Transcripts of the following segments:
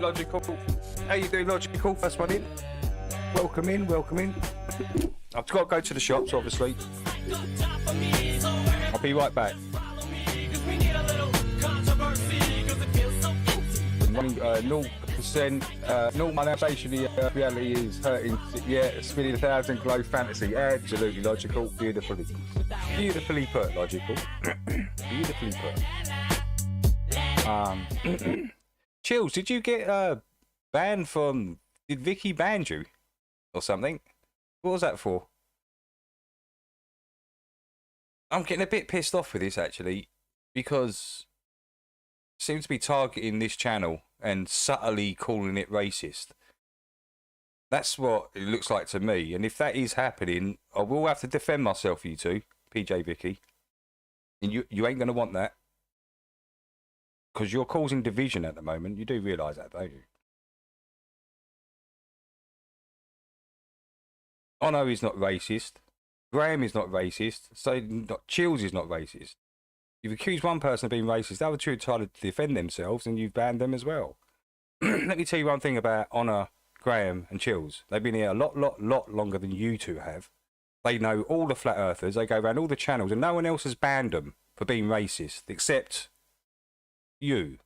Logical. How you doing, Logical? First one in. Welcome in, welcome in. I've got to go to the shops, obviously. I'll be right back. Running 0%, normalisation reality is hurting. Yeah, spinning 1,000 glow fantasy. Absolutely logical. Beautifully put, Logical. Beautifully put. Chills, did you get banned from... Did Vicky ban you? Or something? What was that for? I'm getting a bit pissed off with this, actually. Because... it seems to be targeting this channel and subtly calling it racist. That's what it looks like to me. And if that is happening, I will have to defend myself, you two. PJ Vicky. And you ain't going to want that. Because you're causing division at the moment. You do realise that, don't you? I know he's not racist. Graham is not racist. So Chills is not racist. You've accused one person of being racist. The other two tried to defend themselves and you've banned them as well. Let me tell you one thing about Honor, Graham and Chills. They've been here a lot longer than you two have. They know all the flat earthers. They go around all the channels and no one else has banned them for being racist except you.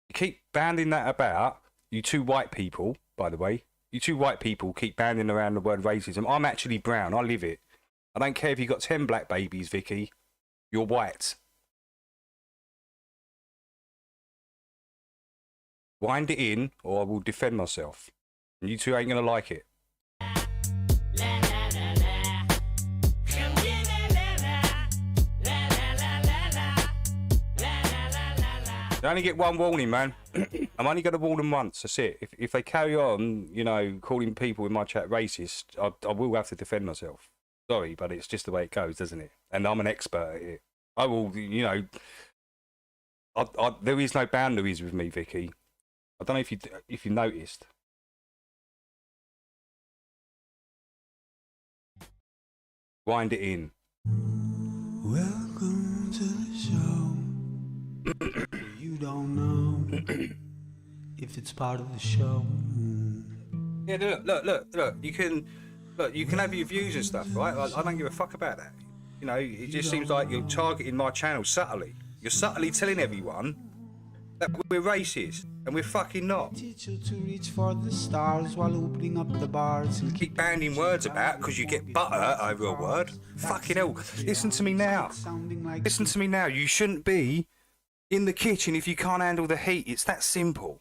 You keep banding that about, you two white people, by the way. You two white people keep banding around the word racism. I'm actually brown. I live it. I don't care if you've got 10 black babies, Vicky. You're white. Wind it in, or I will defend myself. And you two ain't going to like it. You only get one warning, man. I'm only going to warn them once. That's it. If they carry on, you know, calling people in my chat racist, I will have to defend myself. Sorry, but it's just the way it goes, doesn't it? And I'm an expert at it. I will, you know... there is no boundaries with me, Vicky. I don't know if you noticed. Wind it in. Welcome to the show. You don't know if it's part of the show. Yeah, look. You can have your views and stuff, right? I don't give a fuck about that. You know, it just seems like you're targeting my channel subtly. You're subtly telling everyone that we're racist, and we're fucking not. Teach you to reach for the stars while opening up the bars. You keep banding words about because you get butter over a word. Fucking hell. Listen to me now. Listen to me now. You shouldn't be in the kitchen if you can't handle the heat. It's that simple.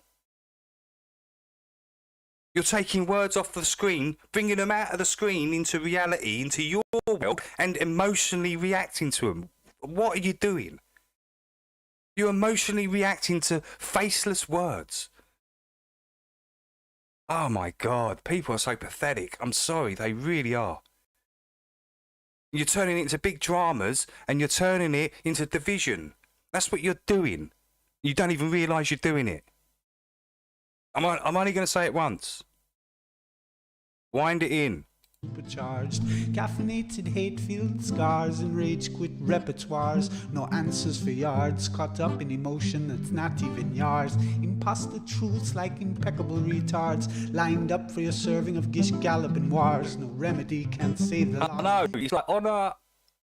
You're taking words off the screen, bringing them out of the screen into reality, into your world, and emotionally reacting to them. What are you doing? You're emotionally reacting to faceless words. Oh my God, people are so pathetic. I'm sorry, they really are. You're turning it into big dramas, and you're turning it into division. That's what you're doing. You don't even realise you're doing it. I'm only going to say it once. Wind it in. Supercharged, caffeinated hate-filled scars and rage-quit repertoires. No answers for yards, caught up in emotion that's not even yours. Imposter truths like impeccable retards, lined up for your serving of gish galloping wars. No remedy can't save the I know, it's like Honor,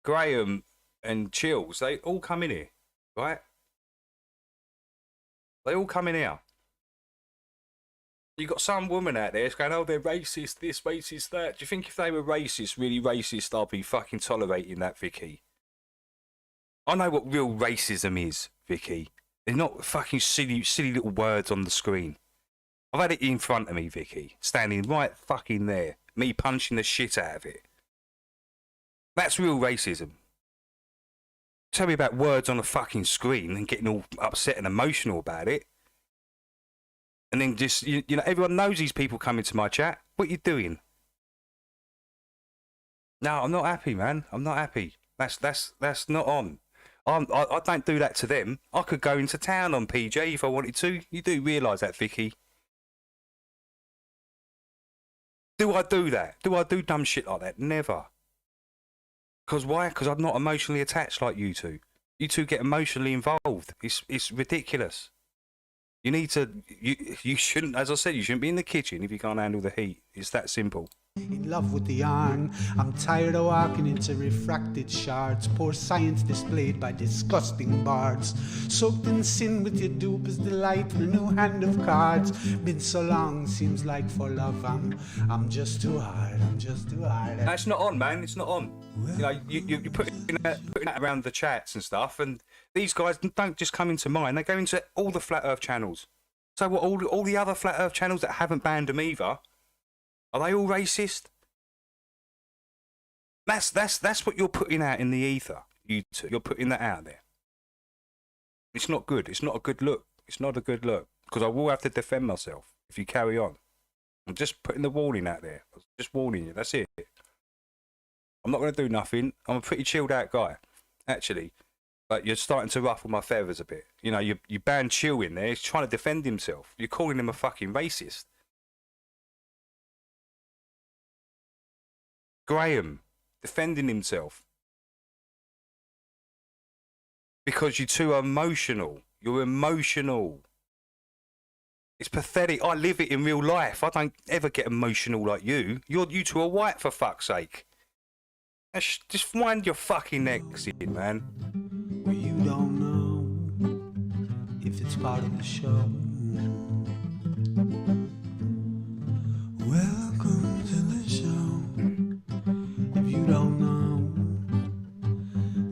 Graham and Chills, they all come in here, right? They all come in here. You got some woman out there going, oh, they're racist, this, racist, that. Do you think if they were racist, really racist, I'd be fucking tolerating that, Vicky? I know what real racism is, Vicky. They're not fucking silly little words on the screen. I've had it in front of me, Vicky, standing right fucking there, me punching the shit out of it. That's real racism. Tell me about words on a fucking screen and getting all upset and emotional about it. And then just, you know, everyone knows these people come into my chat. What are you doing? No, I'm not happy, man. I'm not happy. That's not on. I don't do that to them. I could go into town on PJ if I wanted to. You do realise that, Vicky? Do I do that? Do I do dumb shit like that? Never. Because why? Because I'm not emotionally attached like you two. You two get emotionally involved. It's ridiculous. You need to. You shouldn't. As I said, you shouldn't be in the kitchen if you can't handle the heat. It's that simple. In love with the yarn, I'm tired of walking into refracted shards. Poor science displayed by disgusting bards. Soaked in sin with your dupe is delight in a new hand of cards. Been so long, seems like for love I'm just too hard, I'm just too hard. No, it's not on, man. It's not on. You know, you're putting that around the chats and stuff, and these guys don't just come into mine. They go into all the Flat Earth channels. So what? All the other Flat Earth channels that haven't banned them either. Are they all racist? That's what you're putting out in the ether. You're putting that out there. It's not good. It's not a good look. It's not a good look. Because I will have to defend myself if you carry on. I'm just putting the warning out there. I'm just warning you. That's it. I'm not going to do nothing. I'm a pretty chilled out guy, actually. But you're starting to ruffle my feathers a bit. You know, you banned Chill in there. He's trying to defend himself. You're calling him a fucking racist. Graham, defending himself. Because you two are emotional. You're emotional. It's pathetic. I live it in real life. I don't ever get emotional like you. You two are white, for fuck's sake. Just wind your fucking necks in, man. Well, you don't know if it's part of the show. Welcome to the show. If you don't know,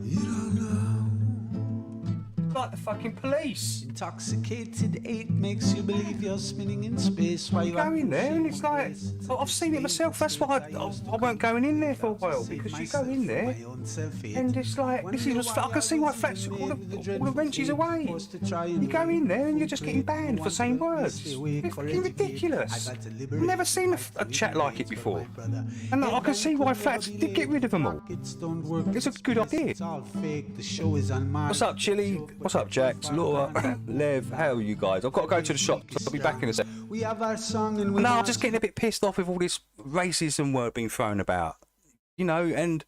you don't know. Like the fucking police. Intoxicated 8 makes you believe you're spinning in space while You go in there and it's like, I've seen it myself. That's why I weren't going in there for a while, because you go in there and it's like, this is I can see why flats all the wrenches away. You go in there and you're just getting banned for saying words. It's fucking ridiculous. I've never seen a chat like it before, and I can see why flats did get rid of them all. It's a good idea. What's up, Chili? What's up, Jax? Laura, Lev, how are you guys? I've got to go to the shop, so I'll be back in a sec. We have our song and No, I'm just getting a bit pissed off with all this racism word being thrown about. You know, and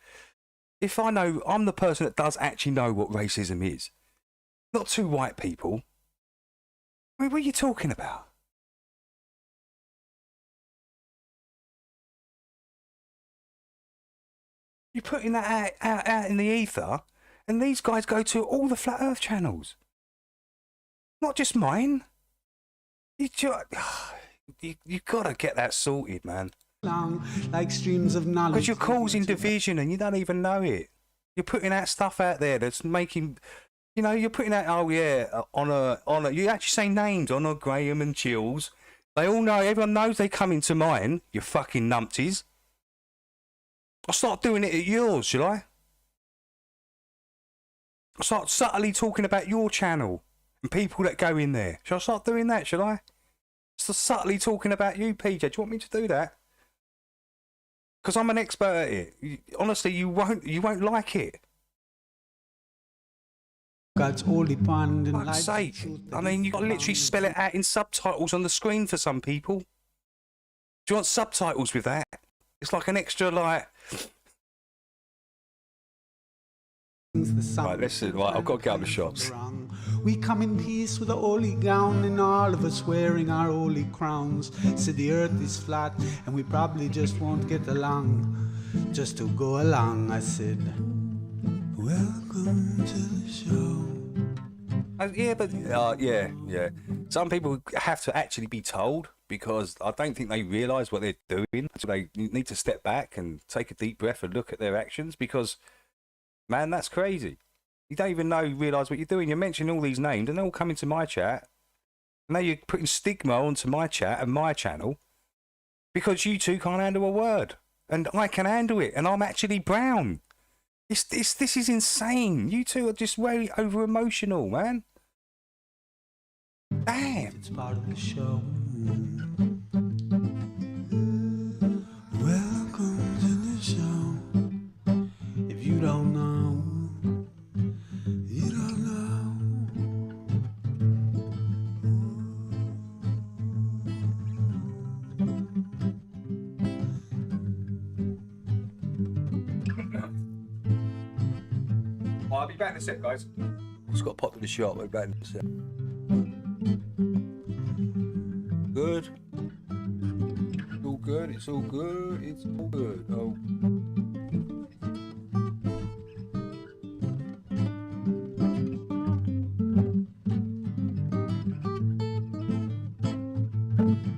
if I know, I'm the person that does actually know what racism is. Not two white people. I mean, what are you talking about? You're putting that out in the ether, and these guys go to all the Flat Earth channels. Not just mine. You gotta get that sorted, man. Long, like streams of knowledge. Because you're causing division and you don't even know it. You're putting that stuff out there that's making, you know, you're putting out, oh yeah, on a, you actually say names, on a Graham and Chills. They all know, everyone knows they come into mine, you fucking numpties. I'll start doing it at yours, shall I? I'll start subtly talking about your channel and people that go in there. Shall I start doing that, shall I? Start subtly talking about you, PJ. Do you want me to do that? Because I'm an expert at it. Honestly, you won't like it. God's holy pond and Fuck's sake. I mean, you've got to literally spell it out in subtitles on the screen for some people. Do you want subtitles with that? It's like an extra, like... Right, listen, right, I've got to get out of the shops. We come in peace with a holy gown and all of us wearing our holy crowns. Said the earth is flat and we probably just won't get along. Just to go along, I said, welcome to the show. Yeah, but, yeah. Some people have to actually be told, because I don't think they realise what they're doing. So they need to step back and take a deep breath and look at their actions, because... man, that's crazy. You don't even realise what you're doing. You're mentioning all these names and they're all coming to my chat. And now you're putting stigma onto my chat and my channel because you two can't handle a word. And I can handle it. And I'm actually brown. This is insane. You two are just very over-emotional, man. Damn. It's part of the show. Welcome to the show. If you don't know, you don't know. I'll be back in a sec, guys. Just got to pop to the shop. We're back in a sec. Good. It's all good. It's all good. It's all good. Oh.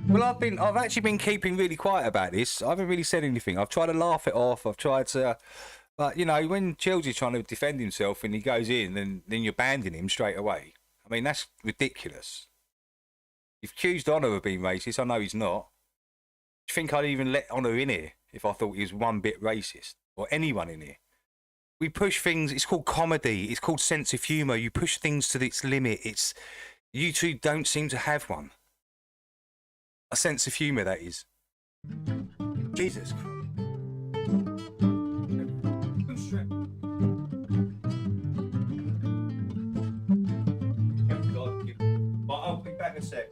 Well, I've actually been keeping really quiet about this. I haven't really said anything. I've tried to laugh it off. I've tried to, but you know, when Chelsea's trying to defend himself and he goes in, then you're banding him straight away. I mean, that's ridiculous. You've accused Honor of being racist. I know he's not. Do you think I'd even let Honor in here if I thought he was one bit racist, or anyone in here? We push things. It's called comedy. It's called sense of humour. You push things to its limit. You two don't seem to have one. A sense of humour, that is. Jesus Christ. I'll be back in a sec.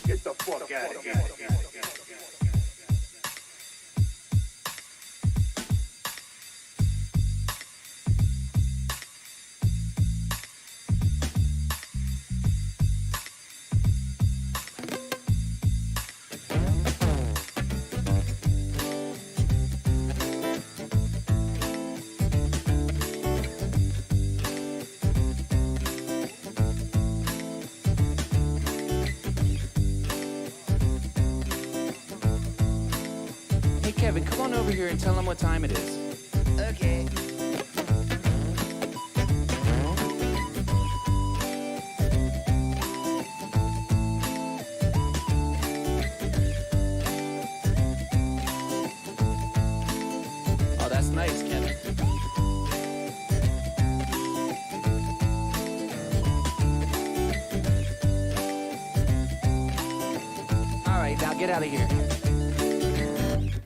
Get the fuck out of here. Kevin, come on over here and tell him what time it is. Okay. Oh, that's nice, Kevin. All right, now get out of here.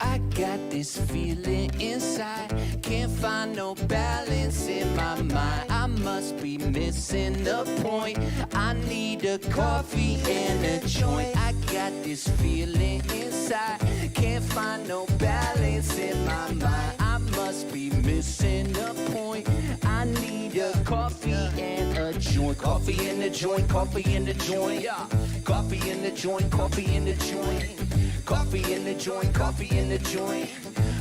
I got this feeling inside, can't find no balance in my mind. I must be missing the point. I need a coffee and a joint. I got this feeling inside, can't find no balance in my mind. I must be missing the point. I need a coffee and a joint. Coffee in the joint, coffee in the joint. Yeah. Coffee in the joint, coffee in the joint. Coffee in the joint, coffee in the joint.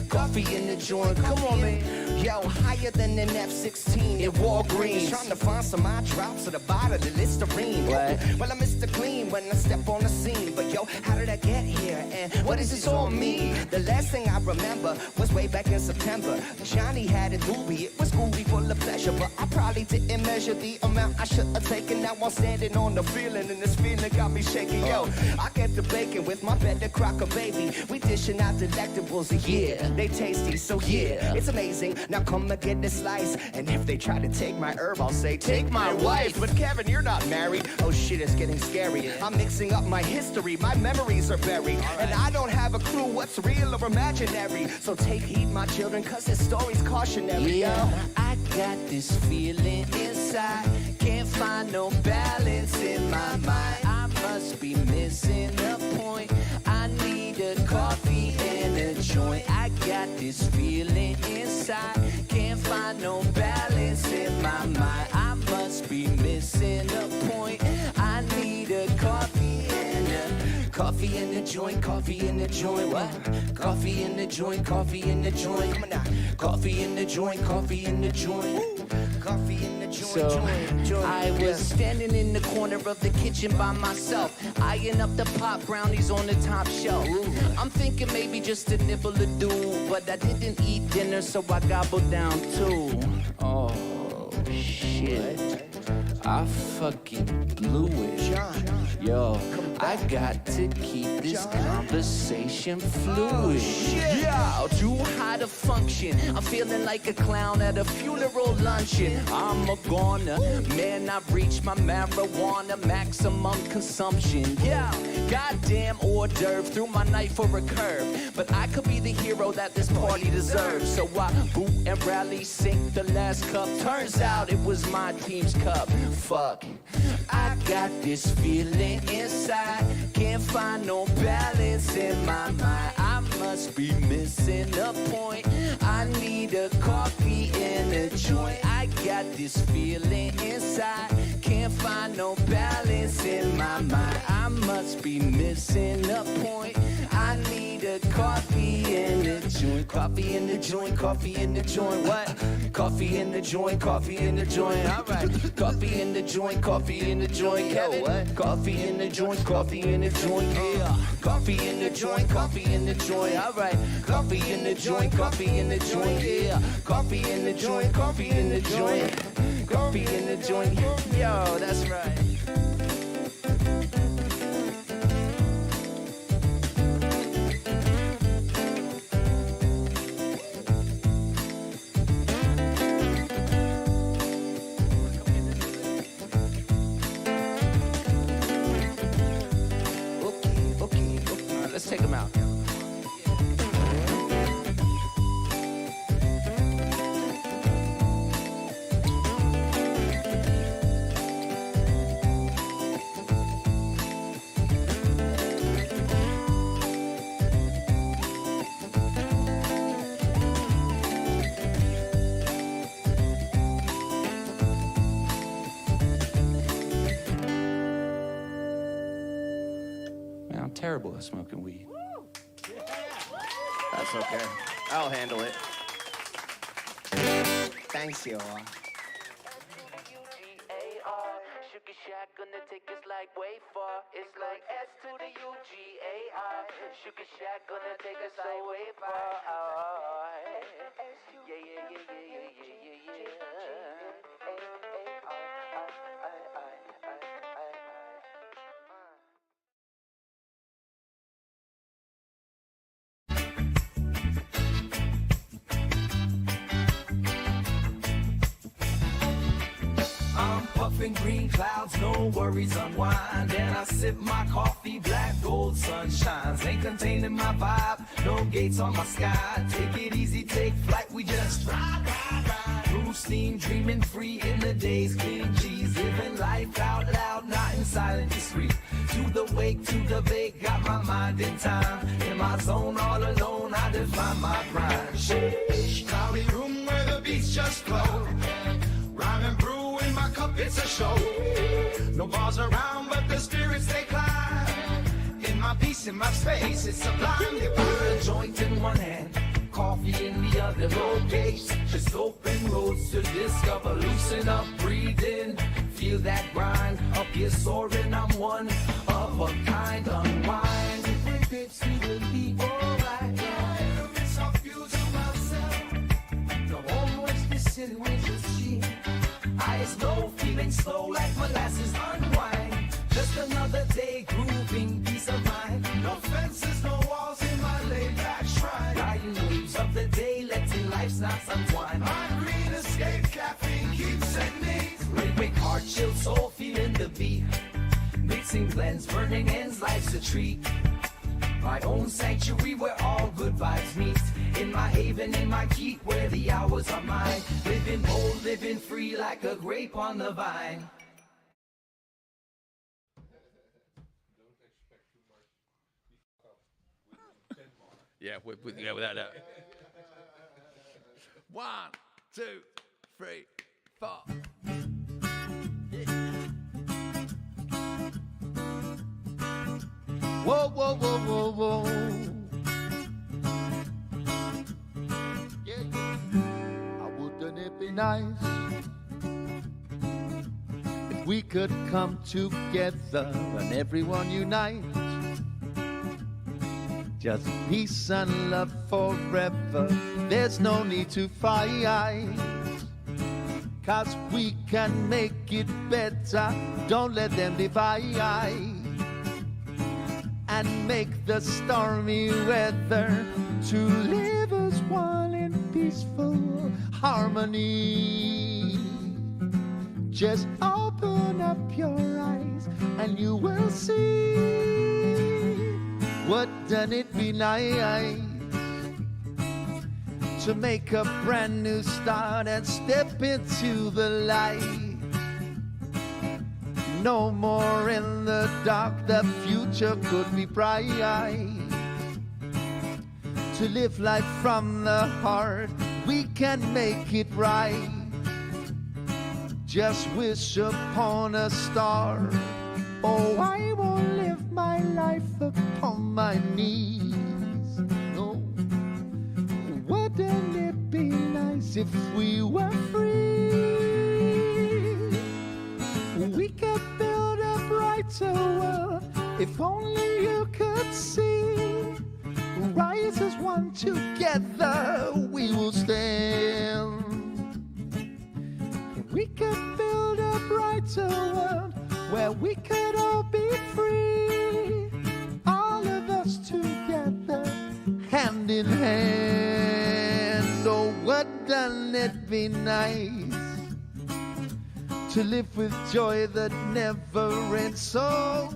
Coffee in the joint, come on, man. Yo, higher than an F-16 in Walgreens. Trying to find some eye drops at the bottom of the Listerine. What? Well, I'm Mr. Clean when I step on the scene. But yo, how did I get here? And what does this all mean? The last thing I remember was way back in September. Johnny had a doobie. It was groovy, full of pleasure. But I probably didn't measure the amount I should have taken. Now I'm standing on the feeling, and this feeling got me shaking. Yo, I get the bacon with my better crocker, baby. We dishing out delectables, yeah. They tasty, so yeah, it's amazing. Now come and get this slice. And if they try to take my herb, I'll say, take my wife. But Kevin, you're not married. Oh shit, it's getting scary. I'm mixing up my history. My memories are buried. And I don't have a clue what's real or imaginary. So take heed, my children, cause this story's cautionary. Yeah, I got this feeling inside, can't find no balance in my mind. I must be missing the point. I need a coffee and a joint. I got this feeling inside, can't find no balance in my mind. I must be missing the point. I need a coffee and a coffee in the joint, coffee in the joint. What? Coffee in the joint, coffee in the joint. Come on now. Coffee in the joint, coffee in the joint. Coffee in the joint, So I was standing in the corner of the kitchen by myself, eyeing up the pop brownies on the top shelf. I'm thinking maybe just a nibble or do, but I didn't eat dinner, so I gobbled down too. Oh shit! I fucking blew it. Yo, I got to keep this conversation fluid. Yeah, too high to function. I'm feeling like a clown at a funeral luncheon. I'm a goner, man, I've reached my marijuana maximum consumption. Yeah, goddamn hors d'oeuvre, threw my knife for a curve. But I could be the hero that this party deserves. So I boot and rally, sink the last cup. Turns out it was my team's cup. Fuck, I got this feeling inside. Can't find no balance in my mind. I must be missing a point. I need a coffee and a joint. I got this feeling inside. Can't find no balance in my mind. I must be missing a point. I need a coffee and a joint. Coffee in the joint, coffee in the joint. What? Coffee in the joint, coffee in the joint. All right. Coffee in the joint, coffee in the joint. Kevin, what? Coffee in the joint, coffee in the joint. Yeah. Coffee in the joint, coffee in the joint. All right. Coffee in the joint, coffee in the joint. Yeah. Coffee in the joint, coffee in the joint. Coffee in the joint. Yo, that's right. Let's take them out. Man, I'm terrible at smoking weed. That's okay. I'll handle it. Thanks, yo. Sugar Shack gonna take us like way far. It's like S to the U-G-A-R. Sugar Shack gonna take us like way far. Yeah, yeah, yeah, yeah, yeah, yeah, yeah. I'm puffing green clouds, no worries, unwind. And I sip my coffee, black gold sunshines. Ain't containing my vibe, no gates on my sky. Take it easy, take flight, we just ride, ride, ride. Through steam, dreaming free in the days, clean cheese. Living life out loud, not in silent discreet. To the wake, to the bake, got my mind in time. In my zone, all alone, I define my grind. Sheesh, cloudy room where the beats just flow. Rhyme and brew in my cup, it's a show. No bars around, but the spirits they climb. In my peace, in my space, it's sublime. You got a joint in one hand, coffee in the other. No gates, just open roads to discover. Loosen up, breathe in, feel that grind. Up here soaring, I'm one of a kind. Unwind, different bits to the beat, alright. Yeah, it's a view to myself. The whole West is city with the sheet. Eyes low, feeling slow like molasses unwind. Just another day, grooving, peace of mind. No fences, no walls in my laid-back shrine. Riding waves of the day, letting life's knots unwind. My green escape, caffeine keeps at me. Rhythmic heart, chill soul, feeling the beat. Mixing blends, burning ends, life's a treat. My own sanctuary where all good vibes meet. In my haven, in my keep, where the hours are mine. Living bold, living free like a grape on the vine. Yeah, without that. 1, 2, 3, 4. Whoa, whoa, whoa, whoa, whoa. Yeah. Wouldn't it be nice if we could come together and everyone unite? Just peace and love forever. There's no need to fight. 'cause we can make it better. Don't let them divide and make the stormy weather to live as one in peaceful harmony. Just open up your eyes and you will see. Wouldn't it be nice to make a brand new start and step into the light? No more in the dark, the future could be bright. To live life from the heart, we can make it right. Just wish upon a star. Oh, I won't live my life upon my knees. No. Wouldn't it be nice if we were free? We could build a brighter world if only you could see. Rise as one together, we will stand. We could build a brighter world where we could all be free. All of us together, hand in hand. Oh, wouldn't it be nice to live with joy that never ends? So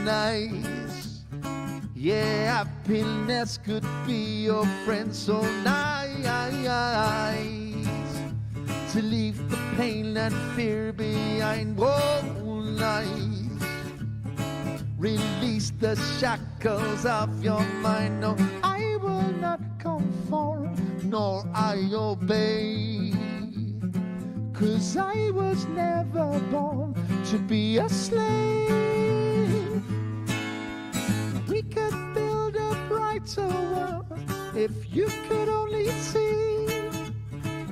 nice. Yeah, happiness could be your friend. So nice to leave the pain and fear behind. Oh, nice. Release the shackles of your mind. No, I will not conform, nor I obey. 'Cause I was never born to be a slave. We could build a brighter world if you could only see.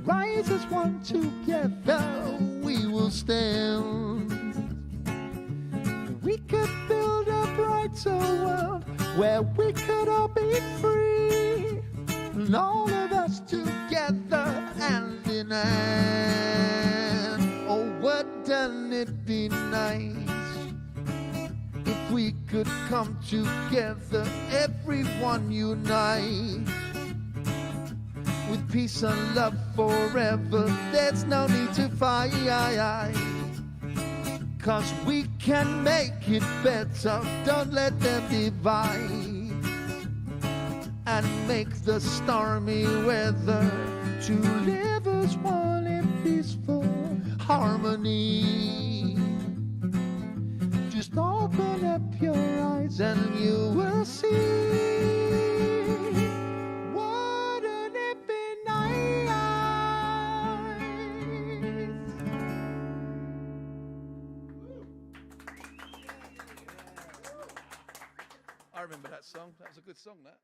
Rise as one together, we will stand. We could build a brighter world where we could all be free. And all of us together, hand in hand. Oh, wouldn't it be nice if we could come together, everyone unite. With peace and love forever, there's no need to fight. 'Cause we can make it better, don't let them divide. And make the stormy weather to live as one in peaceful harmony. Just open up your eyes and you will see. I remember that song. That was a good song, that.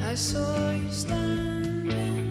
I saw you standing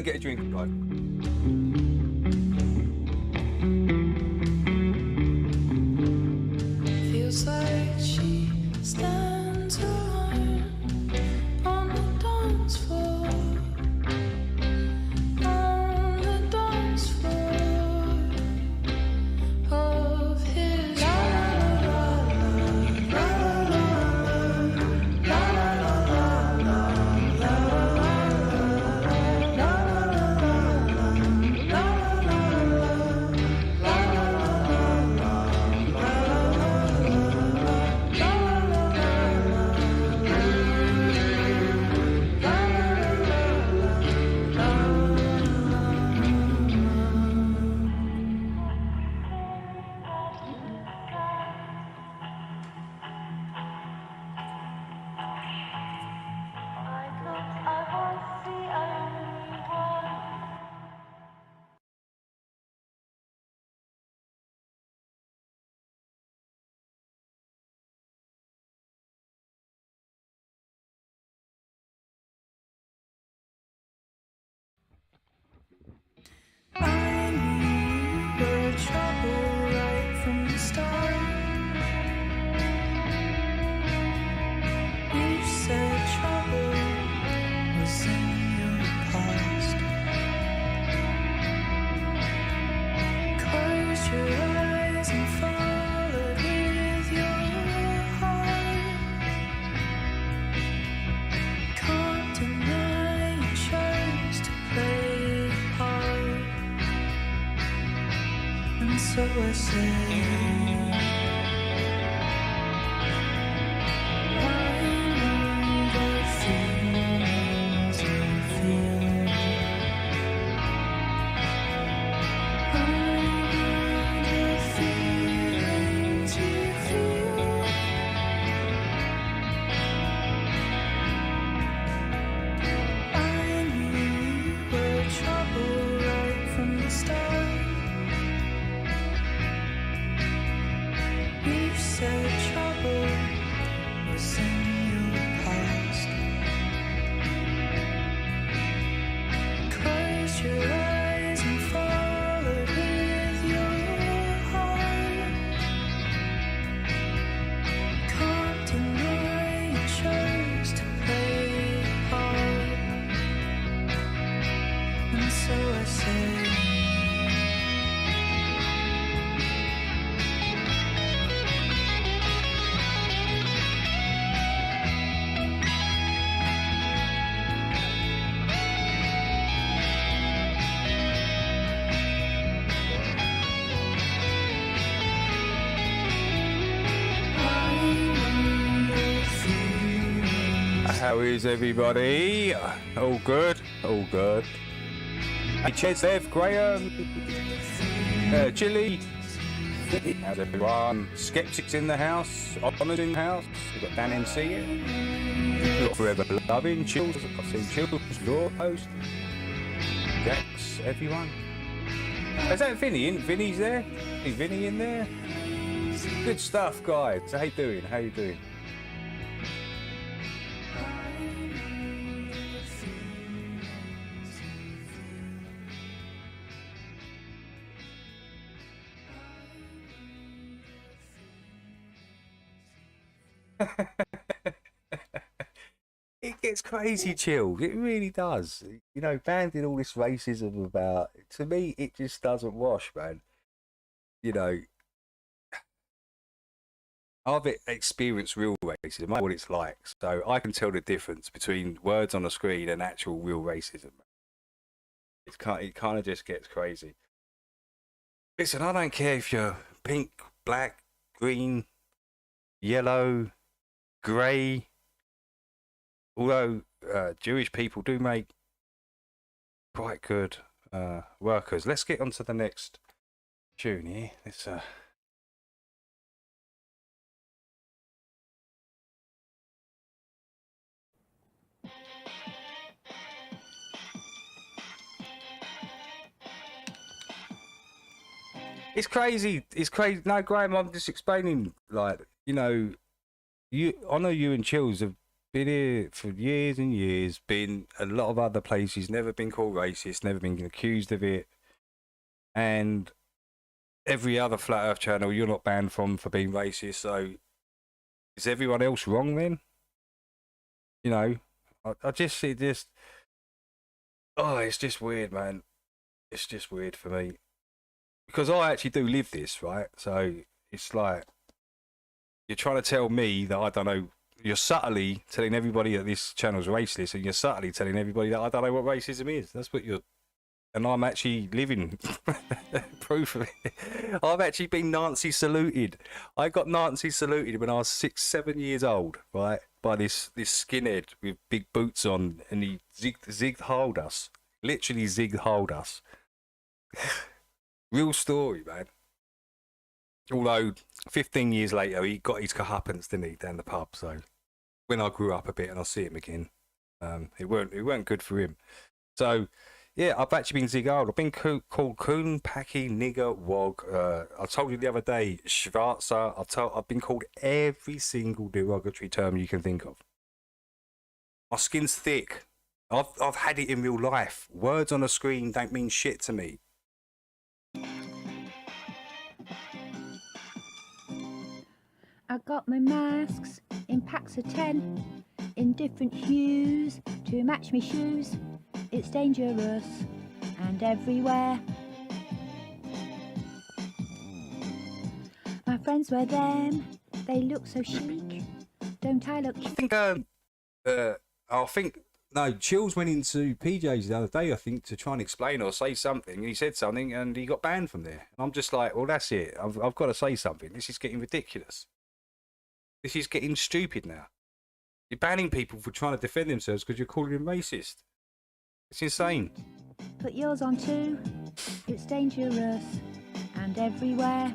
and get a drink, guys. Feels like she stands alone on the dance floor. On the dance floor of his la la la la la la la I knew you were trouble right from the start. You said trouble was in your past. Close your eyes and follow with your heart. Can't deny you chose to play a part. And so I said, I know the feelings you feel. I know the feelings you feel. I knew you were trouble right from the start. You said trouble was in your past. Close your eyes and follow with your heart. Can't deny you chose to play a part. And so I say, How is everybody? All good? All good. Hey, Ches, Ev, Graham, Chili. How's everyone? Skeptics in the house, Honours in the house. We've got Dan MC here. We've got Forever Loving, Chills. I've seen Chills, Law Post. Jax, everyone. Is that Vinny in? Vinny's there? Is Vinny in there? Good stuff, guys. How you doing? How you doing? It gets crazy, Chill. It really does. You know, banding all this racism about, to me, it just doesn't wash, man. You know, I've experienced real racism. I know what it's like, so I can tell the difference between words on the screen and actual real racism. It kind of just gets crazy. Listen, I don't care if you're pink, black, green, yellow, grey. Although Jewish people do make quite good workers. Let's get on to the next tune here. Let's It's crazy. It's crazy. No, Graham, I'm just explaining, like, you know, I know you and Chills have Been here for years and years. Been a lot of other places. Never been called racist. Never been accused of it. And every other Flat Earth channel you're not banned from for being racist. So is everyone else wrong then? You know, I just it just. Oh, it's just weird, man. It's just weird for me because I actually do live this, right? So it's like you're trying to tell me that I don't know. You're subtly telling everybody that this channel's racist, and you're subtly telling everybody that I don't know what racism is. That's what you're, and I'm actually living proof of it. I've actually been Nazi saluted. I got Nazi saluted when I was 6, 7 years old, right, by this skinhead with big boots on, and he zigged us, literally zigged us. Real story, man. Although 15 years later, he got his comeuppance, didn't he, down the pub. So when I grew up a bit and I see him again, it weren't good for him. So yeah, I've actually been ziggled. I've been called coon, packy, nigger, wog. I told you the other day, schwarzer. I've been called every single derogatory term you can think of. My skin's thick. I've had it in real life. Words on a screen don't mean shit to me. I got my masks in packs of 10, in different hues to match me shoes. It's dangerous and everywhere. My friends wear them, they look so chic. Don't I look chic? I think no, Chills went into PJ's the other day, I think, to try and explain or say something. He said something and he got banned from there. And I'm just like, well, that's it. I've got to say something. This is getting ridiculous. This is getting stupid now. You're banning people for trying to defend themselves because you're calling them racist. It's insane. Put yours on too. It's dangerous and everywhere.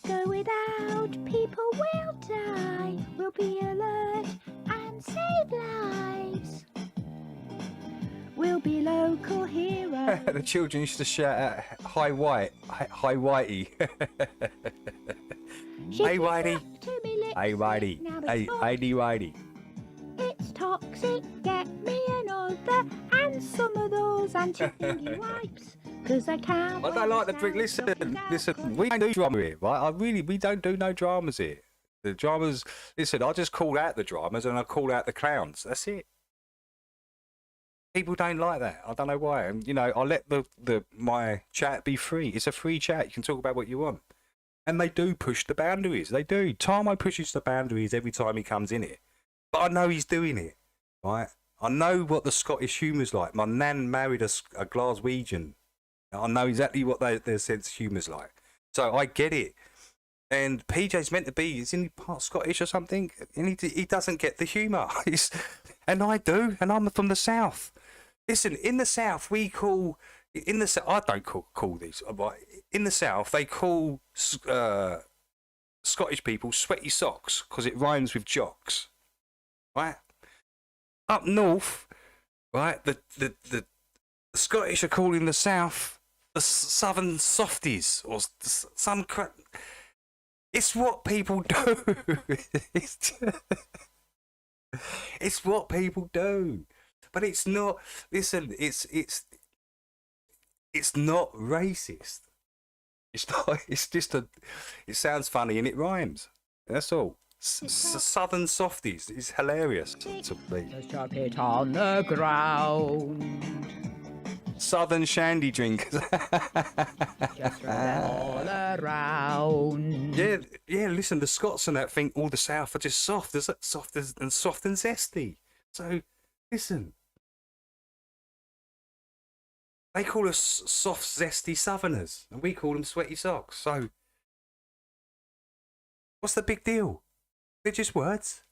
Go without, people will die. We'll be alert and save lives. We'll be local heroes. The children used to shout out, "Hi White, hi Whitey." Hey Whitey, hey Whitey, hey Whitey. It's toxic, get me another, and some of those anti-thingy wipes. Cause I can't. I don't like the drink. Listen, we don't do drama here, right? We don't do no dramas here. The dramas, listen, I just call out the dramas and I call out the clowns. That's it. People don't like that. I don't know why. And, you know, I let my chat be free. It's a free chat. You can talk about what you want. And they do push the boundaries. They do. Tamo pushes the boundaries every time he comes in it. But I know he's doing it, right? I know what the Scottish humour's like. My nan married a Glaswegian. I know exactly what their sense of humour's like. So I get it. And PJ's meant to be, is he part Scottish or something? And he doesn't get the humour. And I do. And I'm from the South. Listen, in the South, we call... I don't call these. In the South, they call Scottish people sweaty socks because it rhymes with jocks. Right? Up north, right, the Scottish are calling the South the Southern Softies or some crap. It's what people do. It's what people do. But it's not. Listen, it's not racist. It's not. It's just a. It sounds funny and it rhymes. That's all. Southern Softies is hilarious to me. Just chop it on the ground. Southern shandy drinkers. Just throw them all around. Yeah. Listen, the Scots and that think all the South are just soft and zesty. So, listen. They call us soft, zesty Southerners, and we call them sweaty socks. So, what's the big deal? They're just words.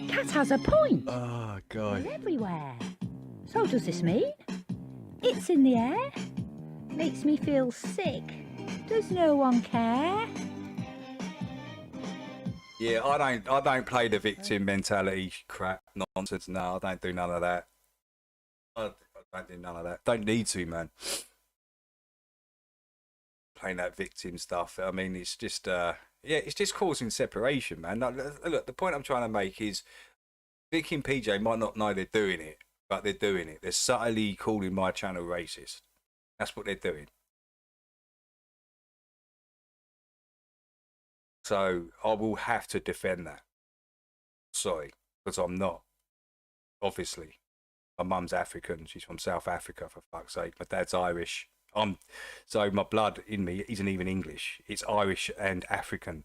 Cat has a point. Oh, God. They're everywhere. So does this mean? It's in the air. Makes me feel sick. Does no one care? Yeah, I don't play the victim mentality crap nonsense. No, I don't do none of that. I don't do none of that. Don't need to, man. playing that victim stuff. I mean, it's just yeah, it's just causing separation, man. Look, the point I'm trying to make is Vicky and PJ might not know they're doing it, but they're doing it. They're subtly calling my channel racist. That's what they're doing. So I will have to defend that. Sorry, because I'm not. Obviously, my mum's African. She's from South Africa, for fuck's sake. My dad's Irish. So my blood in me isn't even English. It's Irish and African.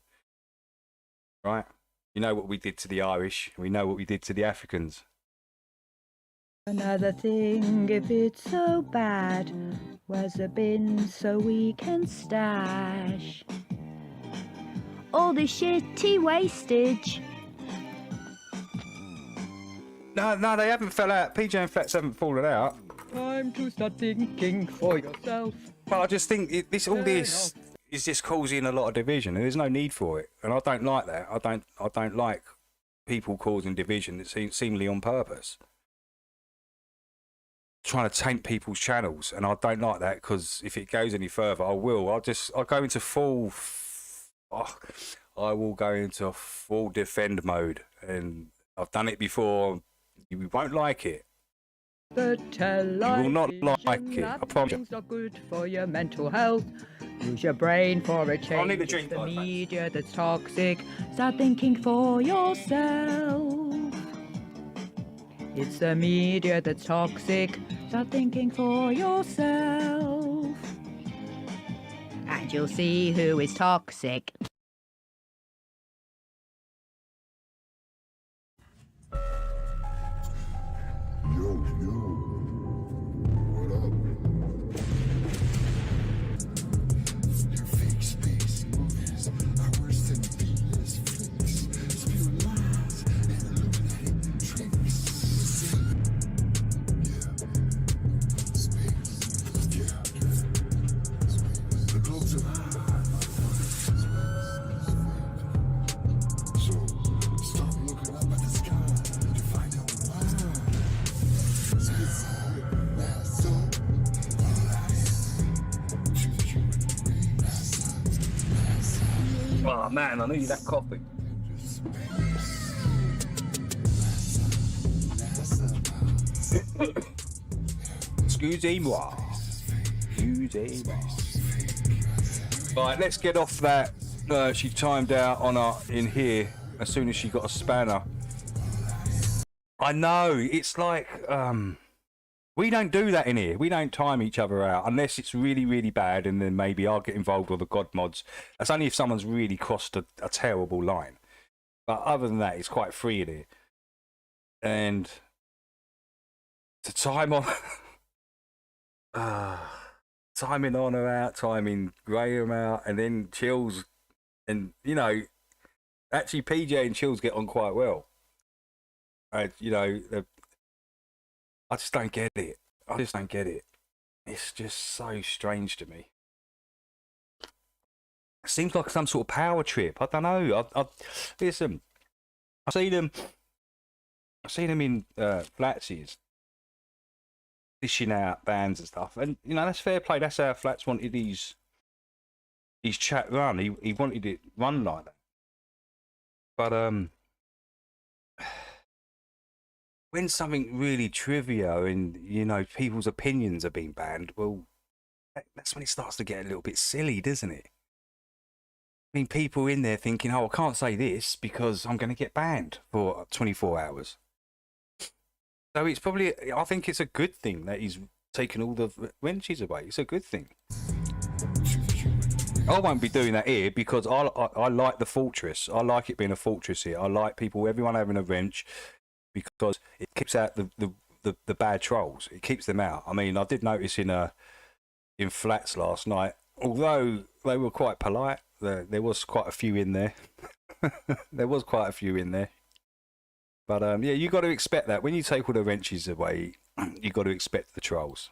Right? You know what we did to the Irish. We know what we did to the Africans. Another thing, if it's so bad, where's the bin so we can stash all the shitty wastage? No, they haven't fell out. PJ and Flats haven't fallen out. Time to start thinking for yourself. But I just think all this is just causing a lot of division, and there's no need for it. And I don't like that. I don't like people causing division that seemingly on purpose, trying to taint people's channels, and I don't like that, because if it goes any further, I'll go into full. I will go into full defend mode, and I've done it before. You won't like it. The You will not like it. I promise you. Things not good for your mental health. Use your brain for a change. I'll need a drink, It's the guys, media that's toxic. Start thinking for yourself. It's the media that's toxic. Start thinking for yourself. And you'll see who is toxic. Oh man, I need that coffee. Excusez-moi. Excusez-moi. Right, let's get off that. She timed out on her in here as soon as she got a spanner. I know, it's like we don't do that in here. We don't time each other out unless it's really, really bad, and then maybe I'll get involved with the God mods. That's only if someone's really crossed a terrible line. But other than that, it's quite free in here. And to time on, timing on her out, timing Graham out, and then Chills, and you know, actually PJ and Chills get on quite well. You know. I just don't get it. I just don't get it. It's just so strange to me. It seems like some sort of power trip. I don't know. Listen, I've seen them in Flatsies dishing out bands and stuff, and you know that's fair play. That's how Flats wanted his chat run. He wanted it run like that. But when something really trivial and, you know, people's opinions are being banned, well, that's when it starts to get a little bit silly, doesn't it? I mean, people in there thinking, oh, I can't say this because I'm going to get banned for 24 hours. So it's probably, I think it's a good thing that he's taken all the wenches away. It's a good thing. I won't be doing that here because I like the fortress. I like it being a fortress here. I like everyone having a wrench, because it keeps out the bad trolls. It keeps them out. I mean, I did notice in Flats last night, although they were quite polite, there was quite a few in there. There was quite a few in there. But yeah, you got to expect that when you take all the wrenches away. You got to expect the trolls.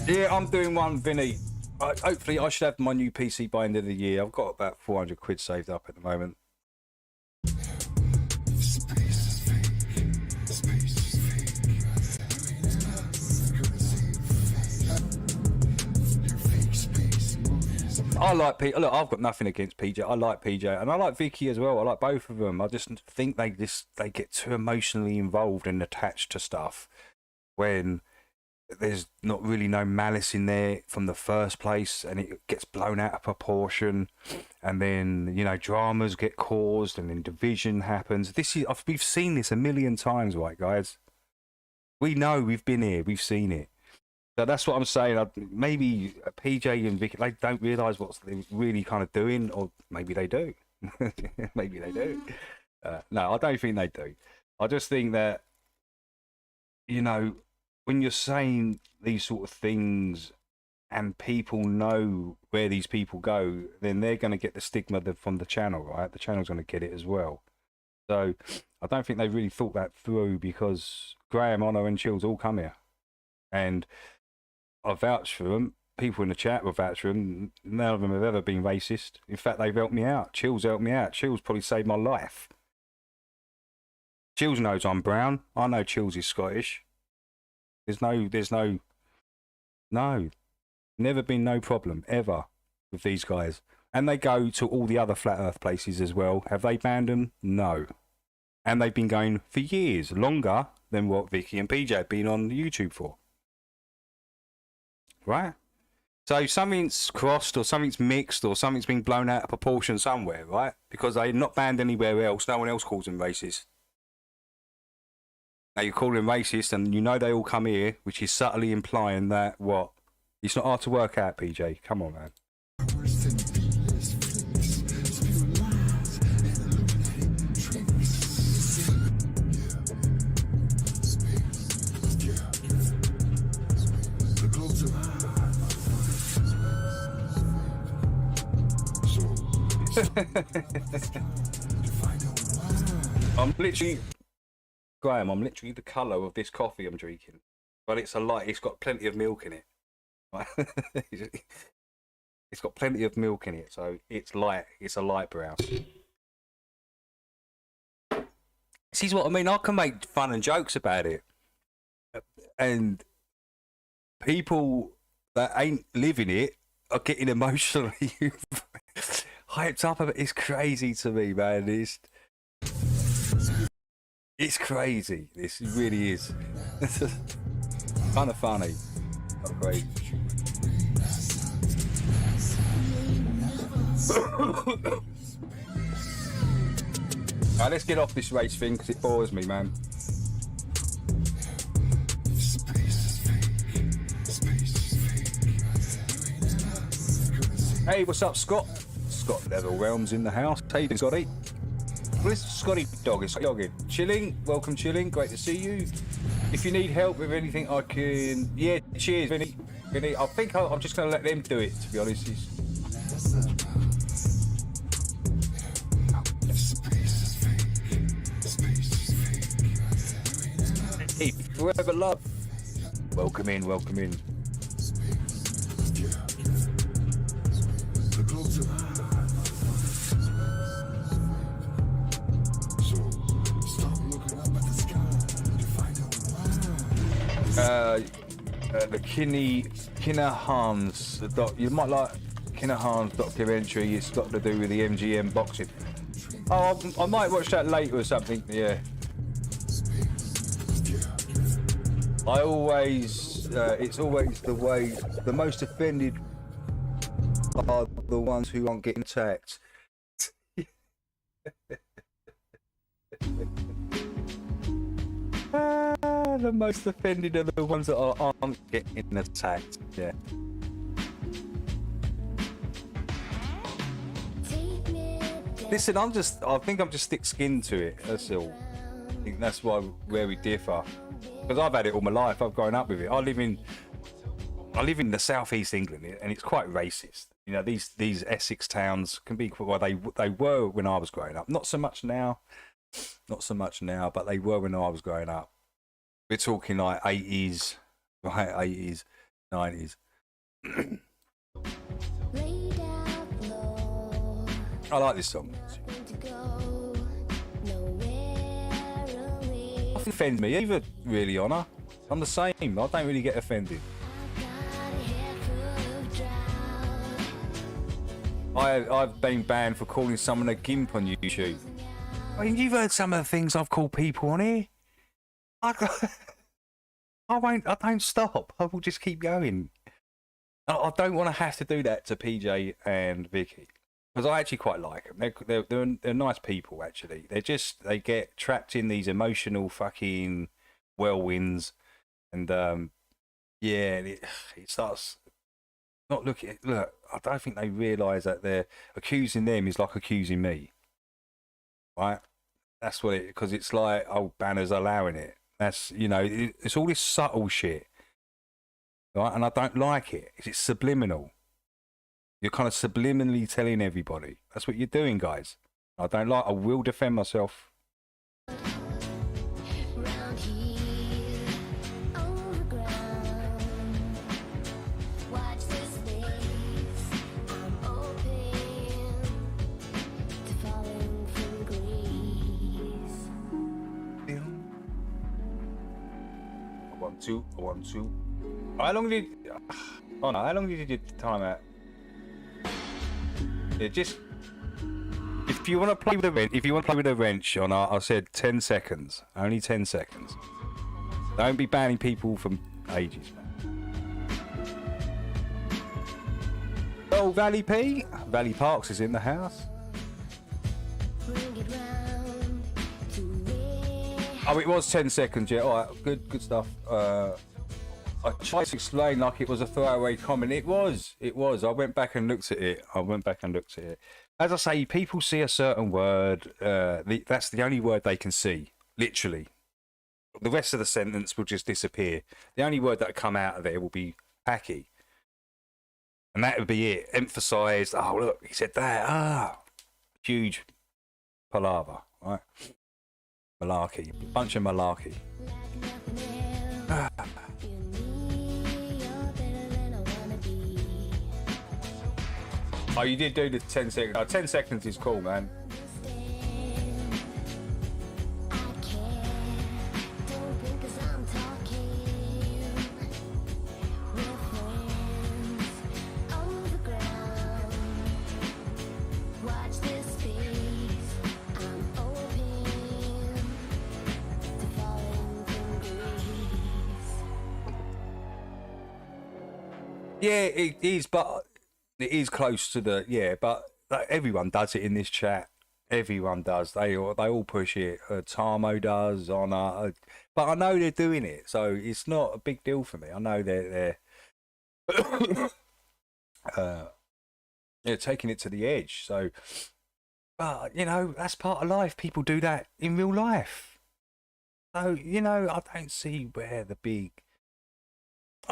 Yeah, I'm doing one, Vinny. Hopefully I should have my new PC by the end of the year. I've got about 400 quid saved up at the moment. I like PJ. Look, I've got nothing against PJ. I like PJ, and I like Vicky as well. I like both of them. I just think they get too emotionally involved and attached to stuff when there's not really no malice in there from the first place, and it gets blown out of proportion, and then dramas get caused, and then division happens. We've seen this a million times, right, guys? We know, we've been here, we've seen it. So that's what I'm saying. Maybe PJ and Vicky, they don't realise what they're really kind of doing, or maybe they do. Maybe they do. No, I don't think they do. I just think that when you're saying these sort of things and people know where these people go, then they're going to get the stigma from the channel, right? The channel's going to get it as well. So I don't think they really thought that through, because Graham, Honor and Chills all come here. And I vouch for them. People in the chat will vouch for them. None of them have ever been racist. In fact, they've helped me out. Chills helped me out. Chills probably saved my life. Chills knows I'm brown. I know Chills is Scottish. There's no, never been no problem ever with these guys. And they go to all the other flat earth places as well. Have they banned them? No. And they've been going for years, longer than what Vicky and PJ have been on YouTube for. Right? So something's crossed, or something's mixed, or something's been blown out of proportion somewhere, right? Because they're not banned anywhere else. No one else calls them racist. Now you call them racist, and they all come here, which is subtly implying that what? It's not hard to work out, PJ. Come on, man. Graham, I'm literally the colour of this coffee I'm drinking, but it's got plenty of milk in it. Right? It's got plenty of milk in it, so it's a light brown. See what I mean? I can make fun and jokes about it, and people that ain't living it are getting emotionally hyped up a bit. It's crazy to me, man. It's crazy. This really is. Kind of funny. Not great. Right, let's get off this race thing because it bores me, man. Hey, what's up, Scott? Scott Level Realms in the house. Hey, Scotty. Where's Scotty Dog? Is dogging. Chilling. Welcome, Chilling. Great to see you. If you need help with anything, I can. Yeah, cheers, Vinny. I think I'm just going to let them do it, to be honest. Hey, forever love. Welcome in, welcome in. The Kinahans, you might like Kinahan's documentary. It's got to do with the MGM boxing. Oh, I might watch that later or something. Yeah. It's always the way. The most offended are the ones who aren't getting attacked. The most offended are the ones that aren't getting attacked. Yeah. Listen, I think I'm just thick-skinned to it. That's all. I think that's where we differ. Because I've had it all my life. I've grown up with it. I live in the southeast England, and it's quite racist. These Essex towns can be. Well, they were when I was growing up. Not so much now. But they were when I was growing up. We're talking like 80s, right? 80s, 90s. I like this song. It offends me either, really, Honor. I'm the same. I don't really get offended. I've been banned for calling someone a gimp on YouTube. I mean, you've heard some of the things I've called people on here. I don't stop. I will just keep going. I don't want to have to do that to PJ and Vicky, because I actually quite like them. They're nice people, actually. They get trapped in these emotional fucking whirlwinds, and yeah, it starts not looking. Look, I don't think they realise that they're accusing them is like accusing me, right? That's what it, because it's like, oh, Banner's allowing it. That's, you know, it's all this subtle shit. Right? And I don't like it. It's subliminal. You're kind of subliminally telling everybody. That's what you're doing, guys. I don't like. I will defend myself. I want to. How long did? Oh no! How long did you time out? Yeah, just if you want to play with a wrench, on I said 10 seconds. Only 10 seconds. Don't be banning people from ages, man. Oh, Valley P, Valley Parks is in the house. Oh, it was 10 seconds, yeah. All right, good stuff. I tried to explain like it was a throwaway comment. It was. I went back and looked at it. As I say, people see a certain word. That's the only word they can see, literally. The rest of the sentence will just disappear. The only word that will come out of there will be hacky. And that would be it. Emphasised, oh, look, he said that. Ah, huge palaver, right? Malarkey. Bunch of malarkey. Oh, you did do the 10 seconds. 10 seconds is cool, man. Yeah, it is, but it is close to the, yeah, but everyone does it in this chat. Everyone does. They all push it. Tamo does, Honor, but I know they're doing it, so it's not a big deal for me. I know they're taking it to the edge. So, but you know, that's part of life. People do that in real life. So you know, I don't see where the big.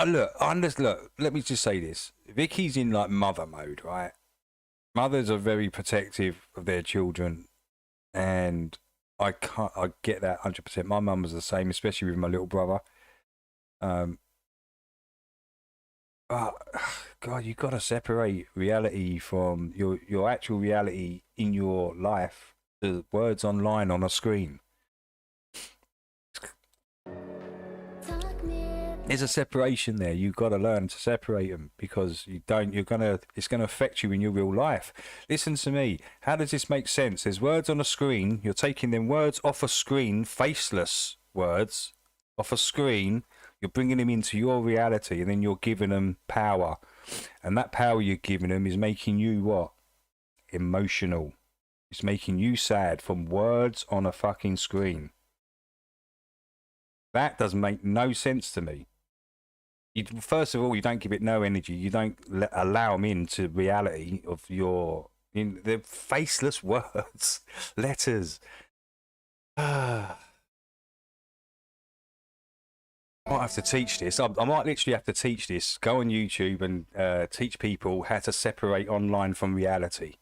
Look, let me just say this. Vicky's in like mother mode, right? Mothers are very protective of their children, and I get that 100%. My mum was the same, especially with my little brother. But God, you've got to separate reality from your actual reality in your life, the words online on a screen. There's a separation there. You've got to learn to separate them, because it's going to affect you in your real life. Listen to me. How does this make sense? There's words on a screen. You're taking them words off a screen, faceless words off a screen. You're bringing them into your reality, and then you're giving them power. And that power you're giving them is making you what? Emotional. It's making you sad from words on a fucking screen. That doesn't make no sense to me. First of all, you don't give it no energy. You don't allow them into reality of the faceless words, letters. I might have to teach this. I might literally have to teach this. Go on YouTube and teach people how to separate online from reality.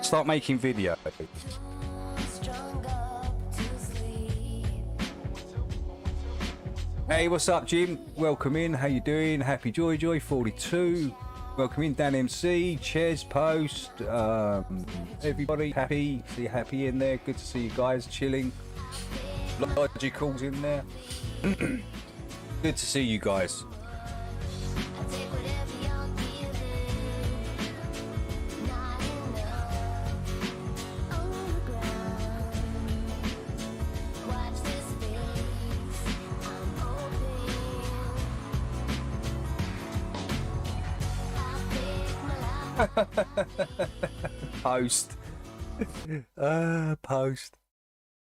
Start making videos. Hey, what's up, Jim? Welcome in. How you doing? Happy Joy 42. Welcome in, Dan MC, Ches Post. Everybody happy? See you happy in there. Good to see you guys chilling. Logical's in there. Good to see you guys. Post. Post.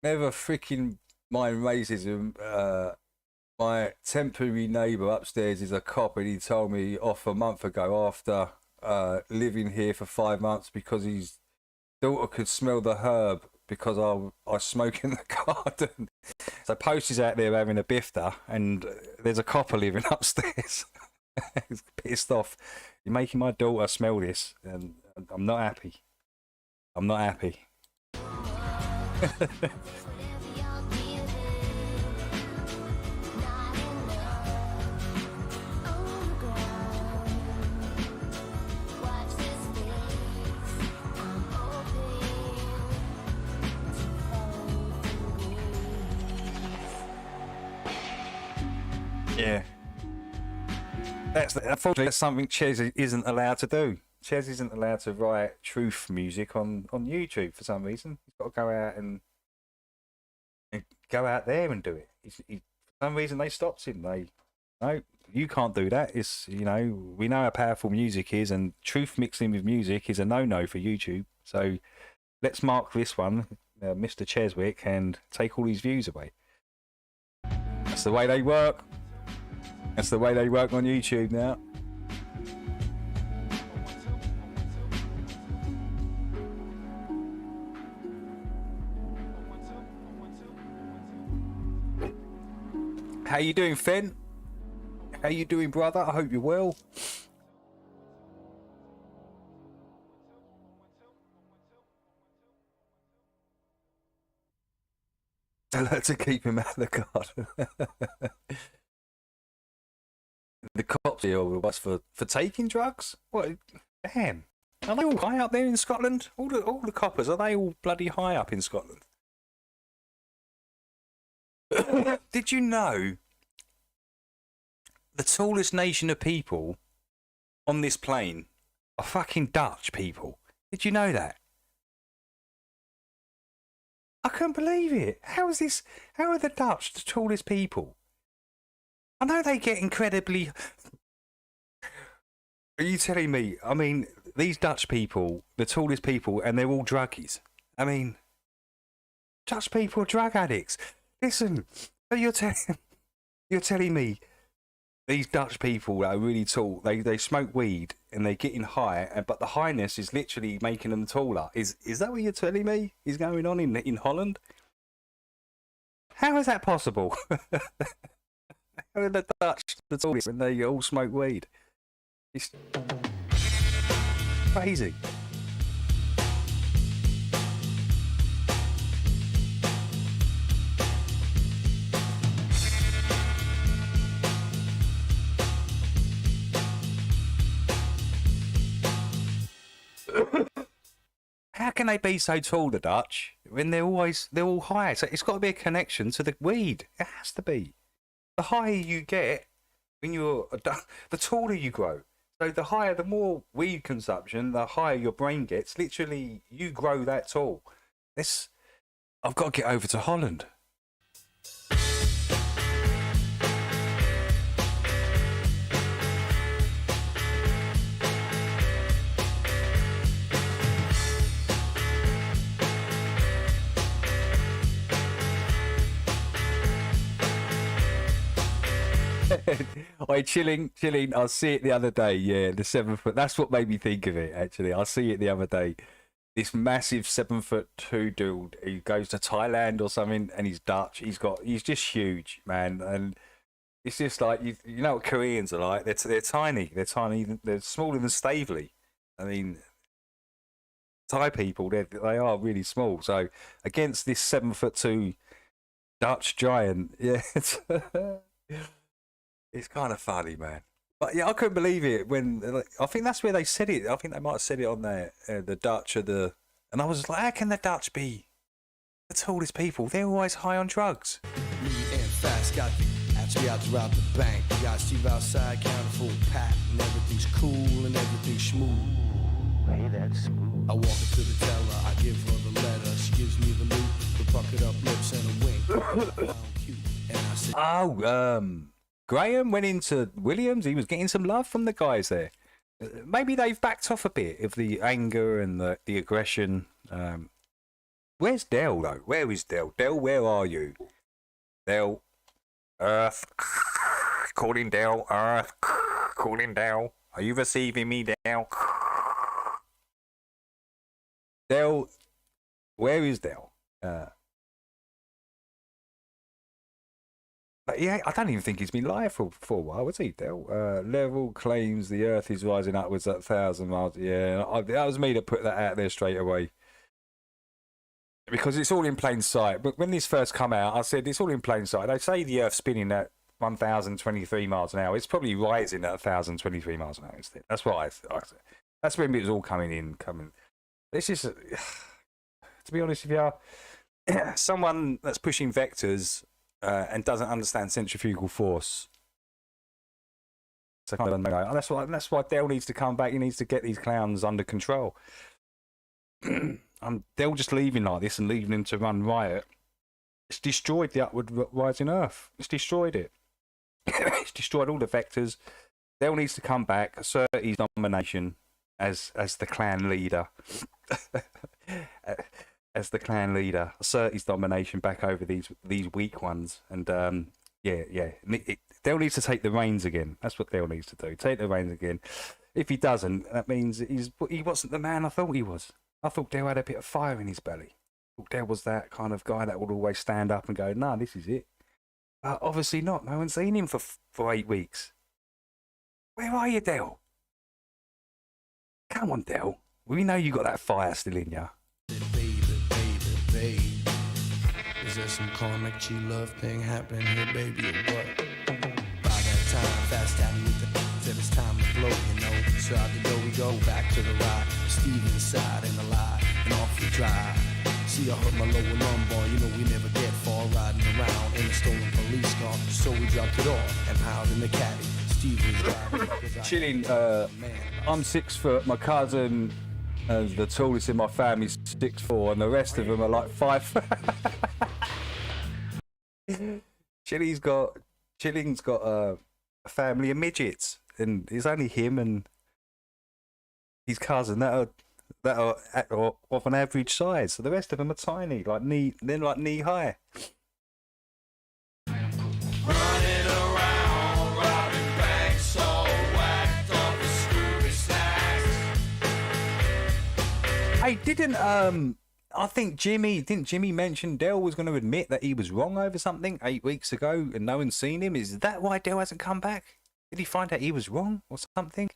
Never freaking mind racism. My temporary neighbour upstairs is a cop, and he told me off a month ago after living here for 5 months because his daughter could smell the herb because I smoke in the garden. So Post is out there having a bifter, and there's a copper living upstairs. He's pissed off. You're making my daughter smell this, and I'm not happy. I'm not happy. Yeah. Unfortunately, that's something Ches isn't allowed to do. Ches isn't allowed to write truth music on YouTube for some reason. He's got to go out and go out there and do it. For some reason, they stopped him. No, you can't do that. It's, you know, we know how powerful music is, and truth mixing with music is a no-no for YouTube. So let's mark this one, Mr. Cheswick, and take all his views away. That's the way they work. That's the way they work on YouTube now. How you doing, Fen? How you doing, brother? I hope you're well. Tell her to keep him out of the garden. The cops here with us for taking drugs? What? Damn. Are they all high up there in Scotland? All the coppers, are they all bloody high up in Scotland? Did you know the tallest nation of people on this plane are fucking Dutch people? Did you know that? I couldn't believe it. How are the Dutch the tallest people? I know they get incredibly... Are you telling me? I mean, these Dutch people, the tallest people, and they're all druggies. I mean, Dutch people are drug addicts. Listen, you're telling me these Dutch people that are really tall, they smoke weed and they're getting high, but the highness is literally making them taller. Is that what you're telling me is going on in Holland? How is that possible? How are the Dutch the tallest when they all smoke weed? It's crazy. How can they be so tall, the Dutch, when they're all high? So it's got to be a connection to the weed. It has to be. The higher you get, when the taller you grow. So the higher, the more weed consumption, the higher your brain gets. Literally, you grow that tall. I've got to get over to Holland. Oi, chilling. I see it the other day. Yeah, the 7 foot. That's what made me think of it. Actually, I see it the other day. This massive 7'2" dude. He goes to Thailand or something, and he's Dutch. He's just huge, man. And it's just like you know what Koreans are like. They're tiny. They're tiny. They're smaller than Stavely. I mean, Thai people. They are really small. So against this 7'2" Dutch giant, yeah. It's kind of funny, man. But yeah, I couldn't believe it when I think that's where they said it. I think they might have said it on there, the Dutch and I was like, how can the Dutch be the tallest people? They're always high on drugs. Me and Fast got the actually out to rob the bank. We got Steve outside, counting full pack, and everything's cool and everything's smooth. Hey, that's smooth. I walk into the teller, I give her the letter. She gives me the loot, the puckered up lips and a wink. Cute. And I said, Graham went into Williams. He was getting some love from the guys there. maybe they've backed off a bit of the anger and the aggression. Where's Del though? Where is Del? Del, where are you? Del, Earth, calling Del, Earth, calling Del. Are you receiving me, Del? Del, where is Del? But yeah, I don't even think he's been live for a while, was he, Del? Level claims the Earth is rising upwards at 1,000 miles. Yeah, that was me that put that out there straight away. Because it's all in plain sight. But when this first come out, I said it's all in plain sight. They say the Earth's spinning at 1,023 miles an hour. It's probably rising at 1,023 miles an hour instead. That's what I said. That's when it was all coming. This is, to be honest with you, someone that's pushing vectors and doesn't understand centrifugal force. So that's why Del needs to come back. He needs to get these clowns under control. They're just leaving like this and leaving him to run riot. It's destroyed the upward rising Earth. It's destroyed it. It's destroyed all the vectors. Dale needs to come back, assert his domination as the clan leader. As the clan leader, assert his domination back over these weak ones. And Dale needs to take the reins again. That's what Dale needs to do. Take the reins again. If he doesn't, that means he wasn't the man I thought he was. I thought Dale had a bit of fire in his belly. I thought Dale was that kind of guy that would always stand up and go, "No, this is it." Obviously not. No one's seen him for 8 weeks. Where are you, Dale? Come on, Dale. We know you got that fire still in you. Baby. Is there some karmic G love thing happening here, baby, or what? By that time, fast time till it's time to blow, you know. So out the door we go, back to the ride. Steve inside and alive, and off we drive. See, I hurt my lower lumbar, you know we never get far riding around in a stolen police car. So we dropped it off and piled in the caddy. Steve was driving. Chilling, I'm 6 foot, my cousin, the tallest in my family, is 6'4", and the rest of them are like 5. Chilling's got a family of midgets, and it's only him and his cousin that are of an average size. So the rest of them are tiny, they're like knee high. Running around, robbing banks, all whacked off the Scooby snacks. Hey, didn't Jimmy mention Dale was going to admit that he was wrong over something 8 weeks ago and no one's seen him? Is that why Dale hasn't come back? Did he find out he was wrong or something?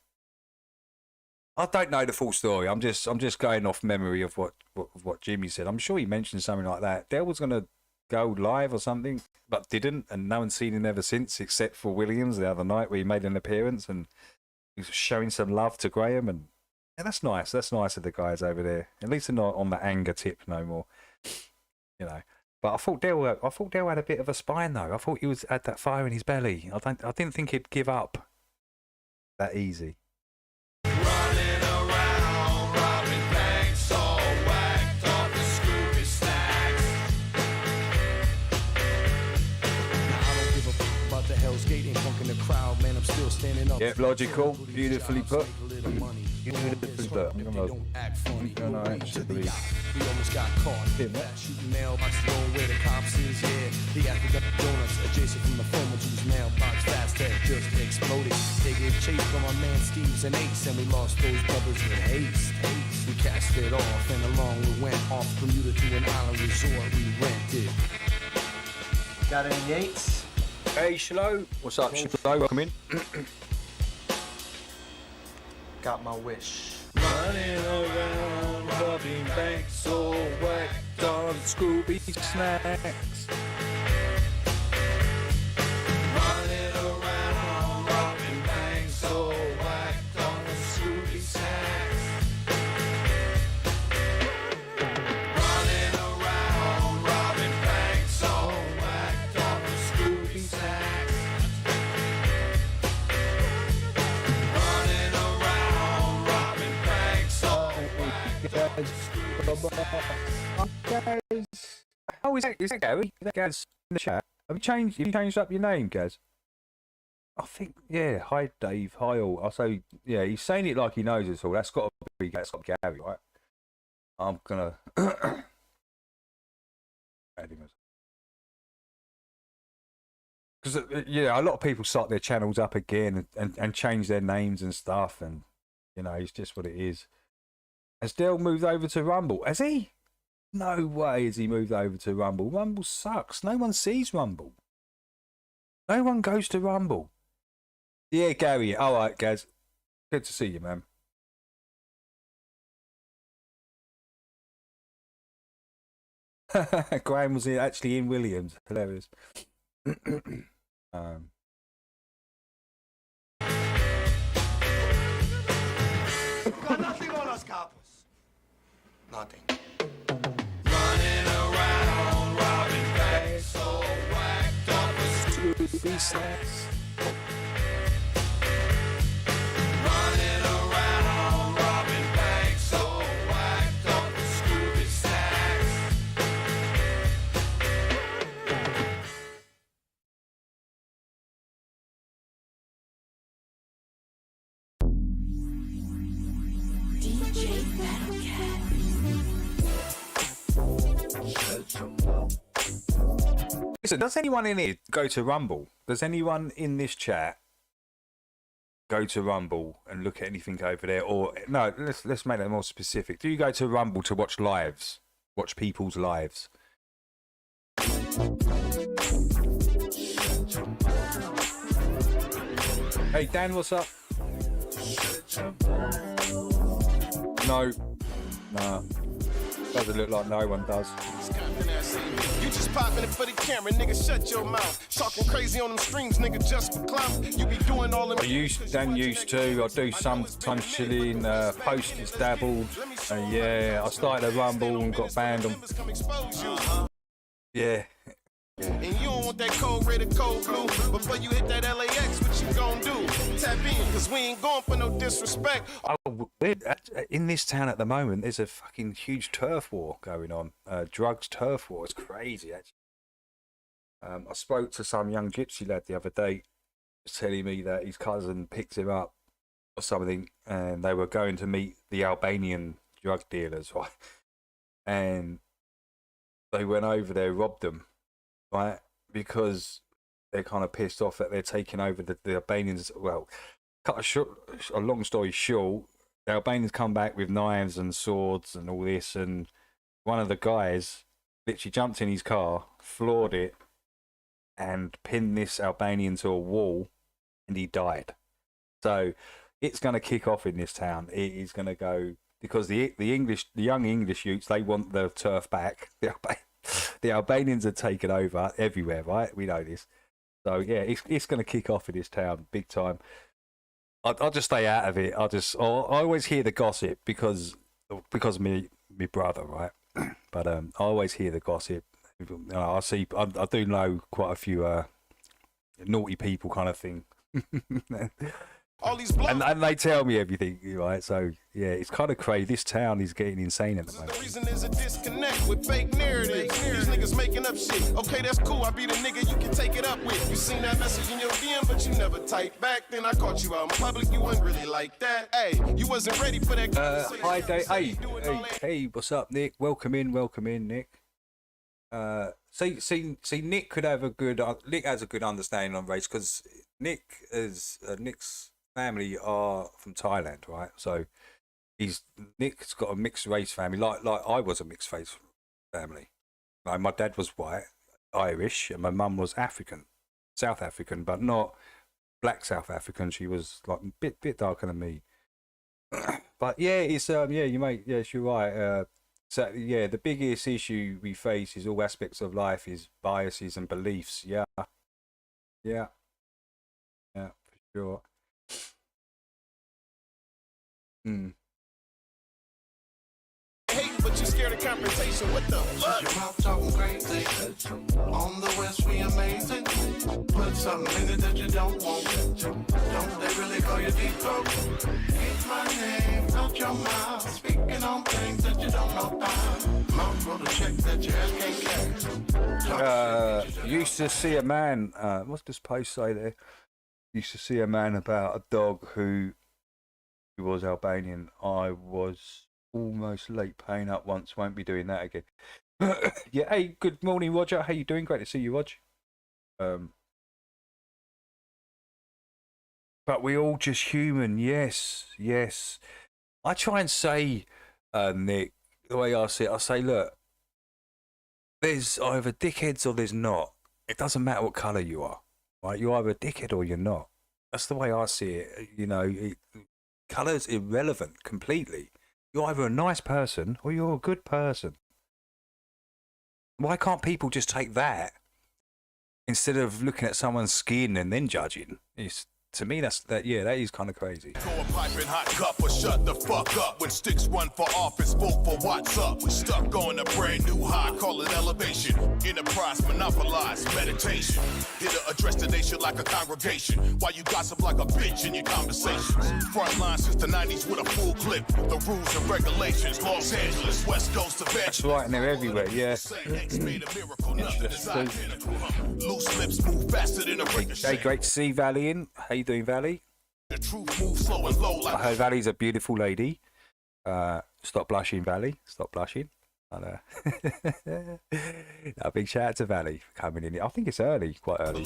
I don't know the full story. I'm just going off memory of what Jimmy said. I'm sure he mentioned something like that. Dale was going to go live or something, but didn't, and no one's seen him ever since, except for Williams the other night where he made an appearance and he was showing some love to Graham, and that's nice. That's nice of the guys over there. At least they're not on the anger tip no more, you know. But I thought Dale had a bit of a spine though. I thought he had that fire in his belly. I didn't think he'd give up that easy. Running around, robbing banks, all whacked off the Scooby snacks. Now I don't give a f about the Hell's Gate and funk in the crowd, man. I'm still standing up. Yeah, logical, beautifully put. Beautifully put. They don't act funny. We almost got caught. Shooting mailbox, going where the cops is. Yeah, he got the donuts adjacent from the former Jew's mailbox. Fast had just exploded. They gave chase from our man Steve's and Ace, and we lost those brothers with haste. We cast it off, and along we went off Bermuda to an island resort we rented. Got any Yates? Hey, Shlo. What's up, Shlo? Welcome in. Got my wish. Running around, robbing banks, all whacked on Scooby snacks. Running around, robbing banks, all whacked on the Scooby snacks. Running around, robbing banks, all whacked on the Scooby snacks. Running around, robbing banks, all whacked on the Scooby snacks. Oh, is that Gary? Is that Gaz in the chat? Have you changed up your name, Gaz? I think, yeah. Hi, Dave. Hi, all. I say, yeah. He's saying it like he knows us all. That's got to be Gary, right? I'm gonna add him as. Because yeah, a lot of people start their channels up again and change their names and stuff, and you know, it's just what it is. Has Dell moved over to Rumble? Has he? No way has he moved over to Rumble. Rumble sucks. No one sees Rumble. No one goes to Rumble. Yeah, Gary. All right, Gaz. Good to see you, man. Graham was actually in Williams. Hilarious. Got nothing on us, coppers. Nothing. Running around, robbing banks, so whacked up with Scooby snacks. Running around, robbing banks, so whacked up with Scooby snacks. Listen, does anyone in here go to Rumble? Does anyone in this chat go to Rumble and look at anything over there? Or no, let's make that more specific. Do you go to Rumble to watch lives? Watch people's lives? Hey Dan, what's up? No. Nah. Doesn't look like no one does. You just popping it for the camera, nigga, shut your mouth. Talking crazy on them streams, nigga, just for clout. You be doing all them. Dan used to. I do sometimes chilling, post is dabbled. Yeah, I started a Rumble and got banned on. Yeah. And you don't want that cold red or cold blue. Before you hit that LAX, what you gon' do? Tap in, cause we ain't going for no disrespect. In this town at the moment, there's a fucking huge turf war going on. Drugs turf war. It's crazy, actually. I spoke to some young gypsy lad the other day, telling me that his cousin picked him up or something, and they were going to meet the Albanian drug dealers, right? And they went over there, robbed them, right? Because they're kind of pissed off that they're taking over the Albanians. Well, cut a long story short, the Albanians come back with knives and swords and all this, and one of the guys literally jumped in his car, floored it, and pinned this Albanian to a wall, and he died. So it's going to kick off in this town. It is going to go, because the young English youths, they want the turf back. The Albanians are taken over everywhere, right? We know this. So yeah, it's going to kick off in this town big time. I'll just stay out of it. I always hear the gossip because me brother, right? But I always hear the gossip. I do know quite a few naughty people kind of thing. All these and they tell me everything, right? So yeah, it's kind of crazy. This town is getting insane at the moment. The reason is a disconnect with fake narratives. These niggas making up shit. Okay, that's cool. I be the nigga you can take it up with. You seen that message in your DM, but you never typed back. Then I caught you out in public. You wasn't really like that. Hey, you wasn't ready for that. Hi, Dave. Hey, what's up, Nick? Welcome in, Nick. See, Nick could have Nick has a good understanding on race because Nick's family are from Thailand, right? So Nick's got a mixed race family, like I was a mixed race family. Like my dad was white, Irish, and my mum was African, South African, but not black South African. She was like a bit darker than me. But yeah, it's yes, you're right. So yeah, the biggest issue we face is all aspects of life is biases and beliefs. Yeah, for sure. Hate, but you scared of confrontation. What the fuck? Your mouth talking crazy. On the West, we amazing. Put something in it that you don't want. Don't they really call you deep throat? Keep my name out your mouth. Speaking on things that you don't know about. Mouth roll a check that your ass can't carry. Used to see a man. What's this post say there? used to see a man about a dog who was Albanian. I was almost late paying up once. Won't be doing that again. Yeah. Hey, good morning, Roger. How you doing? Great to see you, Rog. But we all just human. Yes, yes. I try and say, Nick, the way I see it, I say, look, there's either dickheads or there's not. It doesn't matter what colour you are, right? You're either a dickhead or you're not. That's the way I see it. You know, colour's irrelevant completely. You're either a nice person or you're a good person. Why can't people just take that instead of looking at someone's skin and then judging? To me, that is kind of crazy. Throw a piping hot cup or shut the fuck up. When sticks run for office, vote for what's up. We stuck on a brand new high, call it elevation. Enterprise, monopolize, meditation. Here to address the nation like a congregation. While you gossip like a bitch in your conversations. Front line since the 90s with a full clip. The rules and regulations, Los Angeles, West Coast to That's right, and they're everywhere, yeah. Loose lips move faster than a ricochet. Hey, great to see Valley in. How you doing, Valley? The truth moves slow and low like I heard Valley's a beautiful lady. Stop blushing, Valley. Stop blushing. A big shout out to Valley for coming in. I think it's early, quite early.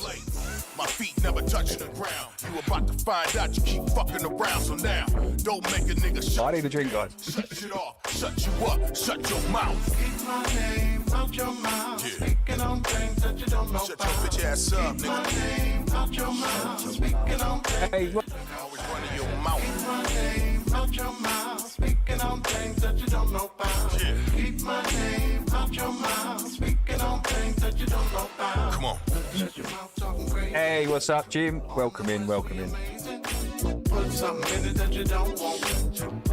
My feet never touching the ground. You about to find out you keep fucking around. So now, don't make a nigga shut. I need a drink, guys. Shut shit off, shut you up, shut your mouth. Keep my name out your mouth. Speaking on things that you don't know Shut your bitch ass up, Keep my nigga. name out your mouth. Speaking on things. Hey, what? Always running your mouth. Keep my name out your mouth. Speaking on things that you don't know about. Yeah. Keep my name out your mouth. Speaking on things that you don't know about. Come on. Shut your mouth talking crazy. Hey, what's up, Jim? Welcome in, welcome in. Put something in it that you don't want. Don't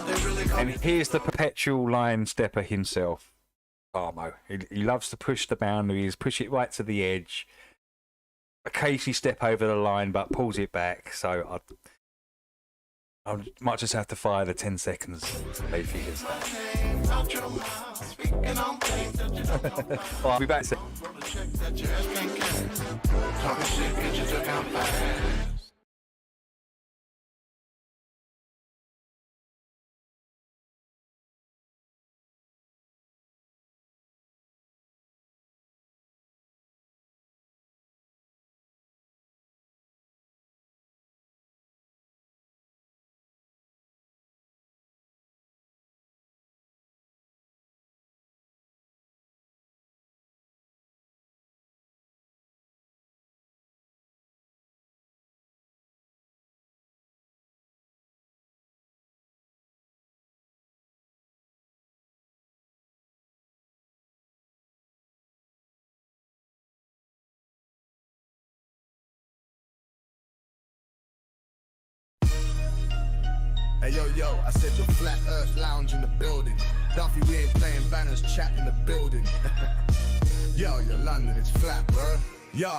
they really And here's the perpetual line stepper himself, Armo. He loves to push the boundaries, push it right to the edge. Occasionally step over the line, but pulls it back. So I might just have to fire the 10 seconds they figures that. I'll be back soon. Hey yo, I said the flat earth lounge in the building. Duffy, we ain't playing banners, chat in the building. Yo, London, it's flat, bro. Yo,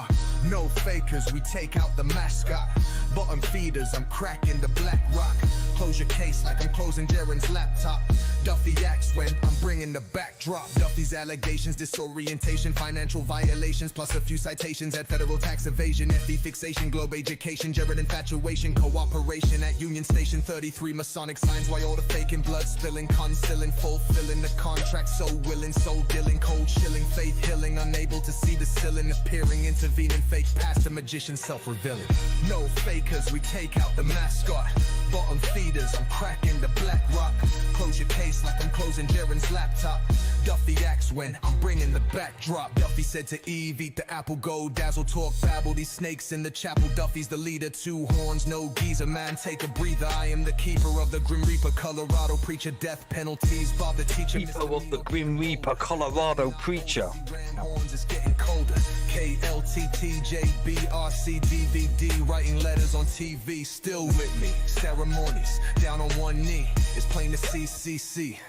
no fakers, we take out the mascot. Bottom feeders, I'm cracking the black rock. Close your case like I'm closing Jeren's laptop. Duffy acts when I'm bringing the backdrop. Duffy's allegations, disorientation, financial violations, plus a few citations at federal tax evasion, FE fixation, globe education, Jeren infatuation, cooperation at Union Station 33, Masonic signs, why all the faking, blood spilling, concealing, fulfilling the contract, so willing, so dealing, cold chilling, faith healing, unable to see the ceiling, appearing, intervening, fake past the magician, self-revealing. No fakers, we take out the mascot. Bottom feeders, I'm cracking the black rock. Close your case like I'm closing Jeren's laptop. Duffy acts when I'm bringing the backdrop. Duffy said to Eve, eat the apple, go dazzle, talk, babble. These snakes in the chapel, Duffy's the leader. 2 horns, no geezer, man, take a breather. I am the keeper of the Grim Reaper, Colorado preacher, death penalties. Bob the teacher, Keeper of the Grim Reaper, Colorado preacher. Horns, it's getting colder. KLTTJBRCDVD, writing letters on TV, still with me. Ceremonies, down on one knee, it's plain to see CC.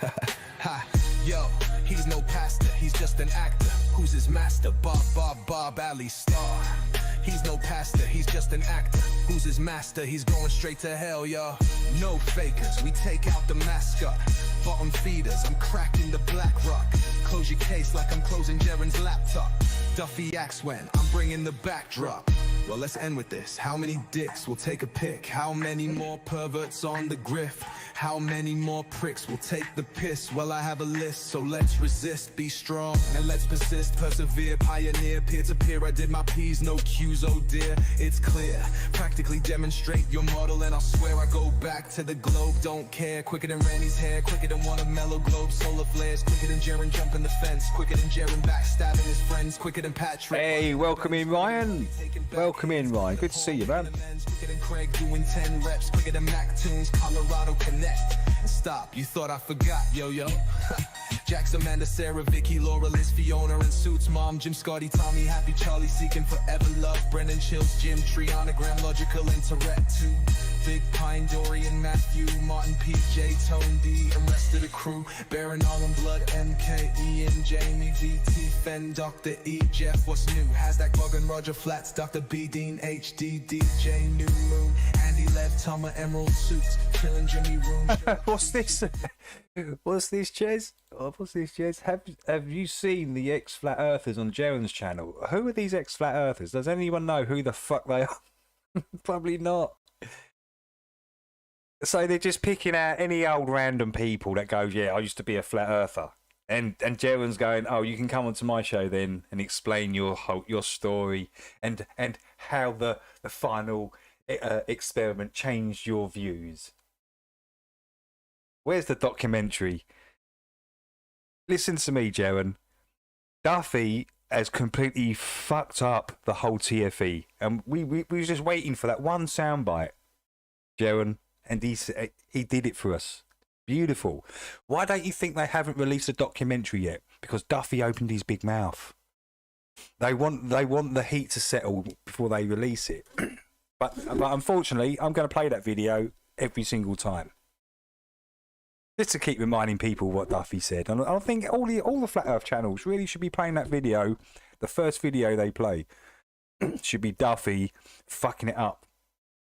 Ha, yo, he's no pastor, he's just an actor. Who's his master? Bob Ali Star. He's no pastor, he's just an actor. Who's his master? He's going straight to hell, yo. No fakers, we take out the mascot. Bottom feeders, I'm cracking the black rock. Close your case like I'm closing Jeren's laptop. Duffy acts when I'm bringing the backdrop. Well, let's end with this. How many dicks will take a pic? How many more perverts on the grift? How many more pricks will take the piss? Well, I have a list, so let's resist, be strong, and let's persist, persevere, pioneer, peer-to-peer. I did my P's, no Q's, oh dear, it's clear. Practically demonstrate your model, and I'll swear I go back to the globe. Don't care, quicker than Randy's hair, quicker than one of MellowGlobe solar flares, quicker than Jeren jumping the fence, quicker than Jeren backstabbing his friends, quicker than Patrick. Hey, welcome in, Ryan. Welcome in, Ryan. Good to see you, man. Quicker than Craig doing 10 reps, quicker than Mac Tunes, Colorado Connect. Stop, you thought I forgot, yo-yo. Jax, Amanda, Sarah, Vicky, Laura, Liz, Fiona, and Suits, Mom, Jim, Scotty, Tommy, Happy, Charlie, Seeking Forever Love, Brendan, Chills, Jim, Triana, Graham, Logical, and Tourette, too. Big Pine, Dorian, Matthew, Martin, PJ, Tone D, and rest of the crew. Baron, Arlen, Blood, MK, Ian, Jamie, VT, Fen, Dr. E, Jeff, what's new? Hashtag Morgan, Roger, Flats, Dr. B, Dean, HD, DJ, New Moon, Andy, Lev, Toma, Emerald, Suits, Killing Jimmy Room. What's this? What's this, Ches? Oh, what's this, Ches? Have you seen the ex-Flat Earthers on Jeren's channel? Who are these ex-Flat Earthers? Does anyone know who the fuck they are? Probably not. So they're just picking out any old random people that goes, yeah, I used to be a Flat Earther. And Jeren's going, oh, you can come onto my show then and explain your story and how the final experiment changed your views. Where's the documentary? Listen to me, Jeren. Duffy has completely fucked up the whole TFE, and we were just waiting for that one soundbite, Jeren, and he did it for us. Beautiful. Why don't you think they haven't released a documentary yet? Because Duffy opened his big mouth. They want the heat to settle before they release it. But unfortunately, I'm going to play that video every single time, just to keep reminding people what Duffy said. And I think all the Flat Earth channels really should be playing that video. The first video they play should be Duffy fucking it up.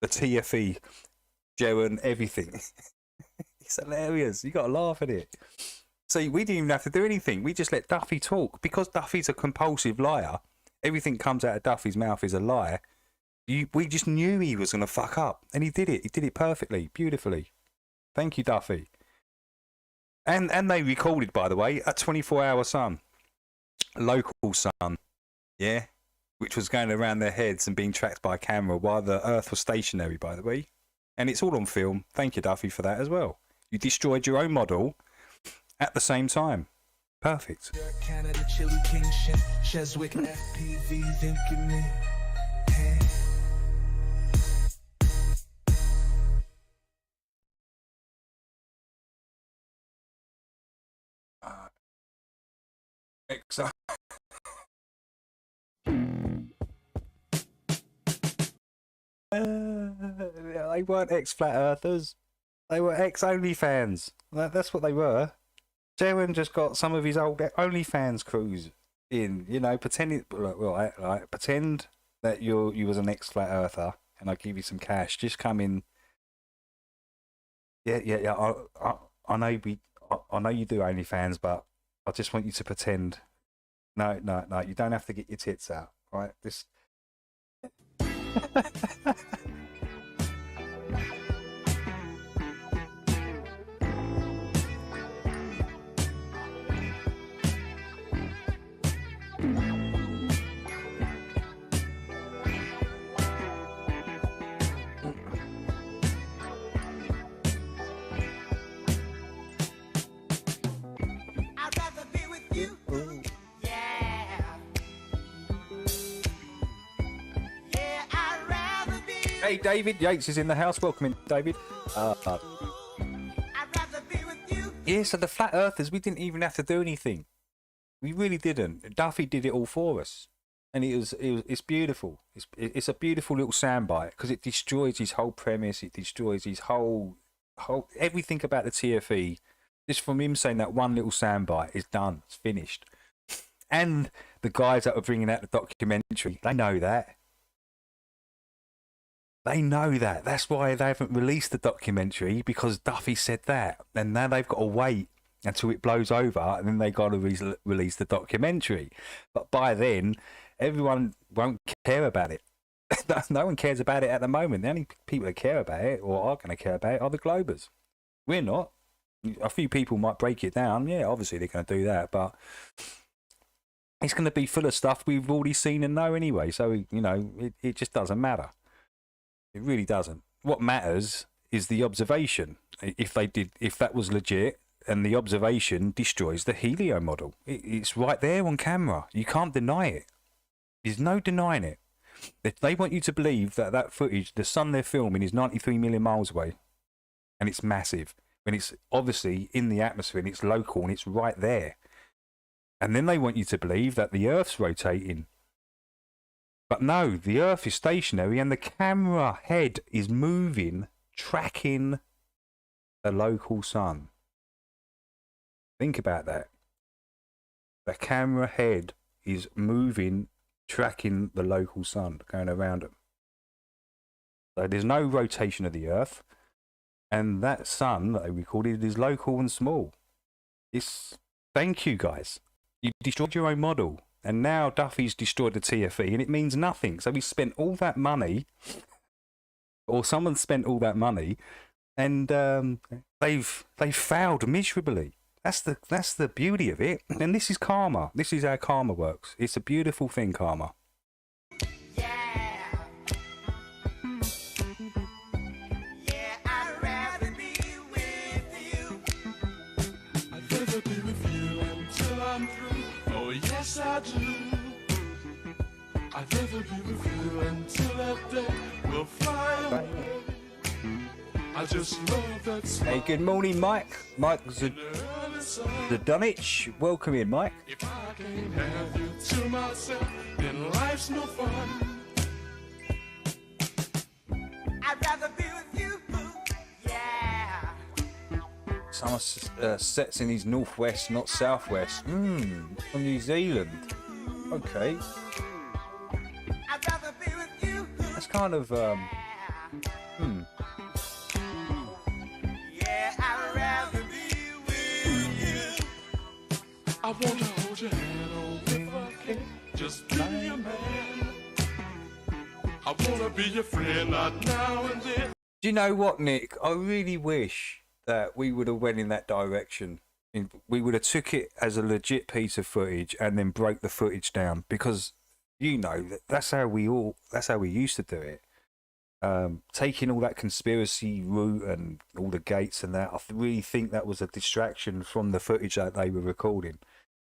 The TFE, Jeren, everything. It's hilarious. You got to laugh at it. See, we didn't even have to do anything. We just let Duffy talk. Because Duffy's a compulsive liar, everything comes out of Duffy's mouth is a lie. We just knew he was going to fuck up. And he did it. He did it perfectly, beautifully. Thank you, Duffy. And they recorded, by the way, a 24-hour sun. Local sun. Yeah? Which was going around their heads and being tracked by a camera while the Earth was stationary, by the way. And it's all on film. Thank you, Duffy, for that as well. You destroyed your own model at the same time. Perfect. Canada, Chili King, Cheswick, FPV, thinking me. They weren't ex-Flat Earthers. They were ex-OnlyFans. That's what they were. Jeren just got some of his old OnlyFans crews in, you know, pretending. Well, pretend that you was an ex-Flat Earther, and I give you some cash. Just come in. Yeah. I know I know you do OnlyFans, but I just want you to pretend. No. You don't have to get your tits out, right? This. Hey, David Yates is in the house. Welcome in, David. Yeah, so the Flat Earthers, we didn't even have to do anything. We really didn't. Duffy did it all for us, and it's beautiful. It's a beautiful little soundbite because it destroys his whole premise. It destroys his whole everything about the TFE. Just from him saying that one little soundbite is done. It's finished. And the guys that are bringing out the documentary, they know that. They know that. That's why they haven't released the documentary, because Duffy said that. And now they've got to wait until it blows over, and then they got to release the documentary. But by then, everyone won't care about it. No one cares about it at the moment. The only people that care about it or are going to care about it are the Globers. We're not. A few people might break it down. Yeah, obviously they're going to do that, but it's going to be full of stuff we've already seen and know anyway. So, you know, it just doesn't matter. It really doesn't. What matters is the observation. If that was legit, and the observation destroys the helio model. It's right there on camera. You can't deny it. There's no denying it. They want you to believe that footage, the sun they're filming, is 93 million miles away, and it's massive. When it's obviously in the atmosphere and it's local and it's right there. And then they want you to believe that the Earth's rotating. But no, the Earth is stationary and the camera head is moving, tracking the local sun. Think about that. The camera head is moving, tracking the local sun, going around it. So there's no rotation of the Earth. And that sun that they recorded is local and small. Thank you, guys. You destroyed your own model. And now Duffy's destroyed the TFE and it means nothing. So we spent all that money, or someone spent all that money, and they've failed miserably. That's the beauty of it. And this is karma. This is how karma works. It's a beautiful thing, karma. Yes, I do. I'd rather be with you until that day will fly away. I just love that smile. Hey, good morning, Mike. Mike Zadonich. Welcome in, Mike. If I can't have you to myself, then life's no fun. I'd rather be with you, yeah. Summer sets in his northwest, not southwest. From New Zealand. Okay. That's kind of Yeah, I'd rather be with you. I want to hold your hand, oh, if I can. Just be a man. I want to be your friend, not now and then. Do you know what, Nick? I really wish that we would have went in that direction. We would have took it as a legit piece of footage and then broke the footage down, because you know that's how we used to do it. Taking all that conspiracy route and all the gates and that, I really think that was a distraction from the footage that they were recording.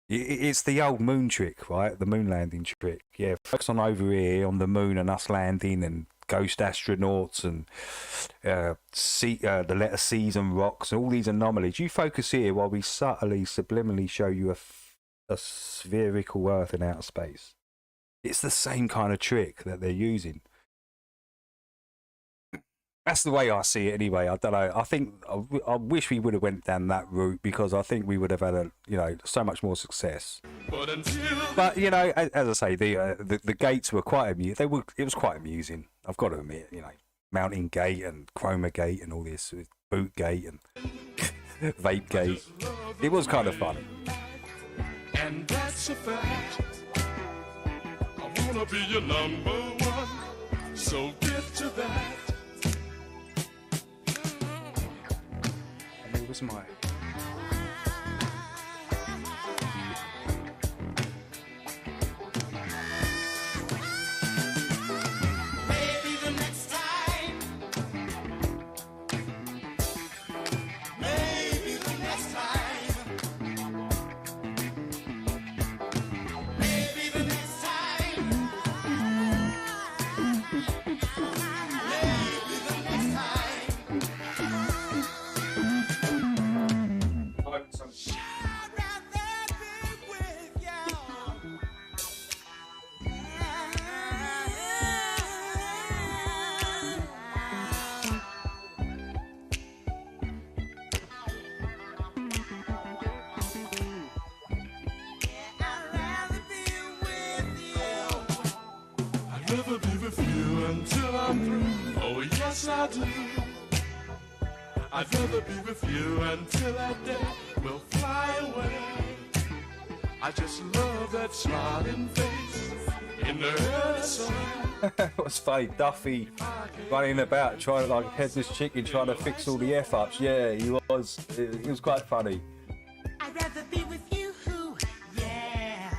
It's the old moon trick, right? The moon landing trick. Yeah, focus on over here on the moon and us landing and ghost astronauts and the letter C's and rocks and all these anomalies. You focus here while we subtly, subliminally show you a spherical Earth in outer space. It's the same kind of trick that they're using. That's the way I see it anyway. I don't know. I think I wish we would have went down that route, because I think we would have had so much more success. But you know, as I say, the gates were quite amusing. It was quite amusing. I've got to admit, Mountain Gate and Chroma Gate and all this, Boot Gate and Vape Gate. It was kind of fun. And that's a fact. I wanna be your number one, so get to that. And it was my. I do. I'd rather be with you until that day will fly away. I just love that smiling face in the early sun. What's funny, Duffy running about trying to like headless chicken trying to fix all the F-ups. Yeah, he was. It was quite funny. I'd rather be with you, yeah.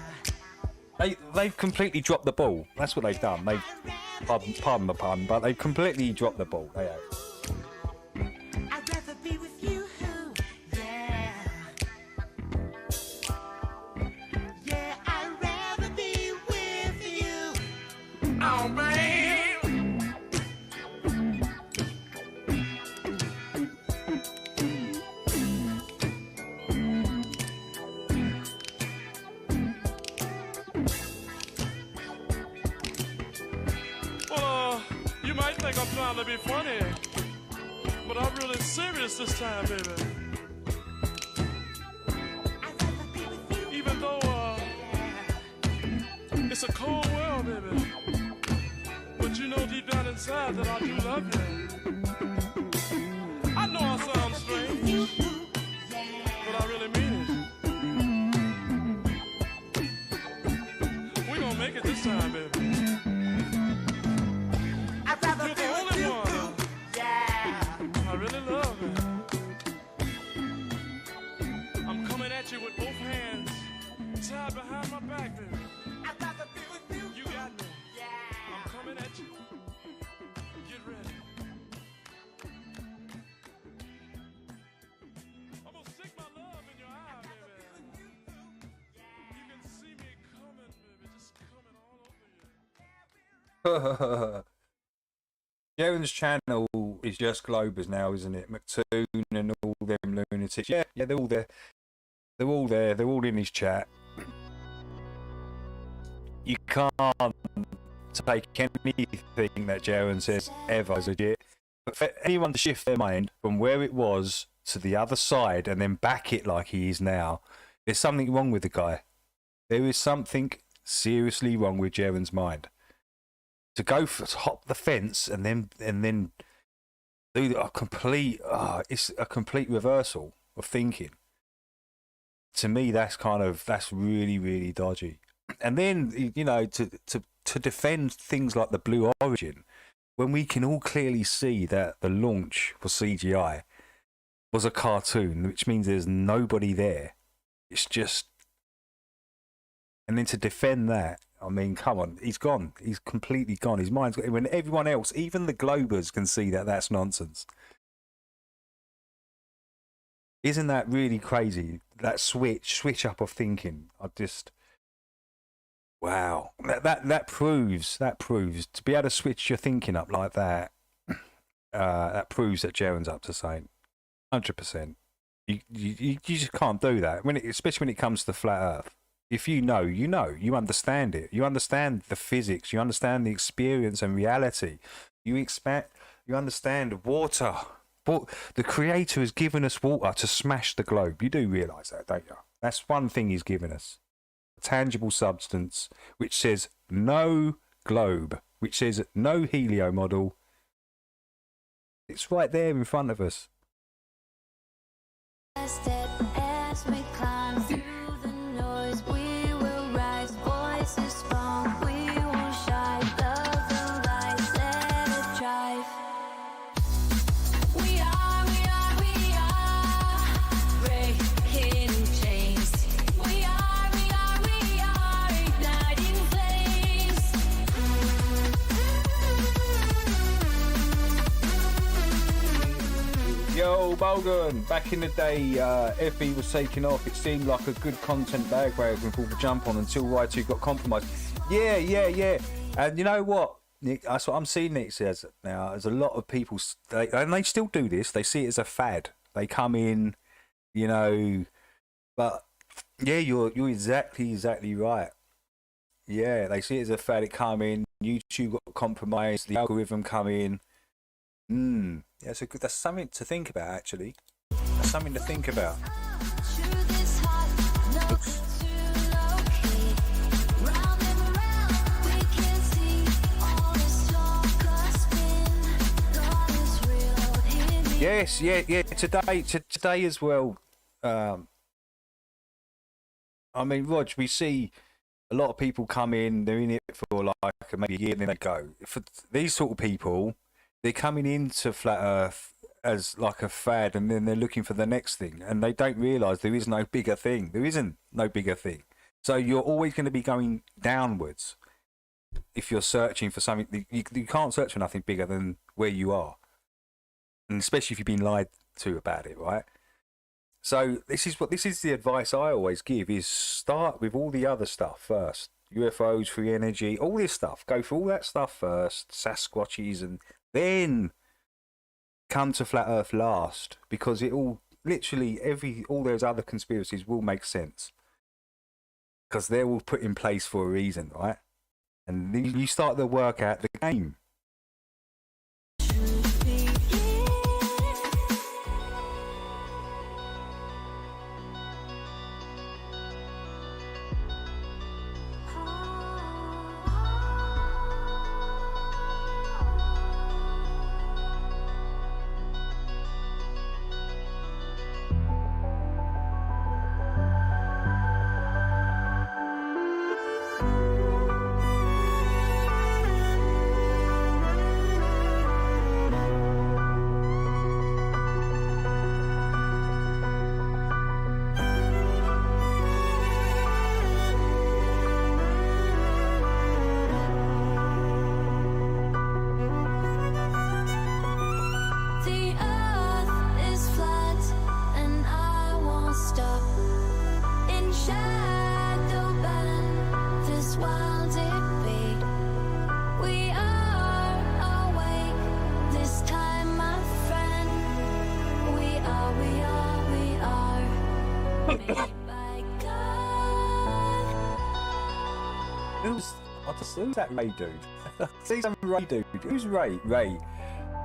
They've completely dropped the ball. That's what they've done. They've pardon the pun, but they've completely dropped the ball. They have. I'd rather be with you, yeah. Yeah, I'd rather be with you. Oh man. Well, you might think I'm trying to be funny, but I'm really serious this time, baby. Even though it's a cold world, baby, but you know deep down inside that I do love you. I know I sound strange, but I really mean it. We're gonna make it this time, baby. You're the only one. I really love it. I'm coming at you with both hands tied behind my back, baby. I'd rather be with you. You got me. I'm coming at you. Get ready. I'm gonna stick my love in your eye, baby. You can see me coming, baby, just coming all over you. Jeren's channel is just Globers now, isn't it? McToon and all them lunatics. Yeah, they're all there. They're all there. They're all in his chat. You can't take anything that Jeren says ever as legit. But for anyone to shift their mind from where it was to the other side and then back it like he is now, there's something wrong with the guy. There is something seriously wrong with Jeren's mind. To go for hop the fence and then do a complete it's a complete reversal of thinking. To me, that's really, really dodgy. And then, you know, to defend things like the Blue Origin, when we can all clearly see that the launch for CGI was a cartoon, which means there's nobody there. It's just, and then to defend that, I mean, come on, he's gone. He's completely gone. His mind's gone. When everyone else, even the Globers, can see that that's nonsense. Isn't that really crazy? That switch up of thinking. Wow. That proves to be able to switch your thinking up like that. That proves that Jeren's up to something. 100%. You just can't do that. Especially when it comes to the flat Earth. If you know, you understand it. You understand the physics. You understand the experience and reality. You understand water. The Creator has given us water to smash the globe. You do realise that, don't you? That's one thing he's given us. A tangible substance which says no globe, which says no helio model. It's right there in front of us. As we climb through the noise, we will rise. Voices strong, we won't shy. Love the light, let it drive. We are breaking chains. We are igniting flames. Yo, Bogan! Back in the day, Effie was taking off. It seemed like a good content bandwagon for people to jump on until Y2 got compromised. Yeah. And you know what, Nick? That's what I'm seeing Nick says now. There's a lot of people, and they still do this. They see it as a fad. They come in, you know. But yeah, you're exactly right. Yeah, they see it as a fad. It come in. YouTube got compromised. The algorithm come in. Yeah, that's something to think about, actually. That's something to think about. Yes, yeah. Today as well. I mean, Rog, we see A lot of people come in, they're in it for like maybe a year, and then they go. For these sort of people, they're coming into flat Earth as like a fad, and then they're looking for the next thing, and they don't realise there is no bigger thing. There isn't no bigger thing. So you're always going to be going downwards if you're searching for something. You can't search for nothing bigger than where you are, and especially if you've been lied to about it, right? So this is the advice I always give: is start with all the other stuff first. UFOs, free energy, all this stuff. Go for all that stuff first, Sasquatches, and then come to flat Earth last, because it all literally all those other conspiracies will make sense because they're all put in place for a reason, right? And then you start to work out the game. Who's that Ray dude? See some Ray dude. Who's Ray? Ray.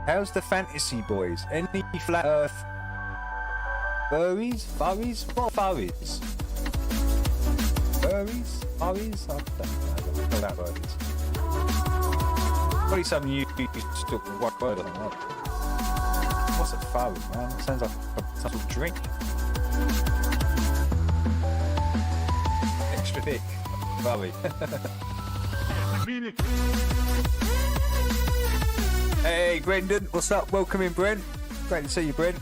How's the fantasy boys? Any flat Earth furries? Furries? What furries? Furries? Furries? I don't know what that word is. Probably some new what word I don't know. What's a furry, man? It sounds like some sort of drink. Extra thick. Furry. Hey Brendan, what's up? Welcome in, Brent. Great to see you, Brent.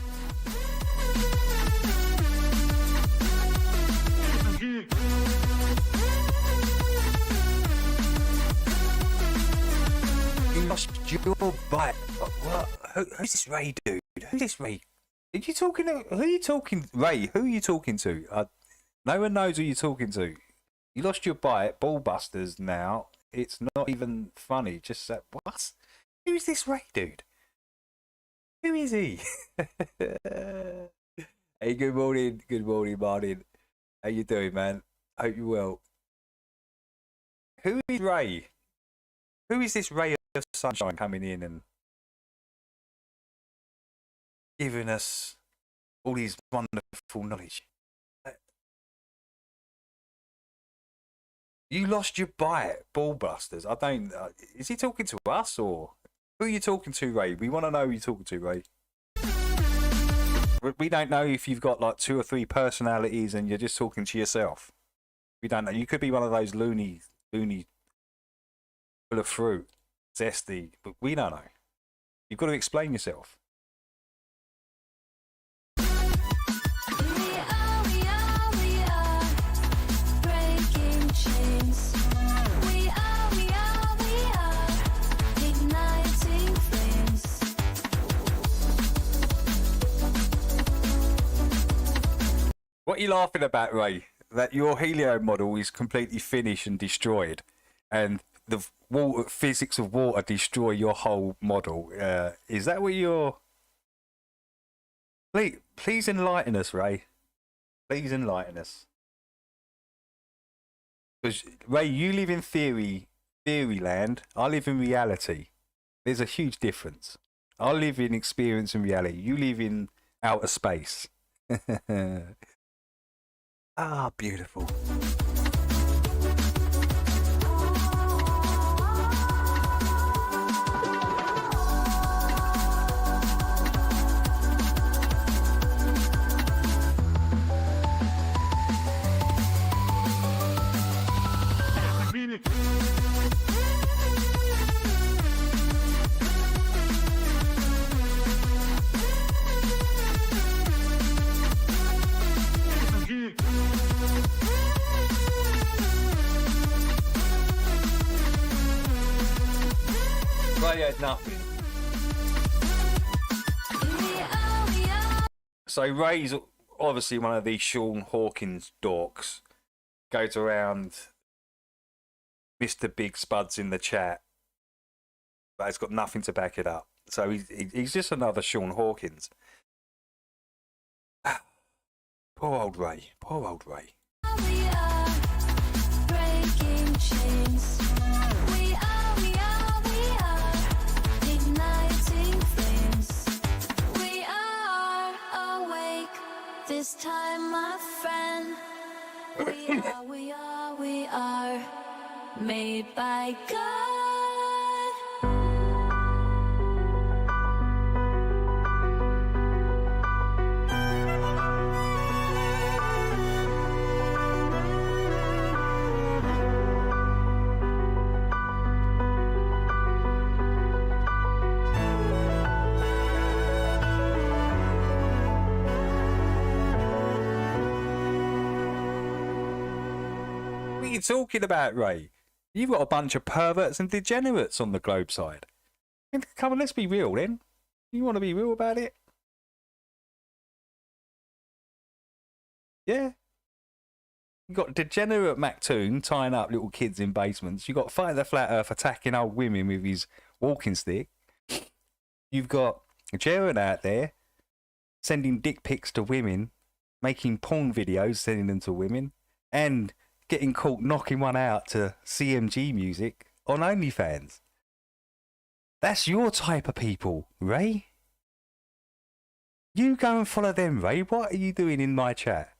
You lost your bite. What? Who's this Ray dude? Who's this Ray? Are you talking to? Who are you talking? Ray, who are you talking to? No one knows who you're talking to. You lost your bite, ballbusters now. It's not even funny. Just that. What? Who is this Ray dude? Who is he? Hey, good morning. Good morning, Martin. How you doing, man? Hope you're well. Who is Ray? Who is this ray of sunshine coming in and giving us all these wonderful knowledge? You lost your bite, ballbusters. I don't. Is he talking to us or who are you talking to, Ray? We want to know who you're talking to, Ray. We don't know if you've got like 2 or 3 personalities and you're just talking to yourself. We don't know. You could be one of those loony, full of fruit, zesty, but we don't know. You've got to explain yourself. What are you laughing about, Ray? That your helio model is completely finished and destroyed, and the physics of water destroy your whole model. Is that what you're? Please enlighten us, Ray. Please enlighten us. Because Ray, you live in fairyland. I live in reality. There's a huge difference. I live in experience and reality. You live in outer space. Ah, beautiful. Ray had nothing. So Ray's obviously one of these Sean Hawkins dorks. Goes around Mr. Big Spuds in the chat, but it's got nothing to back it up. So he's just another Sean Hawkins. Poor old Ray. Poor old Ray. We are breaking chains. We are igniting flames. We are awake this time, my friend. We are made by God. What are you talking about, Ray? You've got a bunch of perverts and degenerates on the Globe side. Come on, let's be real then. You want to be real about it? Yeah. You got degenerate Mactoon tying up little kids in basements. You got Fight the Flat Earth attacking old women with his walking stick. You've got Jeren out there sending dick pics to women, making porn videos, sending them to women, and getting caught knocking one out to CMG music on OnlyFans. That's your type of people, Ray. You go and follow them, Ray. What are you doing in my chat?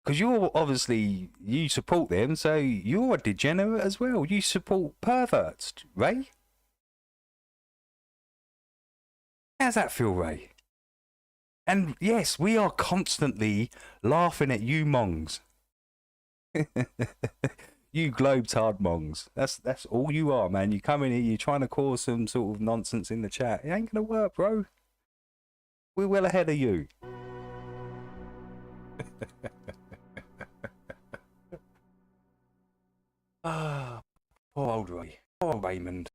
Because you're obviously, you support them, so you're a degenerate as well. You support perverts, Ray. How's that feel, Ray? And yes, we are constantly laughing at you mongs. You globetard mongs. That's all you are, man. You come in here, you're trying to cause some sort of nonsense in the chat. It ain't gonna work, bro. We're well ahead of you. Ah, poor old Ray. Poor old Raymond.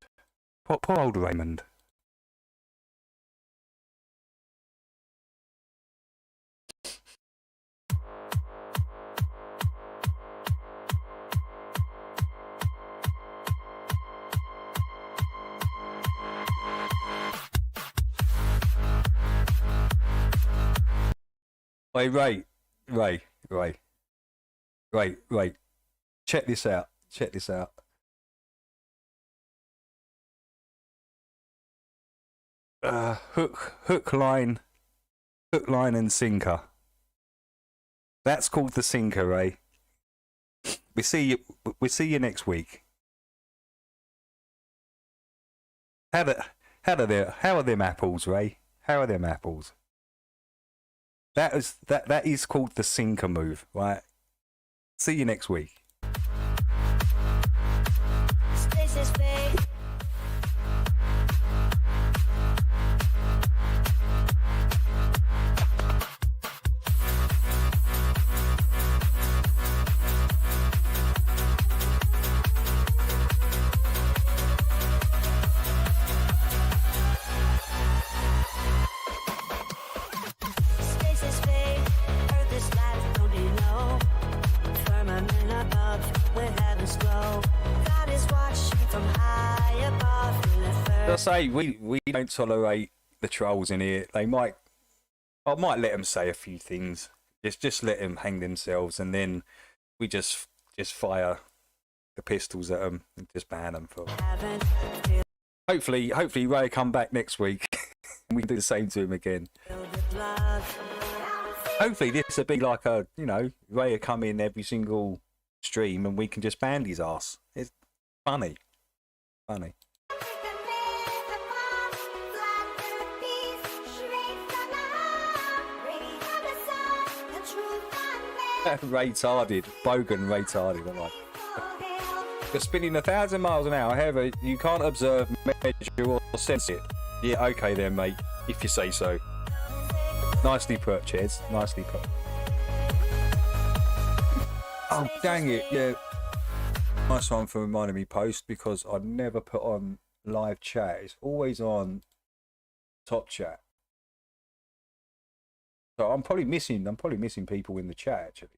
Poor old Raymond. Hey, Ray. Check this out. Hook, line and sinker. That's called the sinker, Ray. We see you next week. How are them apples, Ray? How are them apples? That is called the sinker move, right? See you next week. I say we don't tolerate the trolls in here. I might let them say a few things. Just let them hang themselves, and then we just fire the pistols at them and just ban them for. Hopefully Ray come back next week and we can do the same to him again. Hopefully this will be like a, Ray will come in every single stream and we can just ban his ass. It's funny. Retarded, bogan retarded. I'm like, you're spinning 1,000 miles an hour. However, you can't observe, measure, or sense it. Yeah, okay then, mate. If you say so. Nicely put, Cheds. Nicely put. Oh, dang it! Yeah. Nice one for reminding me post, because I never put on live chat. It's always on top chat. So I'm probably missing people in the chat actually.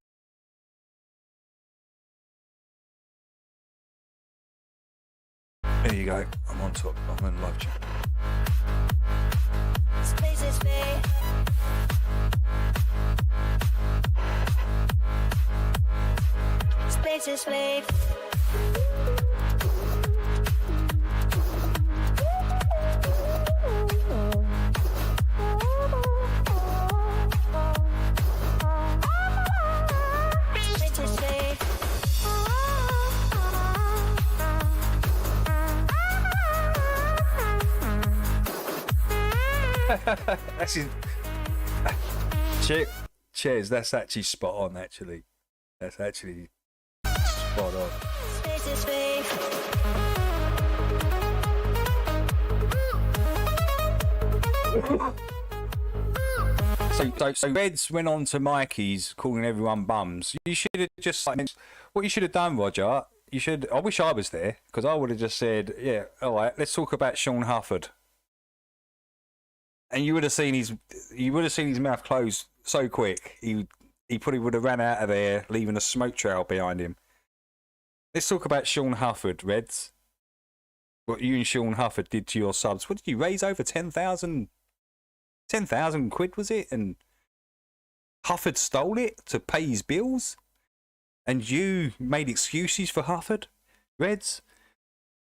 There you go. I'm on top. I'm in live chat. Space is fake. Space is fake. Space is fake. That's in... Cheers, that's actually spot on, actually. That's actually spot on. Space is fake. So Reds went on to Mikey's calling everyone bums. You should have just what you should have done, Roger. You should. I wish I was there, because I would have just said, "Yeah, all right, let's talk about Sean Hufford." And you would have seen his mouth close so quick. He probably would have ran out of there, leaving a smoke trail behind him. Let's talk about Sean Hufford, Reds. What you and Sean Hufford did to your subs. What did you raise over 10,000? 10,000 quid was it? And Hufford stole it to pay his bills, and you made excuses for Hufford, Reds.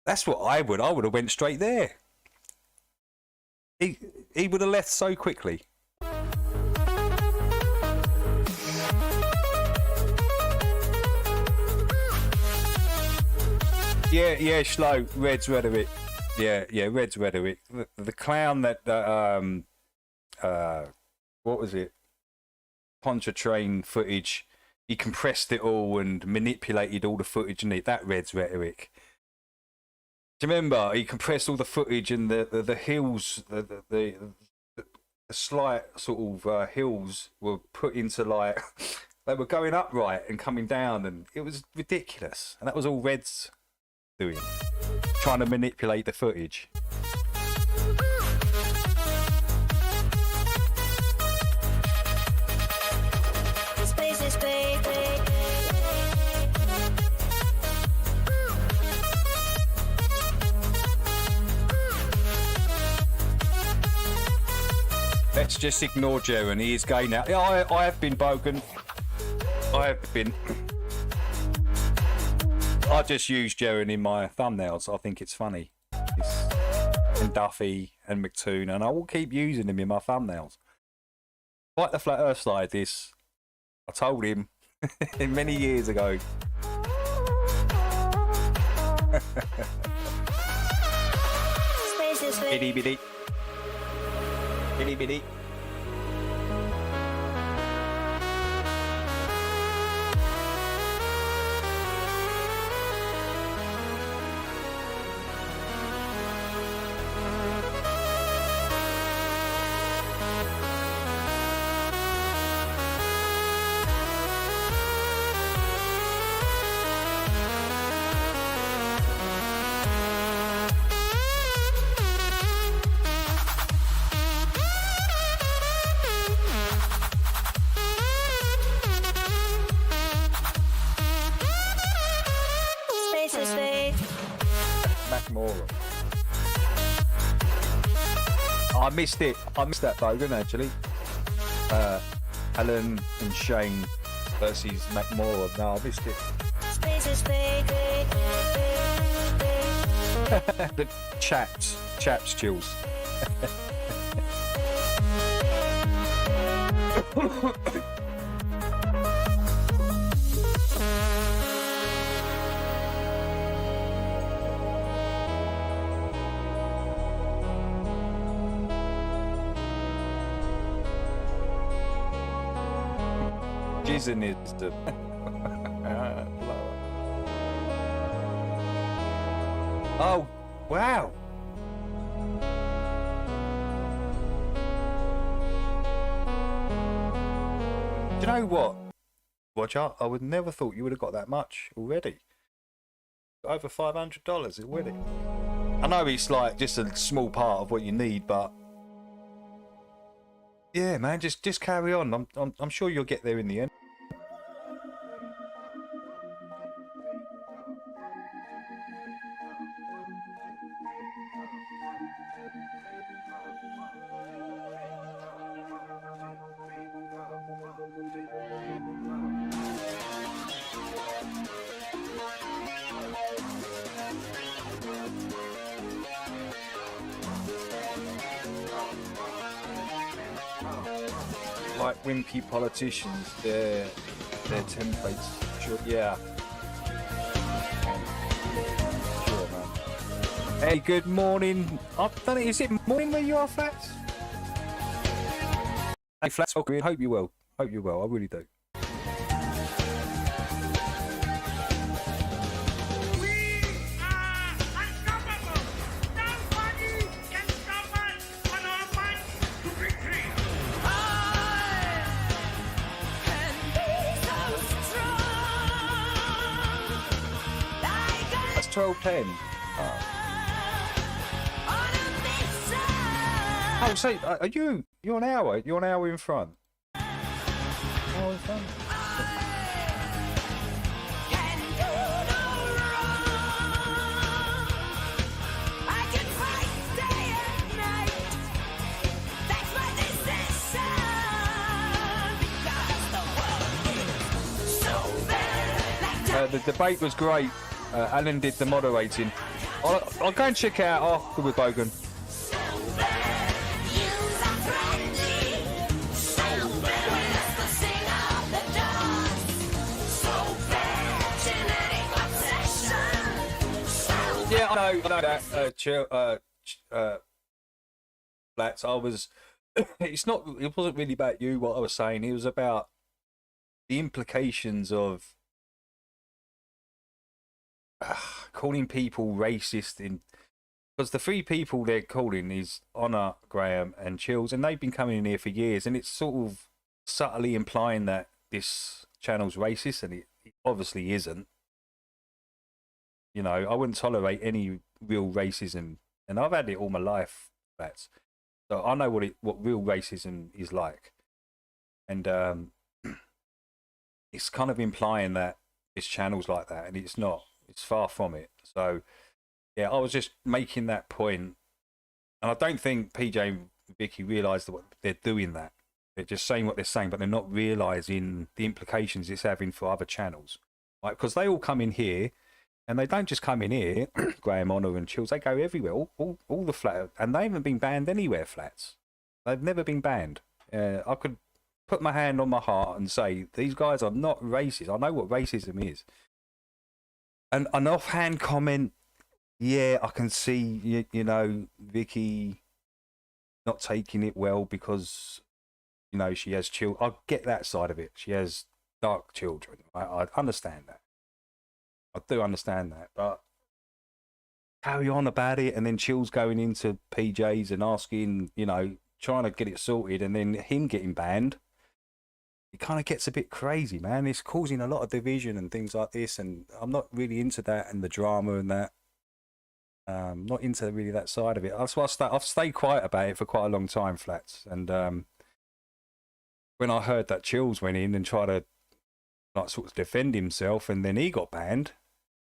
That's what I would have went straight there. He would have left so quickly. Yeah, slow. Red's rhetoric. Yeah, Red's rhetoric. The clown that what was it? Pontchartrain footage. He compressed it all and manipulated all the footage, and that Red's rhetoric. Do you remember? He compressed all the footage, and the hills, the slight sort of hills were put into like they were going upright and coming down, and it was ridiculous. And that was all Red's doing, trying to manipulate the footage. Space is fake. Let's just ignore Jeren. He is gay now. Yeah, I have been bogan. I have been. I just use Jeren in my thumbnails. I think it's funny. And Duffy and McToon, and I will keep using him in my thumbnails. Like the Flat Earth slide, this. I told him many years ago. Space is fake. Bitty bitty. Bitty bitty. Space is fake. Macmora. I missed it. I missed that Bogan actually. Alan and Shane versus Macmora. No, I missed it. Space is fake. The chaps chills. Jizzing is the oh wow. Do you know what, Roger? I would never thought you would have got that much already. over $500. It'll win it. I know it's like just a small part of what you need, but yeah, man, just carry on. I'm sure you'll get there in the end. Like wimpy politicians, their templates. Sure, yeah. Sure, man. Hey, good morning. I don't know, is it morning where you are, Flats? Hey, Flats, welcome in. Hope you're well. Hope you're well. I really do. That's 12:10. Oh, so are you? You're an hour. You're an hour in front. Hour in front. The debate was great. Alan did the moderating. I'll go and check it out after with Bogan. Yeah, I know that. Flats. I was. It wasn't really about you. What I was saying. It was about the implications of calling people racist because the three people they're calling is Honor, Graham, and Chills, and they've been coming in here for years, and it's sort of subtly implying that this channel's racist, and it obviously isn't. You know, I wouldn't tolerate any real racism, and I've had it all my life. That's so I know what real racism is like, and it's kind of implying that this channel's like that, and it's not. It's far from it. So, yeah, I was just making that point, and I don't think PJ and Vicky realise that they're doing that. They're just saying what they're saying, but they're not realising the implications it's having for other channels, right? Because they all come in here, and they don't just come in here. Graham, Honor, and Chills, they go everywhere. All the flat, and they haven't been banned anywhere. Flats, they've never been banned. I could put my hand on my heart and say these guys are not racist. I know what racism is. And an offhand comment, yeah, I can see, you know, Vicky not taking it well because, you know, she has children. I get that side of it. She has dark children. I understand that. I do understand that. But carry on about it, and then Chills going into PJs and asking, you know, trying to get it sorted, and then him getting banned. It kind of gets a bit crazy, man. It's causing a lot of division and things like this, and I'm not really into that and the drama and that. Not into really that side of it. That's why I've stayed quiet about it for quite a long time, Flats. And when I heard that Chills went in and tried to like sort of defend himself, and then he got banned,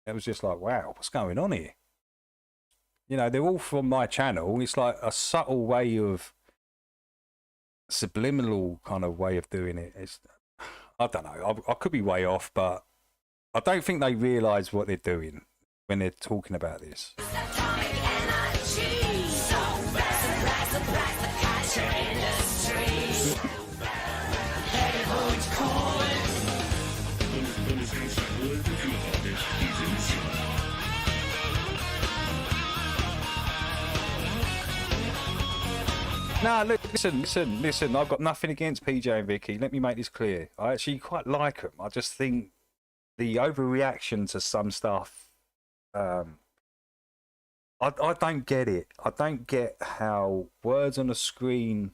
it was just like, wow, what's going on here? You know, they're all from my channel. It's like a subtle way of subliminal kind of way of doing it. It's, I don't know, I could be way off, but I don't think they realise what they're doing when they're talking about this. No, look, listen. I've got nothing against PJ and Vicky. Let me make this clear. I actually quite like them. I just think the overreaction to some stuff, I don't get it. I don't get how words on a screen,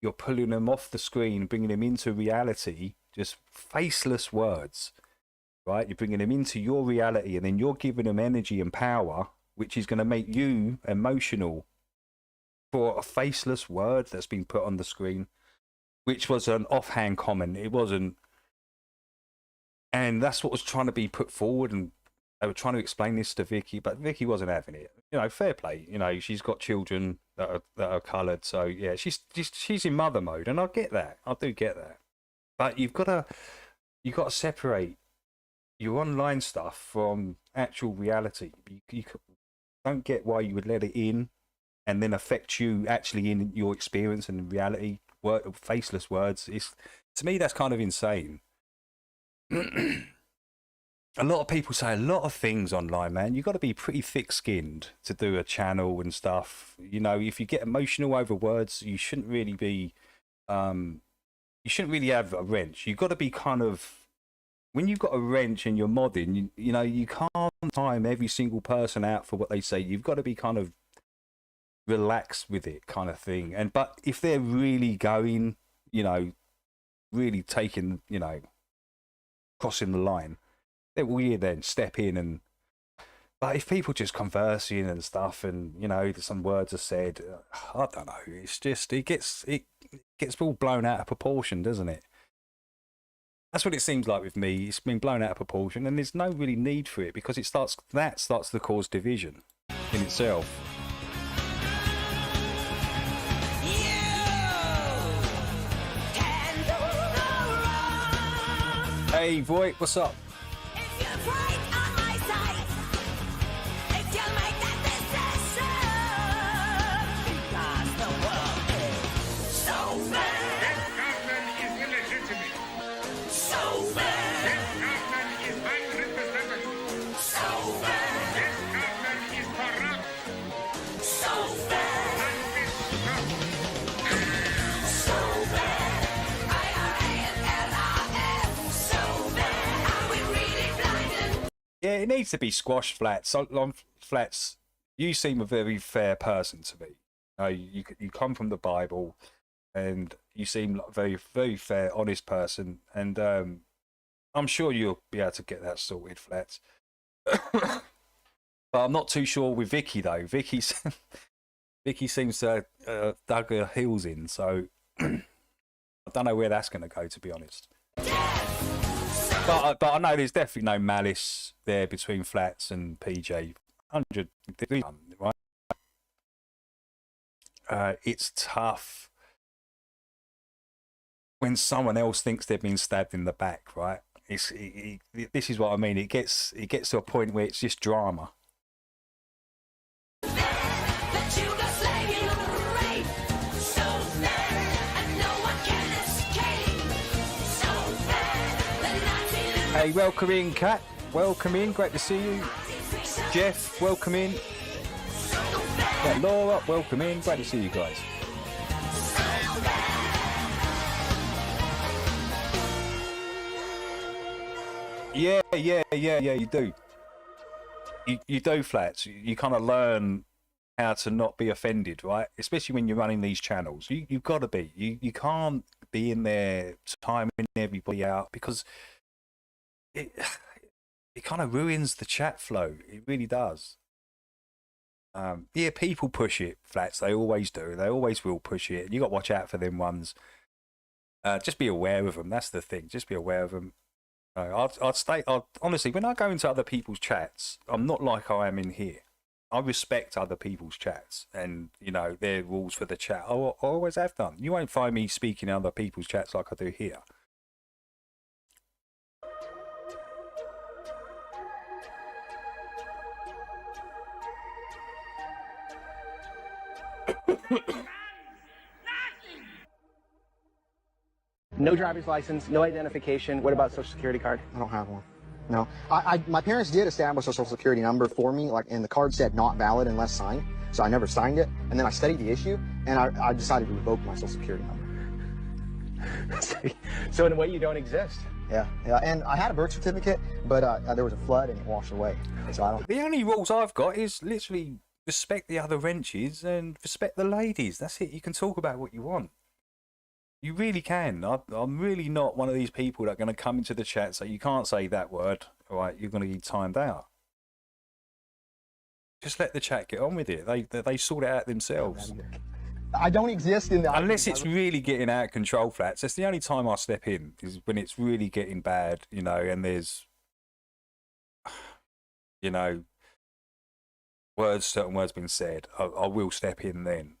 you're pulling them off the screen, bringing them into reality, just faceless words. right? You're bringing them into your reality, and then you're giving them energy and power, which is going to make you emotional for a faceless word that's been put on the screen, which was an offhand comment. It wasn't. And that's what was trying to be put forward, and they were trying to explain this to Vicky, but Vicky wasn't having it. You know, fair play. You know, she's got children that are coloured, so yeah, she's in mother mode, and I get that. I do get that. But you've got to separate your online stuff from actual reality. You don't get why you would let it in, and then affect you actually in your experience and reality. Faceless words. To me, that's kind of insane. A lot of people say a lot of things online, man. You've got to be pretty thick-skinned to do a channel and stuff. You know, if you get emotional over words, you shouldn't really be. You shouldn't really have a wrench. You've got to be kind of. When you've got a wrench and you're modding, you know, you can't time every single person out for what they say. You've got to be kind of relaxed with it, kind of thing. But if they're really going, you know, really taking, you know, crossing the line, then step in. And but if people just conversing and stuff, and you know, some words are said, I don't know, it's just it gets all blown out of proportion, doesn't it? That's what it seems like with me. It's been blown out of proportion, and there's no really need for it, because it starts to cause division in itself. Hey Voight, what's up? Yeah, it needs to be squashed, Flats. Flats, you seem a very fair person to me. You come from the Bible, and you seem like a very, very fair, honest person. And I'm sure you'll be able to get that sorted, Flats. But I'm not too sure with Vicky, though. Vicky seems to dug her heels in, so I don't know where that's going to go, to be honest. But I know there's definitely no malice there between Flats and PJ. 100 degrees, right? It's tough when someone else thinks they've been stabbed in the back, right? This is what I mean. It gets to a point where it's just drama. Hey, welcome in, Kat. Welcome in. Great to see you. Jeff, welcome in. Yeah, Laura, welcome in. Great to see you guys. Yeah, you do. You do, Flats. You kind of learn how to not be offended, right? Especially when you're running these channels. You've got to be. You can't be in there timing everybody out, because it kind of ruins the chat flow. It really does. Yeah, people push it, Flats. They always do. They always will push it. You got to watch out for them ones. Just be aware of them. That's the thing. Just be aware of them. Honestly, when I go into other people's chats, I'm not like I am in here. I respect other people's chats and, you know, their rules for the chat. I always have done. You won't find me speaking in other people's chats like I do here. No driver's license, no identification. What about social security card? I don't have one. No. My parents did establish a social security number for me, and the card said not valid unless signed. So I never signed it. And then I studied the issue, and I decided to revoke my social security number. So in a way, you don't exist. Yeah. And I had a birth certificate, but there was a flood and it washed away. So I don't. The only rules I've got is literally respect the other wrenches and respect the ladies. That's it. You can talk about what you want. You really can. I'm really not one of these people that are going to come into the chat and say, you can't say that word. all right, you're going to be timed out. Just let the chat get on with it. They sort it out themselves. I don't exist in the... Unless it's really getting out of control, Flats. That's the only time I step in, is when it's really getting bad, you know, and there's, you know, certain words being said. I will step in then.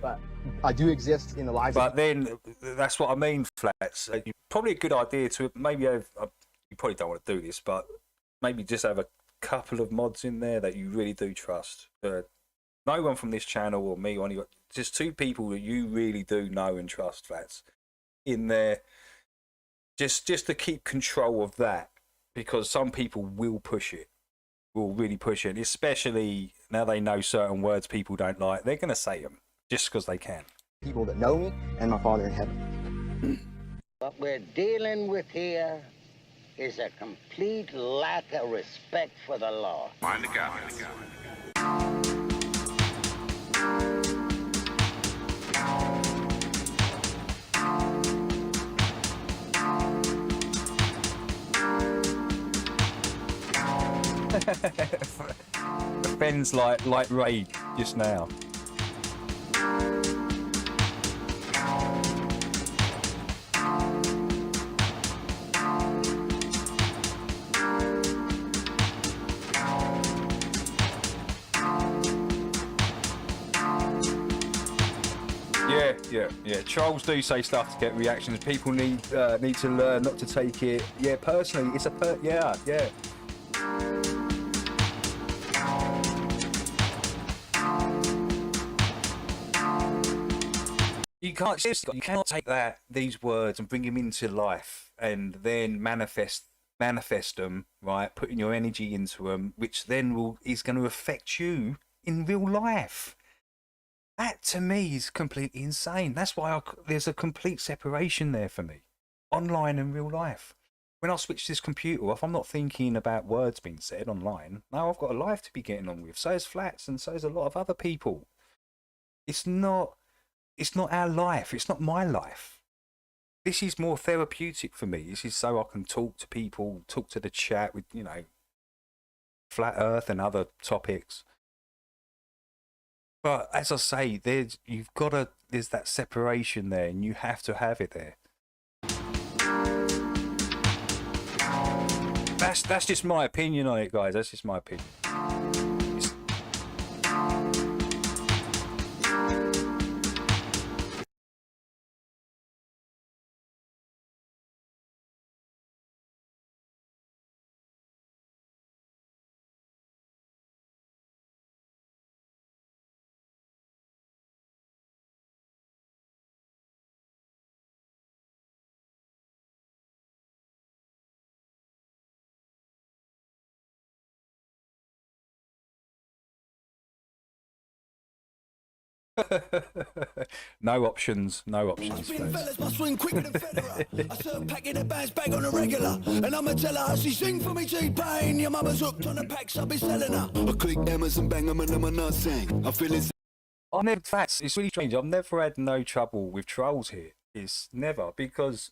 But I do exist in the lives But then, that's what I mean, Flats. Probably a good idea to maybe have, you probably don't want to do this, but maybe just have a couple of mods in there that you really do trust. No one from this channel or me or anyone, just 2 people that you really do know and trust, Flats, in there, just to keep control of that, because some people will push it, will really push it, especially now they know certain words people don't like. They're going to say them just because they can. People that know me and my Father in heaven. What we're dealing with here is a complete lack of respect for the law. Mind the gap. Ben's like Ray just now. Yeah. Trolls do say stuff to get reactions. People need to learn not to take it. Yeah, personally, it's a yeah. You cannot take these words and bring them into life and then manifest them, right? Putting your energy into them, which then is going to affect you in real life. That to me is completely insane. That's why there's a complete separation there for me, online and real life. When I switch this computer off, I'm not thinking about words being said online. No, I've got a life to be getting on with. So is Flats, and so is a lot of other people. It's not our life. It's not my life. This is more therapeutic for me. This is so I can talk to people, talk to the chat with, you know, Flat Earth and other topics. But as I say, there's that separation there, and you have to have it there. That's just my opinion on it, guys. That's just my opinion. No options, folks. My swing quicker than Federer. I serve packing a bags bag on a regular. And I'ma tell her how she sing for me T-Pain. Your mama's hooked on the packs, I'll be selling her. I click Emma's and bang 'em and I'm not saying. I feel it's... It's really strange. I've never had no trouble with trolls here. It's never, because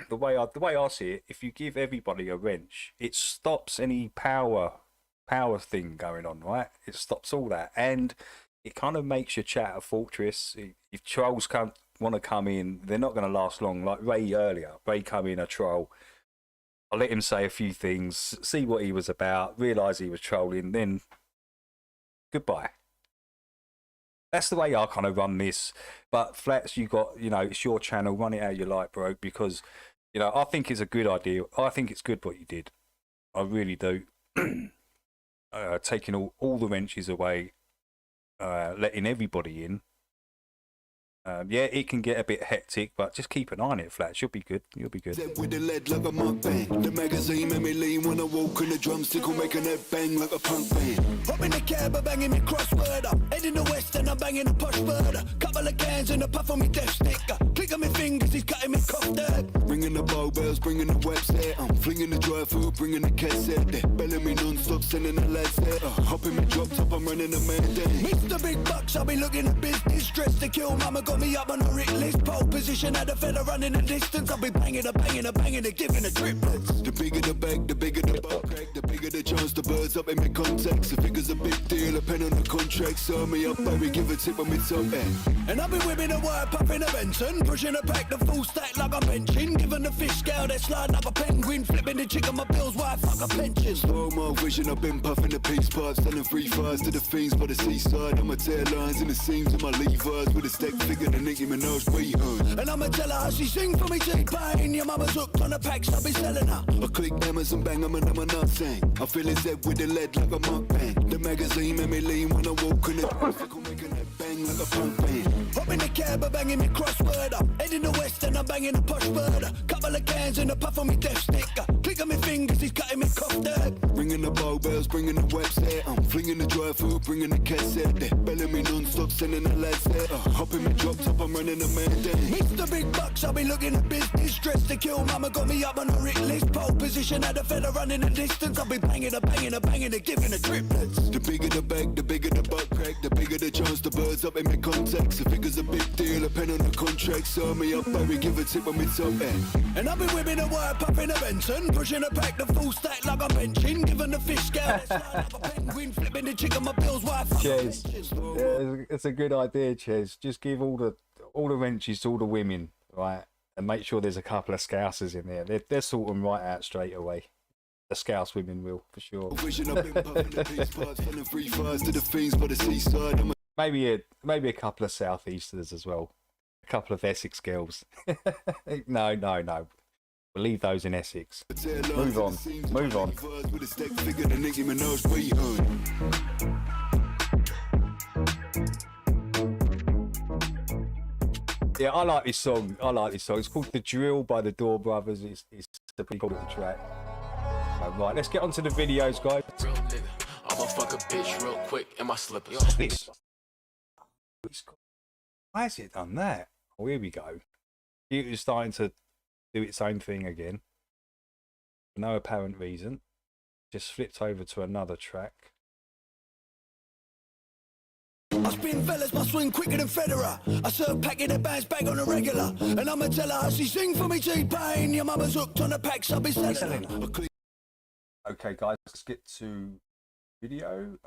the way I see it, if you give everybody a wrench, it stops any power thing going on, right? It stops all that, and it kind of makes your chat a fortress. If trolls want to come in, they're not going to last long. Like Ray earlier, Ray come in a troll. I let him say a few things, see what he was about, realise he was trolling, then goodbye. That's the way I kind of run this. But Flats, it's your channel, run it how you like, bro, because, I think it's a good idea. I think it's good what you did. I really do. Taking all the wrenches away, letting everybody in. It can get a bit hectic, but just keep an eye on it, Flats. You'll be good. With the lead like a mukbang. The magazine made me lean when I walk in the drumstick will make a head bang like a punk band. Hop in the cab, I'm banging me crossword up. Heading the west and I'm banging a push bird. Couple of cans and a puff on me death stick. Click on my fingers, he's cutting me cough dead. Ringing the barbells, bringing the website. I'm flinging the dry food, bringing the cassette. They're belling me non-stop, sending the lads there. Hopping me drop top, I'm running a mandate. Mr. Big Bucks, I'll be looking at business. Dressed to kill, mama got me up on the Rick list. Pole position, had a fella running the distance. I'll be banging, giving the triplets. The bigger the bag, the bigger the butt crack. The bigger the chance, the birds up in my contacts. The figure's a big deal, a pen on the contract. Sign me up, baby, give a tip on me top end. And I'll be whipping a wire, popping a Benson. Pushing a pack, the full stack like I'm benching. Giving the fish scale, that slide like a penguin. Flipping the chick on my bills, why fuck a pension. Slow mo vision, I've been puffing the peace pipe. Selling free fires to the fiends by the seaside. I'm a tail lines in the seams of my Levi's. With a stack figure, the Nicki Minaj pre-hun. And I'ma tell her how she sing for me, T-Pain. Your mama's hooked on the packs, I'll be selling her. I click Amazon, bang, I'm a nut saying. I feel his head with the lead like a mukbang. The magazine made me lean when I walk in the traffic. I'm making that bang like a punk band. Hop in the cab, I'm banging me crossword up. Heading the west and I'm banging a posh bird. Couple of cans and a puff on me death stick. Click on my fingers, he's cutting me cough dead. Ringing the barbells, bringing the website. I'm flinging the dry food, bringing the cassette. They're belling me non-stop, sending the lads there. Hopping me drop top, I'm running a mandate. Mr. Big Bucks, I'll be looking at business. Dressed to kill, mama got me up on the Rick list. Pole position, had a fella running the distance. I'll be banging, giving the triplets. The bigger the bag, the bigger the butt crack. The bigger the chance, the birds up in my contacts. The figure's a big deal, a pen on the contract. Sign me up, baby, give a tip on me top end. And I'll be whipping a wire, popping a Benson. Pushing a pack, the full stack like I'm benching. Giving the fish scale, that slide like a penguin. Flipping the chick on my bills, why fuck a pension. Yeah, it's a good idea, Ches. Just give all the wrenches to all the women, right? And make sure there's a couple of scousers in there. They'll sort them right out straight away. The Scouse women will, for sure. Maybe a couple of Southeasters as well. A couple of Essex girls. No. We'll leave those in Essex. Move on. Yeah, I like this song. It's called The Drill by the Door Brothers. It's a pretty cool little track. Right, let's get on to the videos, guys. Real nigga, I'ma fuck a bitch real quick in my slippers. This. Why has it done that? Oh, here we go. It's starting to do its own thing again. For no apparent reason. Just flipped over to another track. I spin fellas, my swing quicker than Federer. I serve packing the bands bag on a regular. And I'ma tell her how she sing for me, T-Pain. Your mama's hooked on the packs, I'll be selling her. Okay, guys, let's get to video.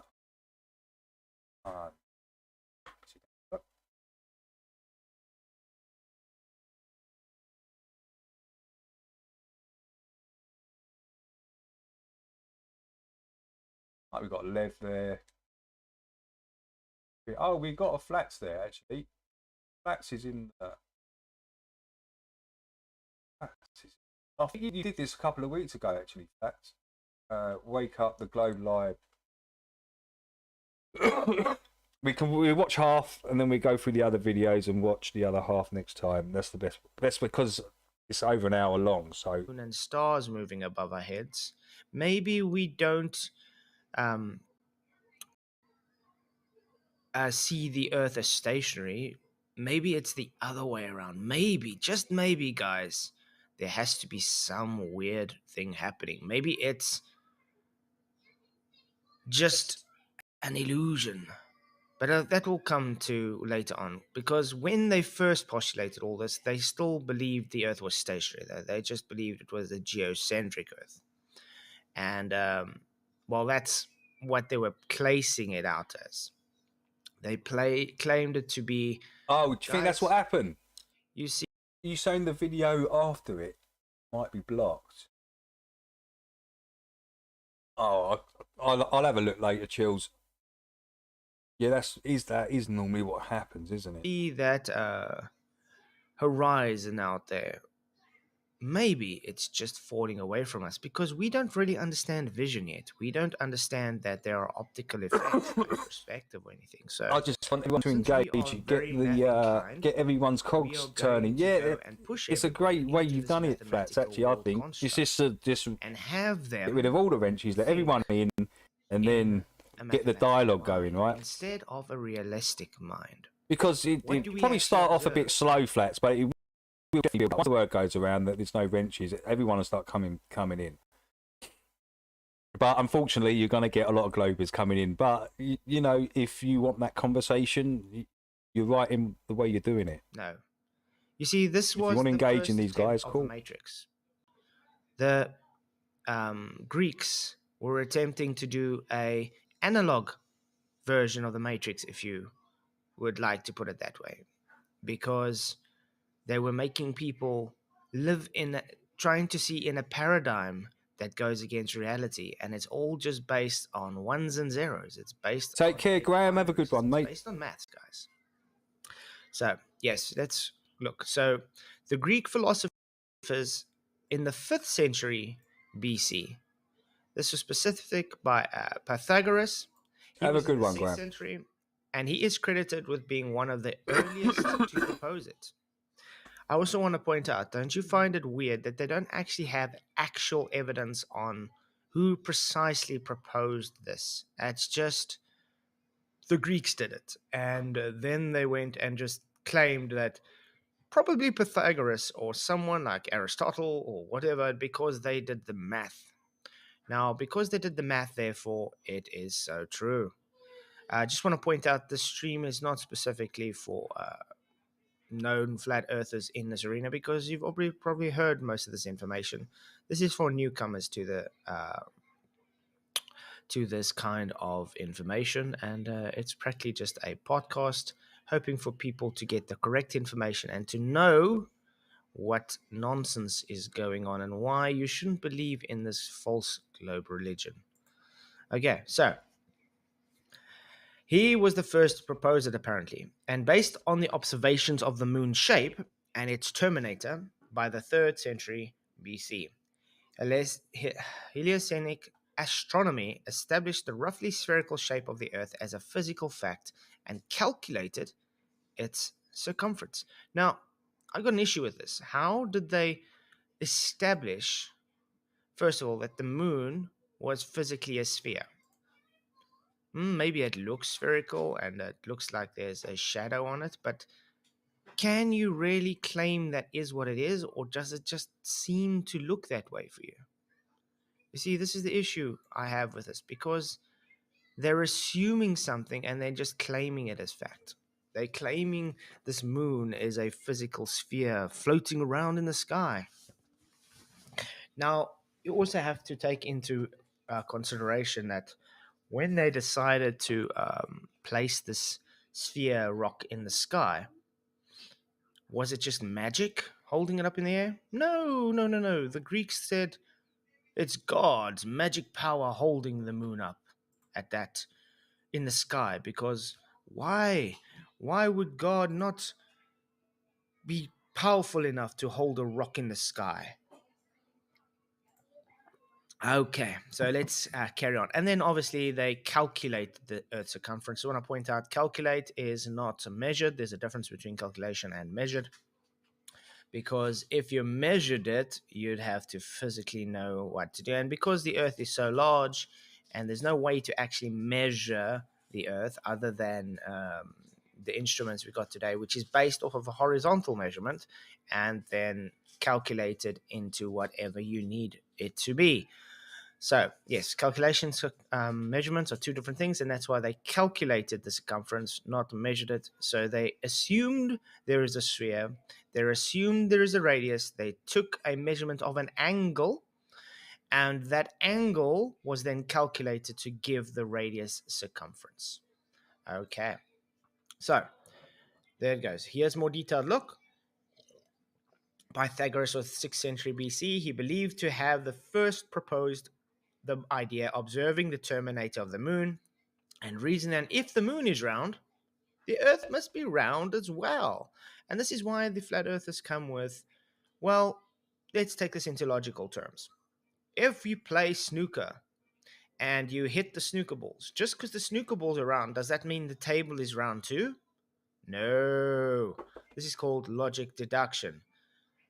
We've got Lev there. Oh, we got a Flats there, actually. Flats is in the... I think you did this a couple of weeks ago, actually, Flats. Wake Up, the Globe Live. we watch half and then we go through the other videos and watch the other half next time. That's the best because it's over an hour long. So and stars moving above our heads. Maybe we don't see the Earth as stationary. Maybe it's the other way around. Maybe, just maybe, guys, there has to be some weird thing happening. Maybe it's just an illusion. But that will come to later on, because when they first postulated all this, they still believed the Earth was stationary. They just believed it was a geocentric Earth. And, well, that's what they were placing it out as. They claimed it to be... Oh, do you think that's what happened? You see... You saying the video after it might be blocked? Oh, I'll have a look later, Chills. Yeah, that is normally what happens, isn't it? See that horizon out there. Maybe it's just falling away from us because we don't really understand vision yet. We don't understand that there are optical effects in perspective or anything. So I just want everyone to engage and get everyone's cogs turning. Yeah, it's a great way you've done it, Flats. Actually, I think it's just and have them get rid of all the wrenches, let everyone in, and then get the dialogue going, right? Instead of a realistic mind. Because it probably start off a bit slow, Flats, but it Once the word goes around that there's no wrenches, everyone will start coming in. But unfortunately, you're going to get a lot of Globers coming in. But you know, if you want that conversation, you're right in the way you're doing it. No, you see, this If you was want to the engage first in these attempt guys, of cool. the Matrix. The Greeks were attempting to do a analog version of the Matrix, if you would like to put it that way, because they were making people live trying to see in a paradigm that goes against reality, and it's all just based on ones and zeros. It's based Take on care, Graham. Have a good one, it's mate. based on maths, guys. So yes, let's look. So the Greek philosophers in the 5th century BC. This was specific by Pythagoras. He Have a was in good the one, 6th Graham. century, and he is credited with being one of the earliest to propose it. I also want to point out, don't you find it weird that they don't actually have actual evidence on who precisely proposed this? It's just the Greeks did it, and then they went and just claimed that probably Pythagoras or someone like Aristotle or whatever, because they did the math. Now, because they did the math, therefore, it is so true. I just want to point out the stream is not specifically for known flat earthers in this arena, because you've probably heard most of this information. This is for newcomers to the to this kind of information, and it's practically just a podcast hoping for people to get the correct information and to know what nonsense is going on and why you shouldn't believe in this false globe religion. Okay, so he was the first to propose it, apparently, and based on the observations of the moon's shape and its terminator by the 3rd century BC. Heliocenic astronomy established the roughly spherical shape of the Earth as a physical fact and calculated its circumference. Now, I got an issue with this. How did they establish, first of all, that the moon was physically a sphere? Maybe it looks spherical and it looks like there's a shadow on it, but can you really claim that is what it is, or does it just seem to look that way for you? You see, this is the issue I have with this, because they're assuming something and they're just claiming it as fact. They're claiming this moon is a physical sphere floating around in the sky. Now, you also have to take into consideration that when they decided to place this sphere rock in the sky, was it just magic holding it up in the air? No. The Greeks said it's God's magic power holding the moon up at that in the sky, because why? Why would God not be powerful enough to hold a rock in the sky? Okay, so let's carry on. And then obviously they calculate the Earth's circumference. So I want to point out, calculate is not measured. There's a difference between calculation and measured. Because if you measured it, you'd have to physically know what to do. And because the Earth is so large and there's no way to actually measure the Earth other than the instruments we got today, which is based off of a horizontal measurement and then calculated into whatever you need it to be. So, yes, calculations, measurements are two different things, and that's why they calculated the circumference, not measured it. So they assumed there is a sphere, they assumed there is a radius, they took a measurement of an angle, and that angle was then calculated to give the radius circumference. Okay, so there it goes. Here's more detailed look. Pythagoras was 6th century BC. He believed to have the first proposed the idea observing the terminator of the moon and reason, and if the moon is round, the Earth must be round as well. And this is why the flat earthers come with, well, let's take this into logical terms. If you play snooker and you hit the snooker balls, just because the snooker balls are round, does that mean the table is round too? No. This is called logic deduction.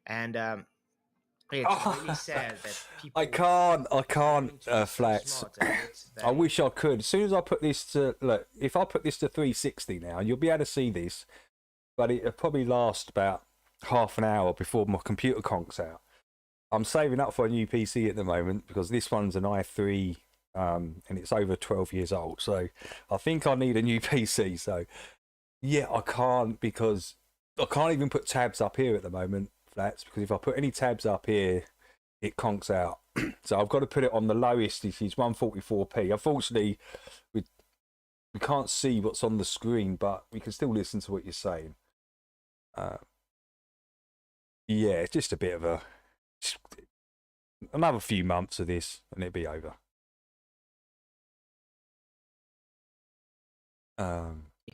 And it's really sad that people... I can't, Flats. I wish I could. As soon as I put this to... Look, if I put this to 360 now, you'll be able to see this, but it'll probably last about half an hour before my computer conks out. I'm saving up for a new PC at the moment because this one's an i3 and it's over 12 years old. So I think I need a new PC. So yeah, I can't because I can't even put tabs up here at the moment, Flats, because if I put any tabs up here, it conks out. So I've got to put it on the lowest, which is 144p. Unfortunately, we can't see what's on the screen, but we can still listen to what you're saying. Yeah, it's just a bit of another few months of this and it'll be over.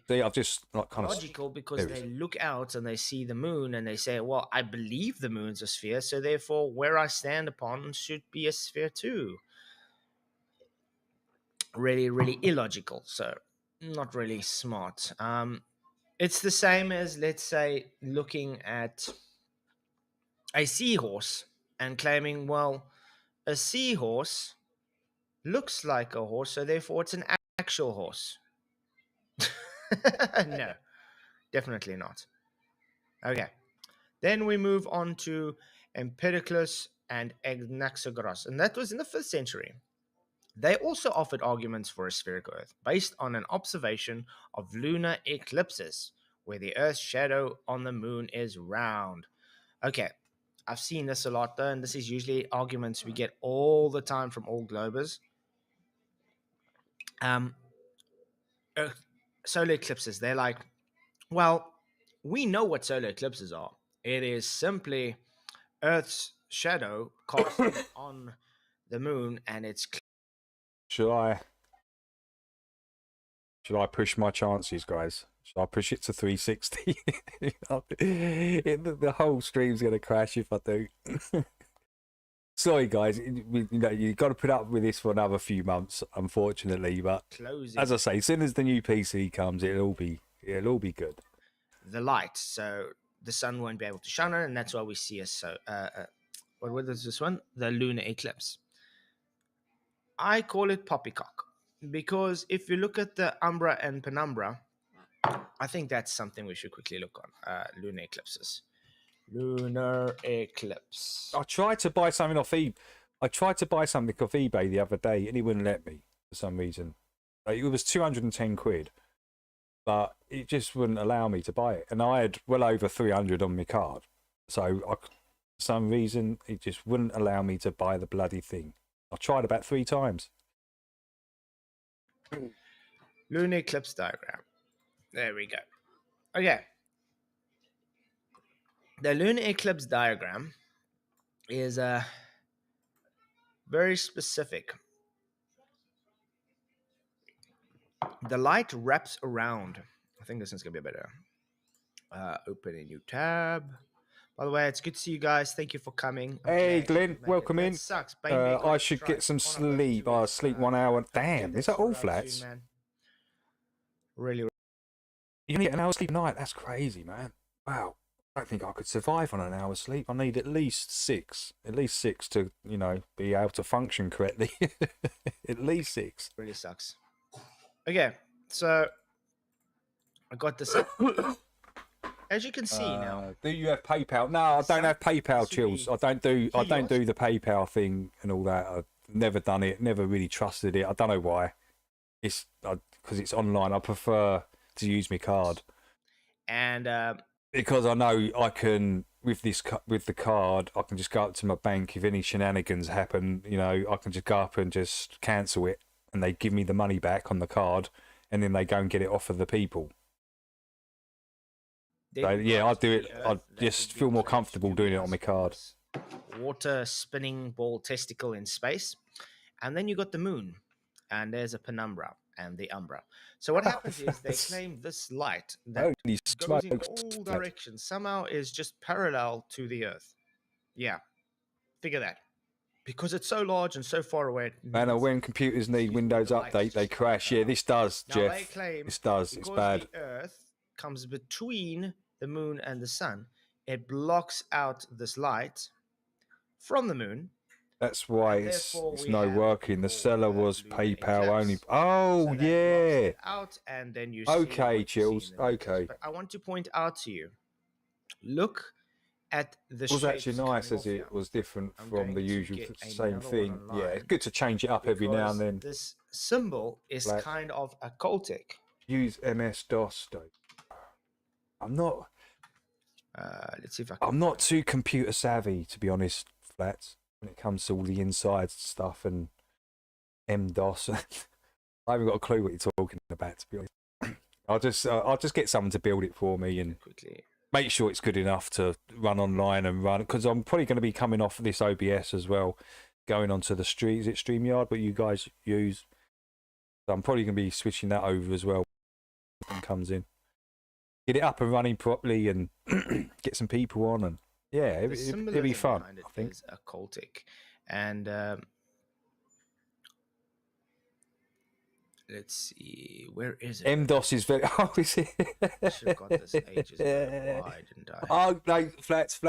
See, I've just like kind logical of because they look out and they see the moon and they say, well, I believe the moon's a sphere, so therefore where I stand upon should be a sphere too. Really, really illogical. So not really smart. It's the same as, let's say, looking at a seahorse and claiming, well, a seahorse looks like a horse, so therefore it's an actual horse. No, definitely not. Okay. Then we move on to Empedocles and Anaxagoras, and that was in the 5th century. They also offered arguments for a spherical Earth based on an observation of lunar eclipses, where the Earth's shadow on the moon is round. Okay, I've seen this a lot though, and this is usually arguments we get all the time from all globers. Solar eclipses, they're like, well, we know what solar eclipses are. It is simply Earth's shadow casting on the moon, and it's. Should I push my chances, guys? Should I push it to 360? The whole stream's gonna crash if I do. Sorry, guys. You've got to put up with this for another few months, unfortunately. But as I say, as soon as the new PC comes, it'll all be good. The light, so the sun won't be able to shine on it, and that's why we see what is this one? The lunar eclipse. I call it poppycock because if you look at the umbra and penumbra, I think that's something we should quickly look on. Lunar eclipses. Lunar eclipse. I tried to buy something off eBay. The other day, and it wouldn't let me for some reason. Like, it was 210 quid, but it just wouldn't allow me to buy it. And I had well over 300 on my card, so for some reason it just wouldn't allow me to buy the bloody thing. I tried about 3 times. Lunar eclipse diagram. There we go. Okay. The lunar eclipse diagram is very specific. The light wraps around. I think this is going to be better. Open a new tab. By the way, it's good to see you guys. Thank you for coming. Hey, Glenn, welcome in. Sucks. I should get some sleep. I sleep 1 hour. Damn, is that all, Flats? Soon, man. Really? You need an hour's sleep a night? That's crazy, man. Wow. I don't think I could survive on an hour's sleep. I need at least 6. At least 6 to, be able to function correctly. At least 6. Really sucks. Okay, so I got this. As you can see now. Do you have PayPal? No, I don't have PayPal, Chills. I don't do the PayPal thing and all that. I've never done it. Never really trusted it. I don't know why. It's because it's online. I prefer to use my card. And because I know I can with the card, I can just go up to my bank. If any shenanigans happen, I can just go up and just cancel it, and they give me the money back on the card, and then they go and get it off of the people. So yeah, I do it. I just feel more comfortable doing it on my card. Water spinning ball testicle in space, and then you got the moon, and there's a penumbra and the umbra. So what happens is they claim this light that goes in all directions somehow is just parallel to the Earth. Yeah, figure that. Because it's so large and so far away. Man, when computers need Windows Update, they crash. Yeah, this does, now, Jeff. they claim this does. It's bad. The Earth comes between the moon and the sun. It blocks out this light from the moon. That's why it's no working. The seller was PayPal only. Oh, so yeah. Out and then you okay, Chills. Okay. But I want to point out to you. Look at the It was actually shapes nice coming as off it here. was different I'm from the going to usual get same another one thing. Yeah, online it's good to change it up every now and because then. this symbol is Like- kind of occultic. Use MS-DOS though. I'm not. Let's see if I can. I'm not too computer savvy, to be honest, Flats, when it comes to all the inside stuff and MDOS. I haven't got a clue what you're talking about, to be honest. I'll just get someone to build it for me and quickly make sure it's good enough to run online and run, because I'm probably going to be coming off this OBS as well, going onto the street. Is it StreamYard what you guys use? So I'm probably going to be switching that over as well when it comes in. Get it up and running properly and get some people on, and yeah, it'll be fun. I think is occultic, and let's see, where is it? MDOS is very. Oh, is it? Should have got this ages ago. Why didn't I? Oh no, flats.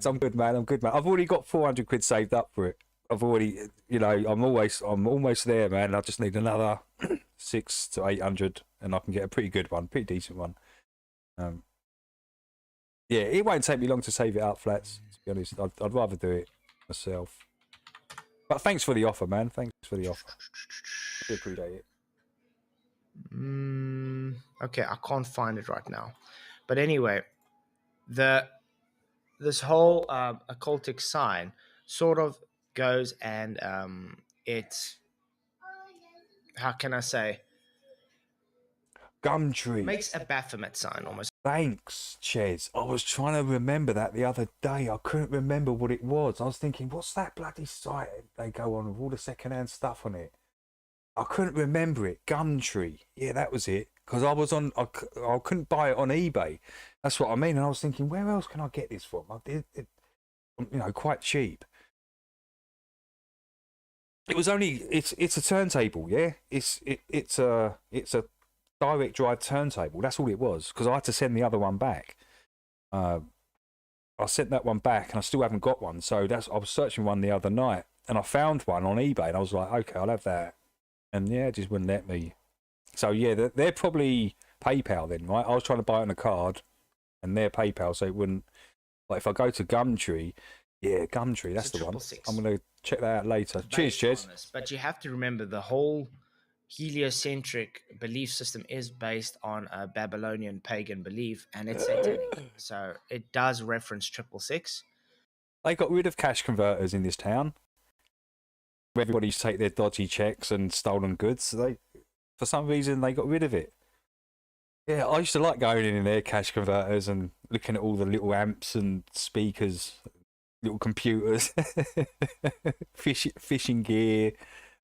I'm good, man. I've already got 400 quid saved up for it. I've already, I'm almost there, man. I just need another 600 to 800, and I can get a pretty good one, pretty decent one. Yeah, it won't take me long to save it up, flats. To be honest, I'd rather do it myself. But thanks for the offer, man. Thanks for the offer. I appreciate it. Okay, I can't find it right now, but anyway, this whole occultic sign sort of goes and it, how can I say, Gumtree makes a Baphomet sign almost. Thanks, Ches. I was trying to remember that the other day. I couldn't remember what it was. I was thinking, what's that bloody site they go on with all the second-hand stuff on it? I couldn't remember it. Gumtree. Yeah, that was it. Because I couldn't buy it on eBay. That's what I mean. And I was thinking, where else can I get this from? Quite cheap. It was only. It's a turntable. Yeah. It's a direct drive turntable. That's all it was. Because I had to send the other one back. I sent that one back, and I still haven't got one. So I was searching one the other night, and I found one on eBay, and I was like, okay, I'll have that. And yeah, it just wouldn't let me. So yeah, they're probably PayPal then, right? I was trying to buy it on a card, and they're PayPal, so it wouldn't. Like if I go to Gumtree, yeah, Gumtree, that's the one. I'm gonna check that out later. Cheers, Ches. But you have to remember the whole heliocentric belief system is based on a Babylonian pagan belief, and it's satanic. So it does reference 666. They got rid of cash converters in this town. Everybody used to take their dodgy checks and stolen goods. So for some reason, they got rid of it. Yeah, I used to like going in their cash converters and looking at all the little amps and speakers, little computers, fishing gear,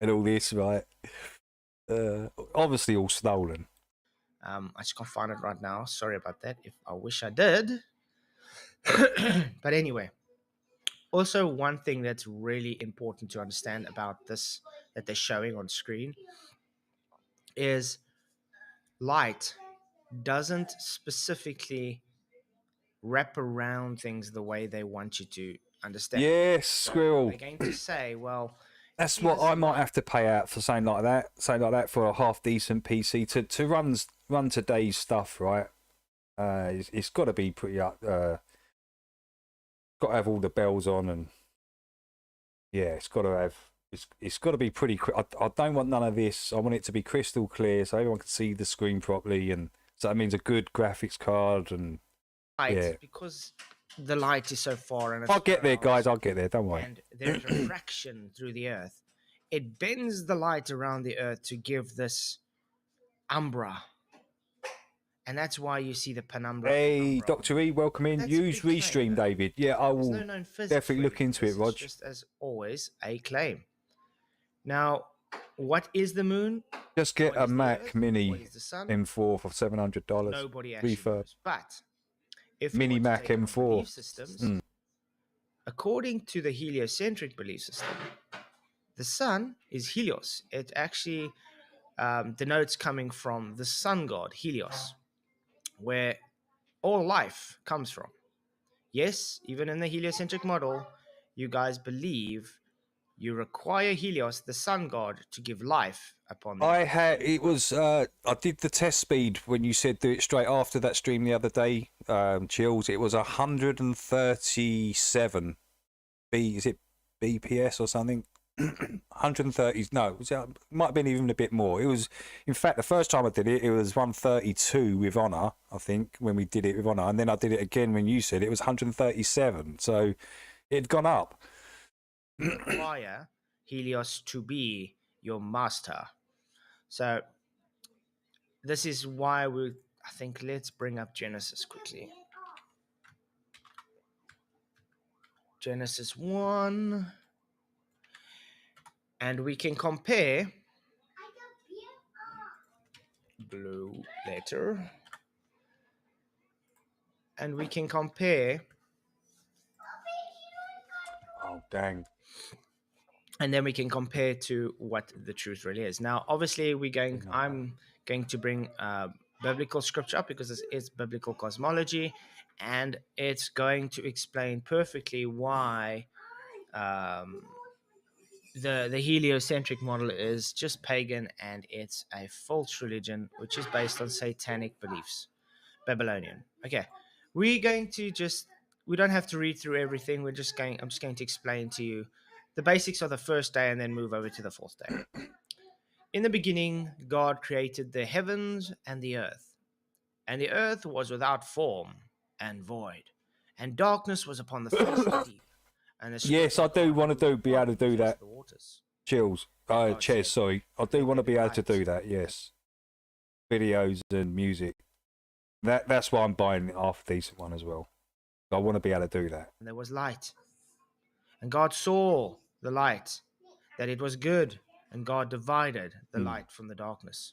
and all this, right? Obviously, all stolen. I just can't find it right now. Sorry about that. If I wish I did. But anyway. Also, one thing that's really important to understand about this that they're showing on screen is light doesn't specifically wrap around things the way they want you to understand. Yes, So squirrel. they're going to say, well, That's what I might have to pay out for something like that for a half decent PC to run today's stuff, right? It's got to be pretty up. Got to have all the bells on, and yeah, it's got to be pretty. I don't want none of this. I want it to be crystal clear so everyone can see the screen properly, and so that means a good graphics card and light, yeah. because the light is so far, and it's I'll get there, guys. I'll get there. Don't worry. and there's refraction through the earth. It bends the light around the earth to give this umbra. And that's why you see the penumbra. Hey, Dr. E, welcome in. That's Use a big Restream, claim, though. David. Yeah, I There's will no known physics definitely for look into this. it, Rog. It's just as always a claim. Now, what is the moon? Just get What a is the Mac Earth? Mini What is the sun? M4 for $700. Nobody actually Refurb. knows. But if Mini you want to Mac take on M4. belief systems, according to the heliocentric belief system, the sun is Helios. It actually denotes coming from the sun god Helios, where all life comes from. Yes, even in the heliocentric model, you guys believe you require Helios, the sun god, to give life upon the I earth. had it was I did the test speed when you said do it straight after that stream the other day, Chills. It was 137 is it BPS or something? 130. No, it might have been even a bit more. It was, in fact, the first time I did it, it was 132 with Honor. I think when we did it with Honor, and then I did it again when you said it was 137. So it had gone up. Require Helios to be your master. So this is why I think let's bring up Genesis quickly. Genesis 1. And we can compare blue letter. And we can compare. Oh, dang. And then we can compare to what the truth really is. Now, obviously, I'm going to bring biblical scripture up because this is biblical cosmology, and it's going to explain perfectly why the heliocentric model is just pagan and it's a false religion which is based on satanic beliefs, Babylonian. Okay, we don't have to read through everything. I'm just going to explain to you the basics of the first day and then move over to the fourth day. In the beginning, God created the heavens and the earth. And the earth was without form and void, and darkness was upon the face of the deep. And the Yes, I do want to be able to do that. Chills. Ches, sorry. I do want to be able to do that, yes. Videos and music. That's why I'm buying a half decent one as well. I want to be able to do that. And there was light. And God saw the light, that it was good, and God divided the light from the darkness.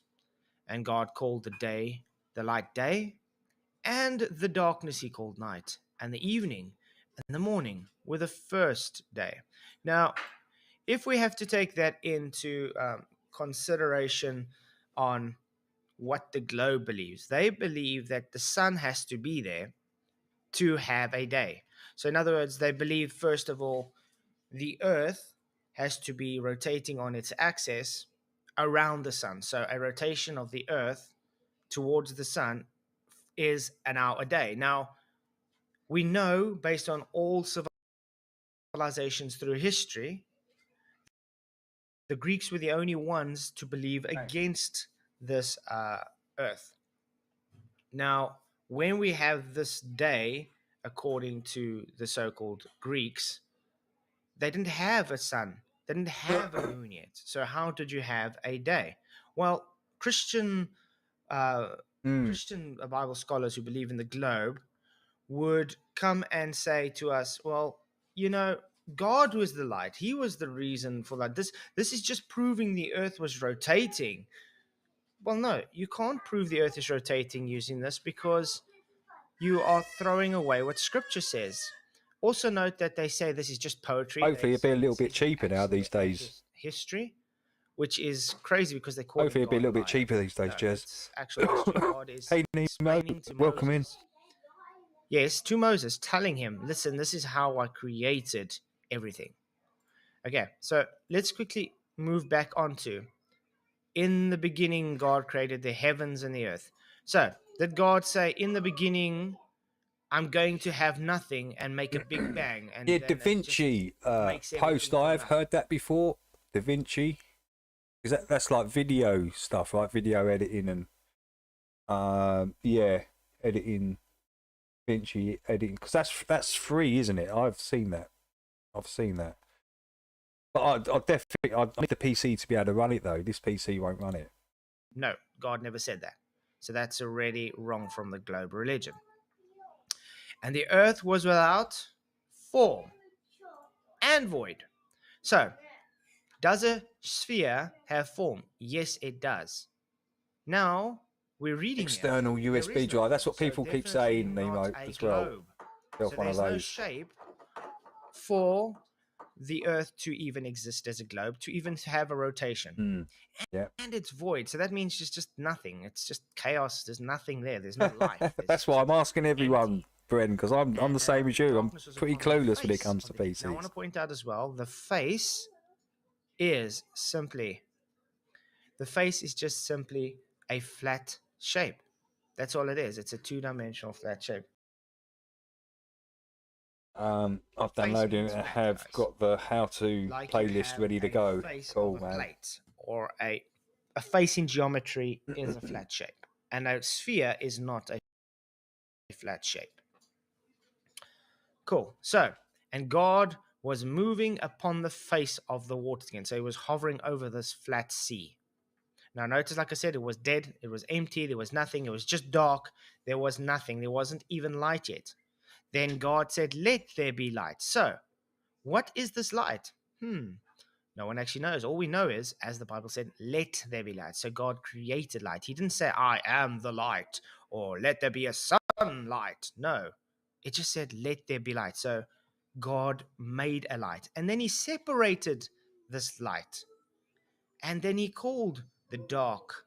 And God called the light day, and the darkness he called night, and the evening and the morning were the first day. Now, if we have to take that into consideration on what the globe believes, they believe that the sun has to be there to have a day. So in other words, they believe, first of all, the earth has to be rotating on its axis around the sun. So a rotation of the earth towards the sun is an hour a day. Now, we know, based on all civilizations through history, the Greeks were the only ones to believe against this earth. Now, when we have this day, according to the so-called Greeks, they didn't have a sun. They didn't have a moon yet. So how did you have a day? Well, Christian Bible scholars who believe in the globe would come and say to us, well, God was the light. He was the reason for that. This is just proving the earth was rotating. Well, no, you can't prove the earth is rotating using this because you are throwing away what scripture says. Also note that they say this is just poetry. Hopefully it'll be a little bit cheaper now these days. History, which is crazy because they call Hopefully it'll be a little bit cheaper these days, Jez. It's actual history. God is hey, Nemo, welcome in. Yes, to Moses, telling him, listen, this is how I created everything. Okay, so let's quickly move back onto, in the beginning, God created the heavens and the earth. So, did God say, in the beginning, I'm going to have nothing and make a big bang? And yeah, Da Vinci post, I've heard that before. Da Vinci. Because that's like video stuff, like video editing and, editing. Vinci editing, because that's free, isn't it? I've seen that. But I need the PC to be able to run it though. This PC won't run it. No, God never said that. So that's already wrong from the globe religion. And the earth was without form and void. So, does a sphere have form? Yes, it does. Now, we're reading external USB drive. That's what people keep saying, Nemo, as well. So there's no shape for the Earth to even exist as a globe, to even have a rotation. Yeah. And it's void. So that means it's just nothing. It's just chaos. There's nothing there. There's no life. That's why I'm asking everyone, Bren, because I'm the same as you. I'm pretty clueless when it comes to PCs. Now, I want to point out as well, the face is simply, the face is just simply a flat shape. That's all it is. It's a two-dimensional flat shape. I've Face downloaded means it and flat, have guys. got the how-to Like you playlist have ready to a go. face Cool, of a man. plate, or a face in geometry is a flat shape, and a sphere is not a flat shape. Cool. So, and God was moving upon the face of the waters again. So he was hovering over this flat sea. Now, notice, like I said, it was dead, it was empty, there was nothing, it was just dark, there was nothing, there wasn't even light yet. Then God said, "Let there be light." So, what is this light? No one actually knows. All we know is, as the Bible said, "Let there be light." So God created light. He didn't say, "I am the light," or "Let there be a sunlight." No, it just said, "Let there be light." So God made a light, and then he separated this light, and then he called the dark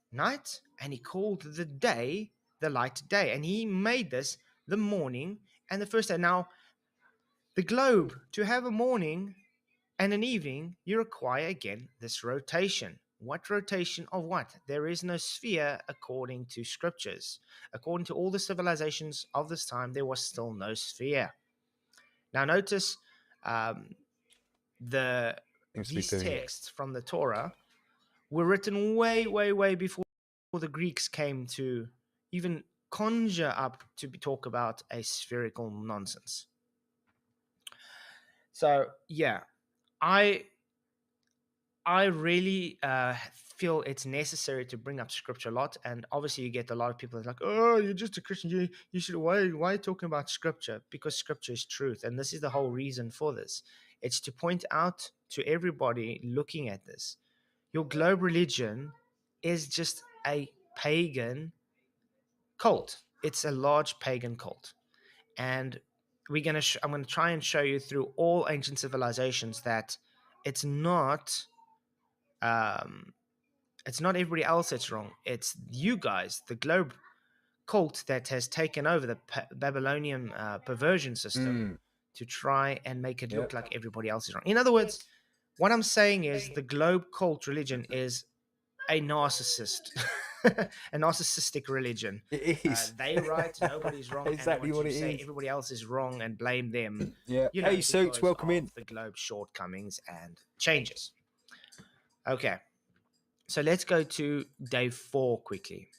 night, and he called the day the light day, and he made this the morning and the first day. Now, the globe, to have a morning and an evening, you require again this rotation. What rotation of what? There is no sphere according to scriptures. According to all the civilizations of this time, there was still no sphere. Now, notice these texts from the Torah were written way, way, way before the Greeks came to even conjure up to talk about a spherical nonsense. So, yeah, I really feel it's necessary to bring up scripture a lot, and obviously you get a lot of people like, "Oh, you're just a Christian. You should why are you talking about scripture?" Because scripture is truth, and this is the whole reason for this. It's to point out to everybody looking at this, your globe religion is just a pagan cult. It's a large pagan cult, and I'm gonna try and show you through all ancient civilizations that it's not everybody else that's wrong. It's you guys, the globe cult, that has taken over the Babylonian perversion system to try and make it look like everybody else is wrong. In other words, what I'm saying is the globe cult religion is a narcissist, a narcissistic religion. It is. They right, nobody's wrong, Exactly and what to it say is. everybody else is wrong and blame them. Yeah. You know, Hey, Suits, because welcome of in. the globe's shortcomings and changes. Okay. So let's go to day 4 quickly.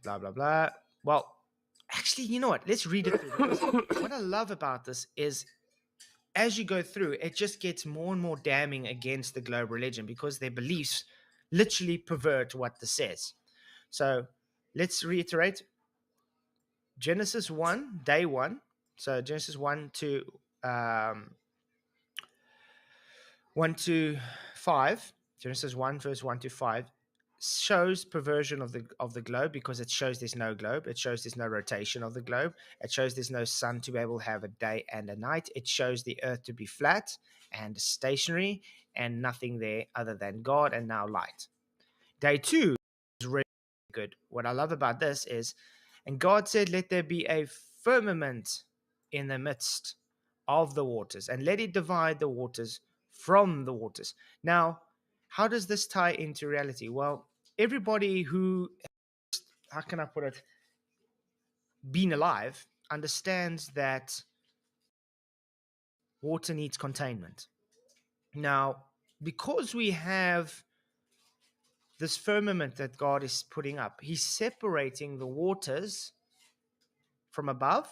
Blah, blah, blah. Well, actually, you know what? Let's read it through. Because what I love about this is as you go through, it just gets more and more damning against the globe religion because their beliefs literally pervert what this says. So let's reiterate. Genesis 1, day 1. So Genesis 1 to 1 to 5, Genesis 1, verse 1 to 5, shows perversion of the globe because it shows there's no globe. It shows there's no rotation of the globe. It shows there's no sun to be able to have a day and a night. It shows the earth to be flat and stationary and nothing there other than God and now light. Day 2 is really good. What I love about this is, and God said, "Let there be a firmament in the midst of the waters, and let it divide the waters from the waters." Now, how does this tie into reality? Well, everybody who, how can I put it, been alive understands that water needs containment. Now, because we have this firmament that God is putting up, he's separating the waters from above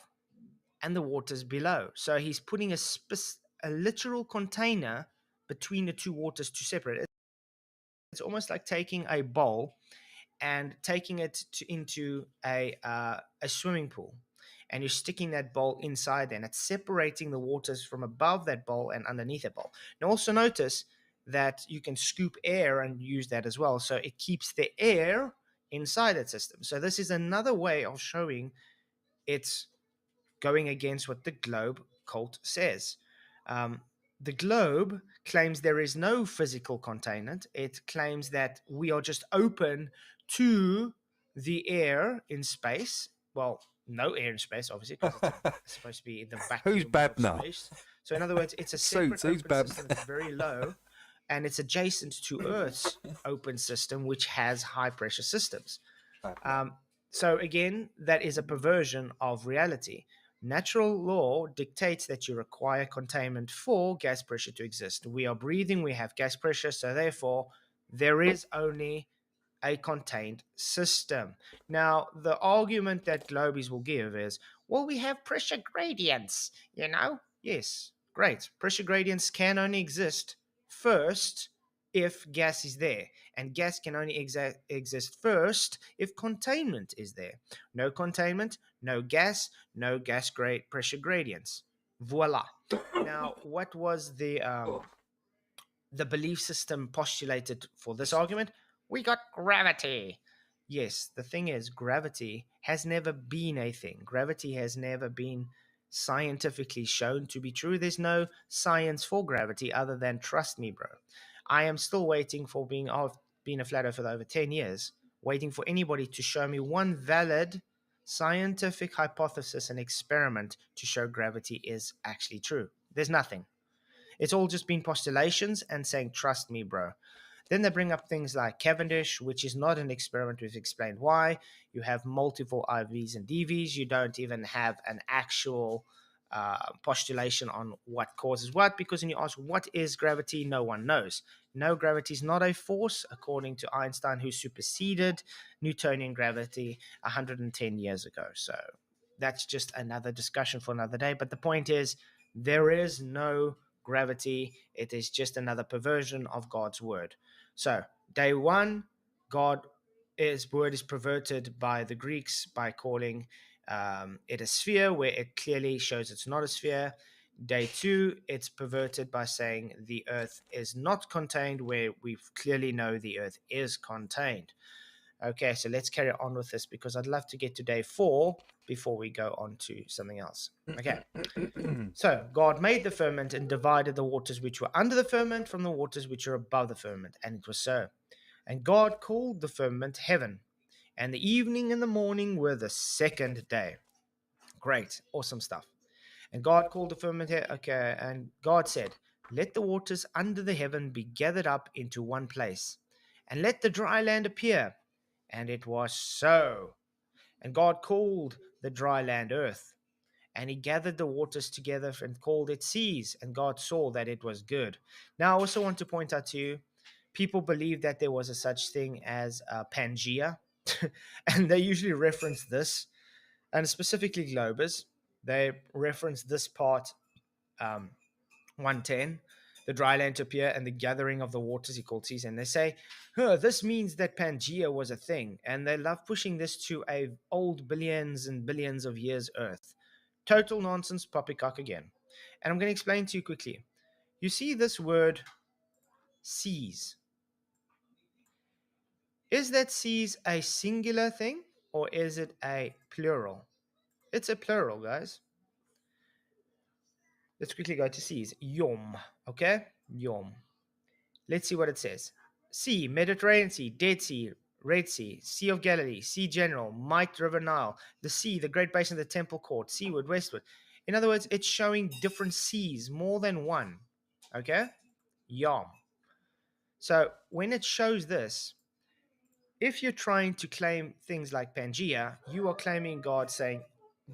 and the waters below. So he's putting a literal container between the two waters to separate it. It's almost like taking a bowl and taking it into a swimming pool, and you're sticking that bowl inside there, and it's separating the waters from above that bowl and underneath that bowl. Now also notice that you can scoop air and use that as well, so it keeps the air inside that system. So this is another way of showing it's going against what the globe cult says. The globe claims there is no physical containment. It claims that we are just open to the air in space. Well, no air in space, obviously, because it's supposed to be in the vacuum Who's bad of now? space. So, in other words, it's a separate Suits, who's open bad? system. It's very low. and it's adjacent to Earth's open system, which has high pressure systems. So again, that is a perversion of reality. Natural law dictates that you require containment for gas pressure to exist. We are breathing, we have gas pressure, so therefore there is only a contained system. Now, the argument that globies will give is, well, we have pressure gradients, you know? Yes, great. Pressure gradients can only exist first if gas is there, and gas can only exist first if containment is there. No containment, no gas pressure gradients. Voila. Now, what was the belief system postulated for this argument? We got gravity. Yes, the thing is, gravity has never been a thing. Gravity has never been scientifically shown to be true. There's no science for gravity other than trust me, bro. I am still waiting for I've been a flat earther for over 10 years, waiting for anybody to show me one valid scientific hypothesis and experiment to show gravity is actually true. There's nothing. It's all just been postulations and saying, trust me, bro. Then they bring up things like Cavendish, which is not an experiment. We've explained why. You have multiple IVs and DVs. You don't even have an actual postulation on what causes what, because when you ask what is gravity, no one knows. No, gravity is not a force, according to Einstein, who superseded Newtonian gravity 110 years ago. So that's just another discussion for another day. But the point is, there is no gravity. It is just another perversion of God's word. So, day one, His word is perverted by the Greeks by calling it a sphere, where it clearly shows it's not a sphere. Day two, it's perverted by saying the earth is not contained, where we clearly know the earth is contained. Okay, so let's carry on with this, because I'd love to get to day four before we go on to something else. Okay. So God made the firmament and divided the waters which were under the firmament from the waters which are above the firmament, and it was so. And God called the firmament heaven, and the evening and the morning were the second day. Great, awesome stuff. And God called the firmament, okay, and God said, let the waters under the heaven be gathered up into one place, and let the dry land appear. And it was so. And God called the dry land earth, and he gathered the waters together and called it seas, and God saw that it was good. Now, I also want to point out to you, people believe that there was a such thing as Pangea, and they usually reference this, and specifically Globers, they reference this part 110, the dry land to appear and the gathering of the waters he called seas, and they say, this means that Pangea was a thing, and they love pushing this to a old billions and billions of years earth. Total nonsense, poppycock again. And I'm going to explain to you quickly. You see this word seas. Is that seas a singular thing, or is it a plural? It's a plural, guys. Let's quickly go to seas. Yom, okay? Yom. Let's see what it says. Sea, Mediterranean Sea, Dead Sea, Red Sea, Sea of Galilee, Sea General, Might River Nile, the sea, the Great Basin of the Temple Court, seaward, westward. In other words, it's showing different seas, more than one. Okay? Yom. So when it shows this, if you're trying to claim things like Pangea, you are claiming God saying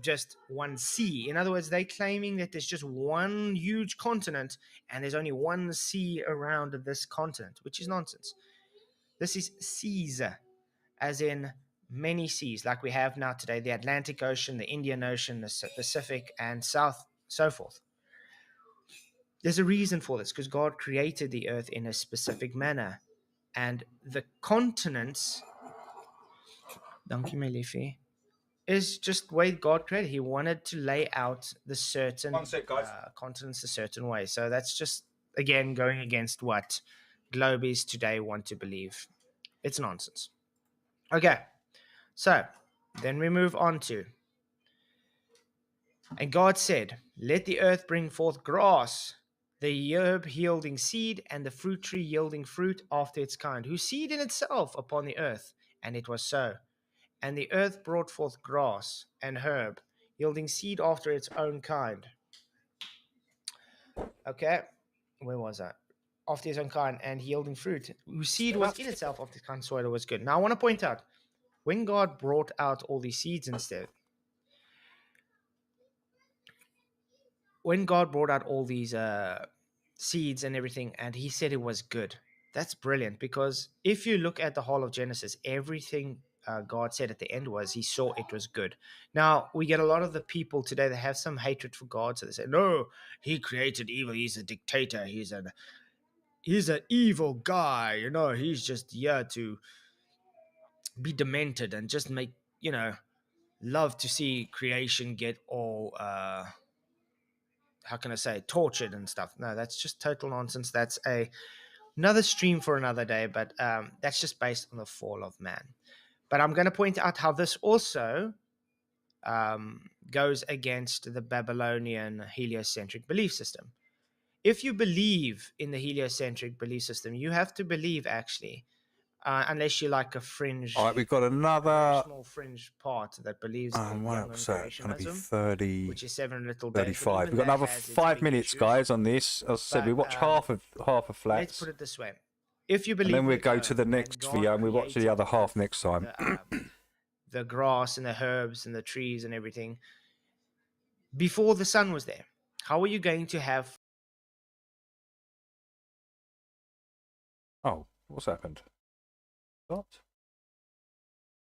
just one sea. In other words, they're claiming that there's just one huge continent and there's only one sea around this continent, which is nonsense. This is seas, as in many seas, like we have now today, the Atlantic Ocean, the Indian Ocean, the Pacific, and so forth. There's a reason for this, because God created the earth in a specific manner. And the continents, dankie my liefie, is just the way God created. He wanted to lay out the certain continents a certain way. So that's just, again, going against what globies today want to believe. It's nonsense. Okay, so then we move on to, and God said, let the earth bring forth grass, the herb yielding seed, and the fruit tree yielding fruit after its kind, whose seed in itself upon the earth. And it was so. And the earth brought forth grass and herb, yielding seed after its own kind. Okay, where was I? after his own kind and yielding fruit, whose seed was in itself of the kind soil that was good. Now, I want to point out, when God brought out all these seeds instead, when God brought out all these seeds and everything, and he said it was good, that's brilliant, because if you look at the whole of Genesis, everything God said at the end was he saw it was good. Now, we get a lot of the people today that have some hatred for God, so they say, no, he created evil, he's a dictator, he's an evil guy, you know, he's just here to be demented and just make, you know, love to see creation get all how can I say, tortured and stuff. No, that's just total nonsense. That's another stream for another day, but that's just based on the fall of man. But I'm going to point out how this also goes against the Babylonian heliocentric belief system. If you believe in the heliocentric belief system, you have to believe actually, unless you're like a fringe, All right, we've got a very another. small fringe part that believes in What was that? Going to be creationism, 30, which is 7 little days. 35. We've got another 5 minutes, guys, on this. As I said, we watch half of Let's Flats, put it this way: if you and believe, then we'll in go the to the clone next and video, God and we watch the created other half next time. the grass and the herbs and the trees and everything before the sun was there, how are you going to have? Oh, what's happened? Stopped?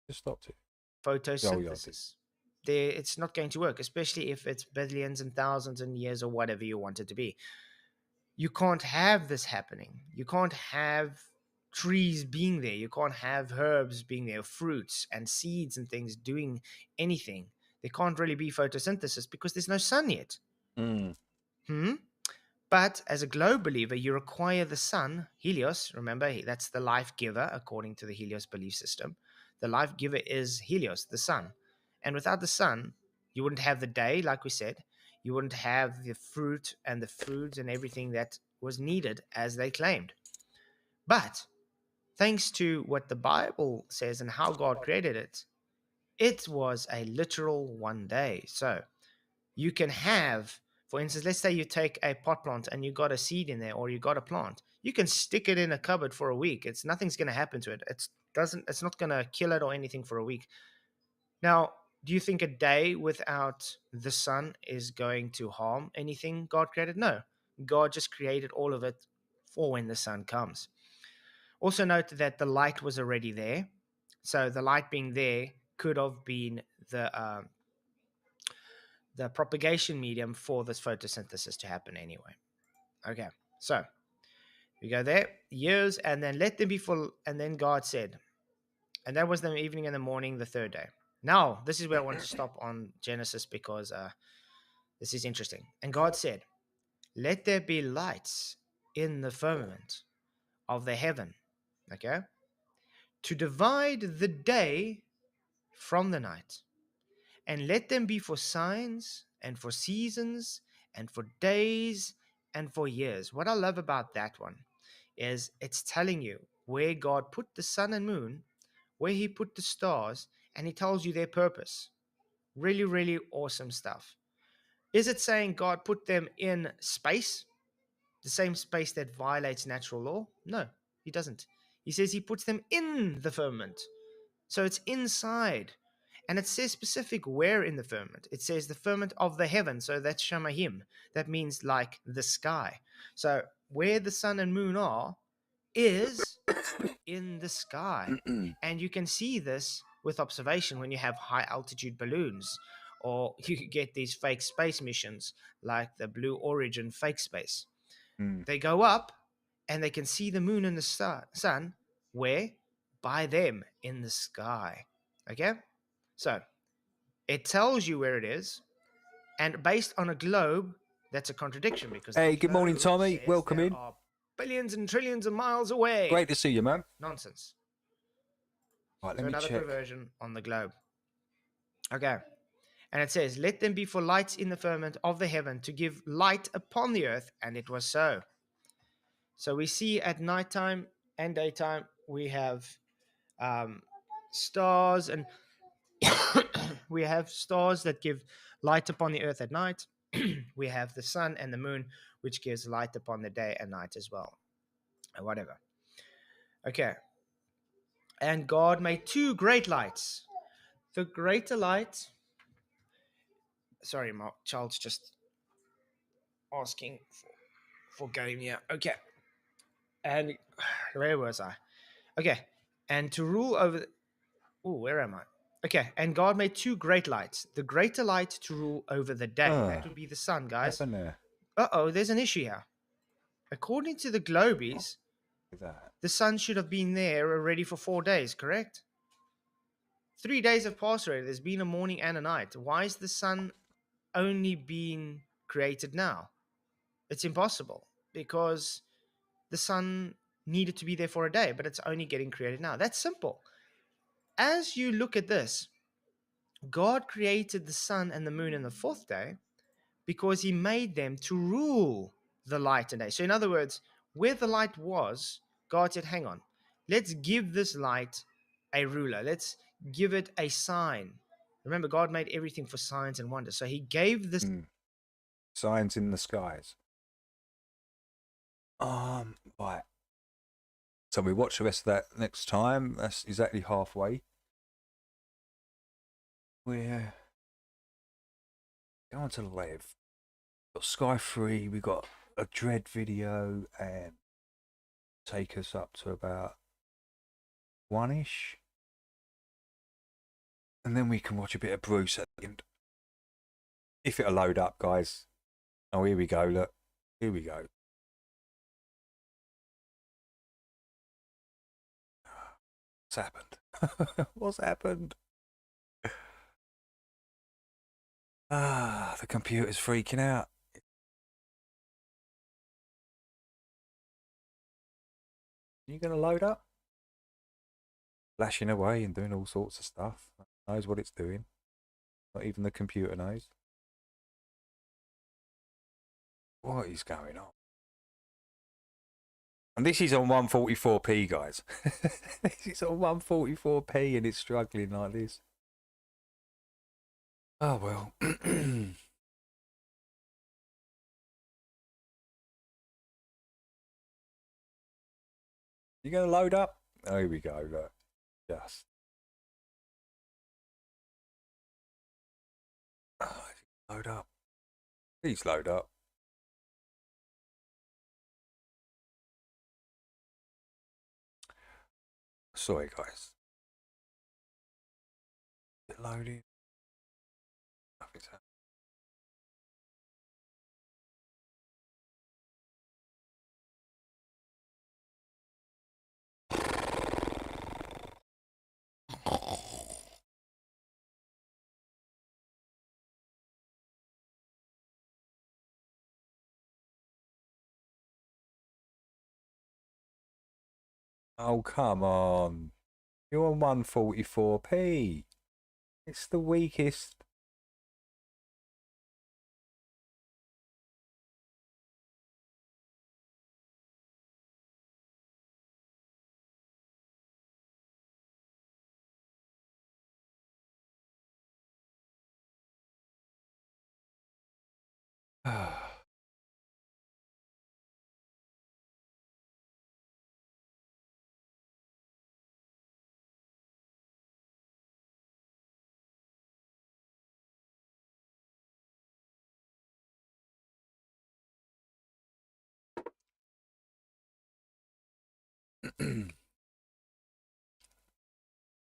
Just stopped it. Photosynthesis. There, it's not going to work, especially if it's billions and thousands and years or whatever you want it to be. You can't have this happening. You can't have trees being there. You can't have herbs being there, fruits and seeds and things doing anything. There can't really be photosynthesis because there's no sun yet. But as a globe believer, you require the sun, Helios. Remember, that's the life giver according to the Helios belief system. The life giver is Helios, the sun. And without the sun, you wouldn't have the day, like we said. You wouldn't have the fruit and the foods and everything that was needed as they claimed. But thanks to what the Bible says and how God created it, it was a literal one day. So you can have, for instance, let's say you take a pot plant and you got a seed in there, or you got a plant. You can stick it in a cupboard for a week. Nothing's going to happen to it. It's not going to kill it or anything for a week. Now, do you think a day without the sun is going to harm anything God created? No. God just created all of it for when the sun comes. Also note that the light was already there. So the light being there could have been the propagation medium for this photosynthesis to happen anyway. Okay, so we go there, years, and then let them be full, and then God said, and that was the evening and the morning, the third day. Now, this is where I want to stop on Genesis because this is interesting. And God said, let there be lights in the firmament of the heaven, okay, to divide the day from the night, and let them be for signs and for seasons and for days and for years. What I love about that one is it's telling you where God put the sun and moon, where he put the stars, and he tells you their purpose. Really, really awesome stuff. Is it saying God put them in space, the same space that violates natural law? No, he doesn't. He says he puts them in the firmament. So it's inside. And it says specific where in the firmament. It says the firmament of the heaven. So that's Shamayim. That means like the sky. So where the sun and moon are is in the sky. And you can see this with observation when you have high altitude balloons, or you get these fake space missions like the Blue Origin fake space. They go up and they can see the moon and the sun where? By them in the sky. Okay? So it tells you where it is, and based on a globe, that's a contradiction because hey, good morning, Tommy. Welcome in. Billions and trillions of miles away. Great to see you, man. Nonsense. Right, So let me another check. perversion on the globe. Okay. And it says, let them be for lights in the firmament of the heaven to give light upon the earth, and it was so. So we see at nighttime and daytime, we have stars, and we have stars that give light upon the earth at night. We have the sun and the moon, which gives light upon the day and night as well. Whatever. Okay. And God made two great lights. The greater light. Sorry, my child's just asking for game here. Okay. And where was I? Okay. And to rule over. Oh, where am I? Okay. And God made two great lights. The greater light to rule over the day. That would be the sun, guys. Happened there. Uh-oh, there's an issue here. According to the Globies, That. the sun should have been there already for 4 days, correct? 3 days have passed already. There's been a morning and a night. Why is the sun only being created now? It's impossible because the sun needed to be there for a day, but it's only getting created now. That's simple. As you look at this, God created the sun and the moon in the fourth day because he made them to rule the light and day. So in other words, where the light was, God said, hang on, let's give this light a ruler. Let's give it a sign. Remember, God made everything for signs and wonders. So he gave this Signs in the skies. Right. So we watch the rest of that next time. That's exactly halfway. We're going to live. Got Sky 3, we got a Dread video, and take us up to about 1-ish. And then we can watch a bit of Bruce at the end. If it'll load up, guys. Oh, here we go, look. Here we go. What's happened? What's happened? The computer's freaking out. You gonna load up? Flashing away and doing all sorts of stuff. Knows what it's doing. Not even the computer knows. What is going on? And this is on 144p, guys. This is on 144p and it's struggling like this. Oh well. You gonna load up? Oh, here we go, look. Just. Oh, load up. Please load up. Sorry, guys. Is it loading? Nothing's happening. Oh, come on. You're on 144p. It's the weakest.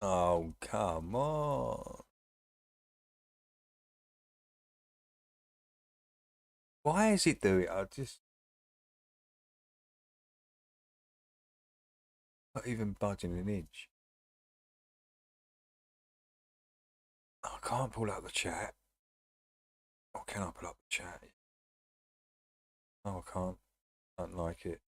Oh, come on. Why is it doing it? I just. Not even budging an inch. I can't pull up the chat. Or can I pull up the chat? No, I can't. I don't like it.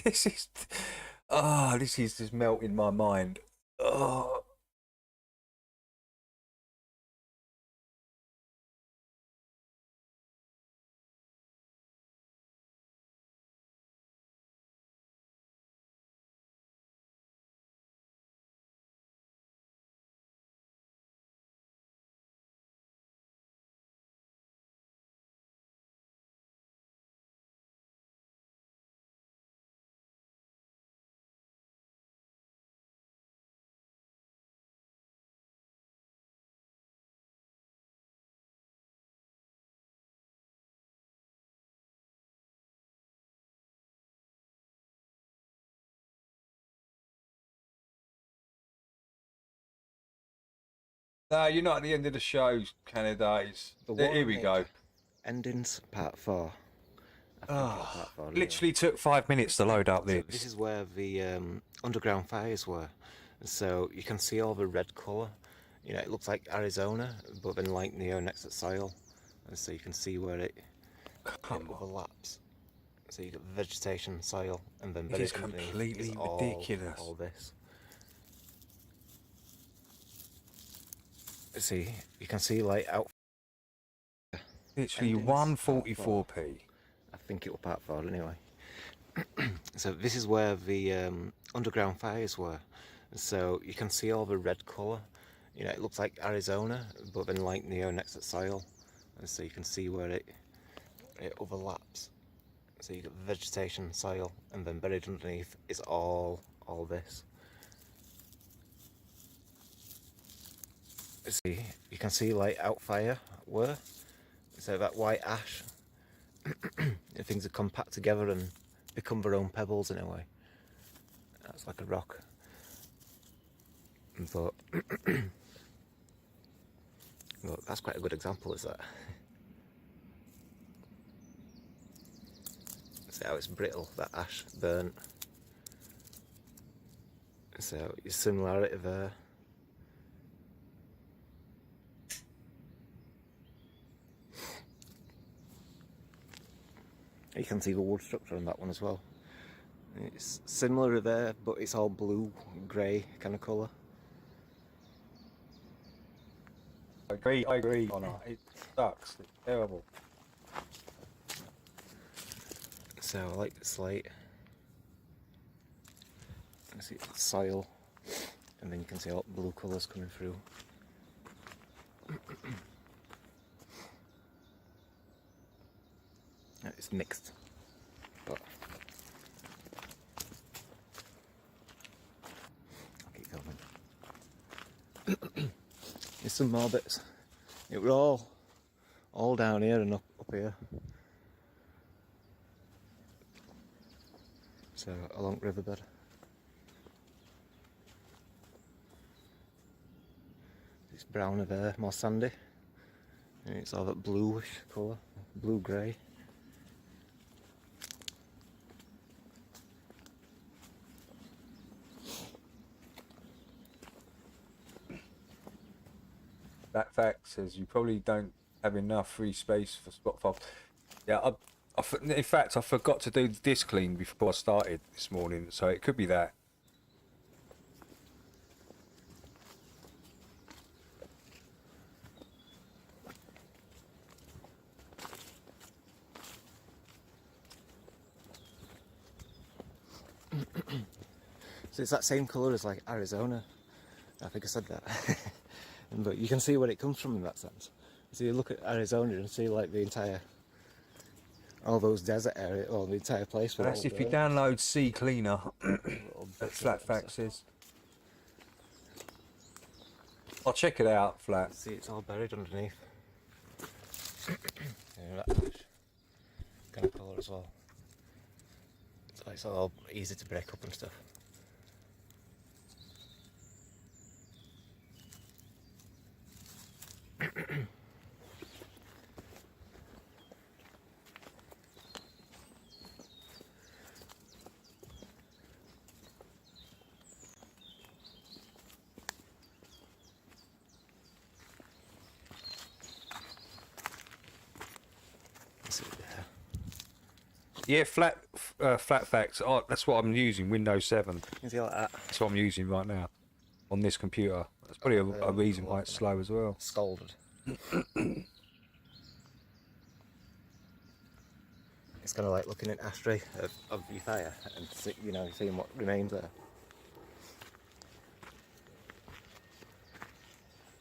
This is. Oh, this is just melting my mind. Oh. No, you're not at the end of the show, Canada. Here we go. Endings, part 4. I think it's part 4. Literally took 5 minutes to load up So this. this is where the underground fires were. So you can see all the red colour. You know, it looks like Arizona, but then like next at soil. And so you can see where it overlaps. So you got vegetation, soil, and then It is underneath completely is ridiculous. all this. See, you can see like out. Literally 144p. I think it was part 4 anyway. So this is where the underground fires were. So you can see all the red colour. You know, it looks like Arizona, but then like next at soil. And so you can see where it overlaps. So you got vegetation, soil, and then buried underneath is all this. See, you can see like out fire were. So that white ash, things are compact together and become their own pebbles in a way. That's like a rock. But well, that's quite a good example, is that? See how it's brittle, that ash burnt. So your similarity there. You can see the wood structure on that one as well. It's similar there, but it's all blue, grey kind of colour. I agree on that. It sucks. It's terrible. So I like the slate. You see soil, and then you can see all blue colours coming through. It's mixed, but I'll keep going. There's some more bits. It were all down here and up here. So along riverbed. It's browner there, more sandy. And it's all that bluish colour, blue-grey. That fact says you probably don't have enough free space for Spotify. Yeah, in fact, I forgot to do the disc clean before I started this morning, so it could be that. So it's that same colour as like Arizona. I think I said that. But you can see where it comes from in that sense. So you look at Arizona and see like the entire, all those desert area, or the entire place. That's if you download C Cleaner. That's Flat Facts is. I'll check it out, Flat. See, it's all buried underneath. Yeah, that ash kind of colour as well. So it's all easy to break up and stuff. Yeah, Flat Facts. Oh, that's what I'm using. Windows 7. You see like that? That's what I'm using right now on this computer. That's probably a reason why it's slow as well. Scalded. It's kind of like looking at ashtray of your fire and seeing what remains there.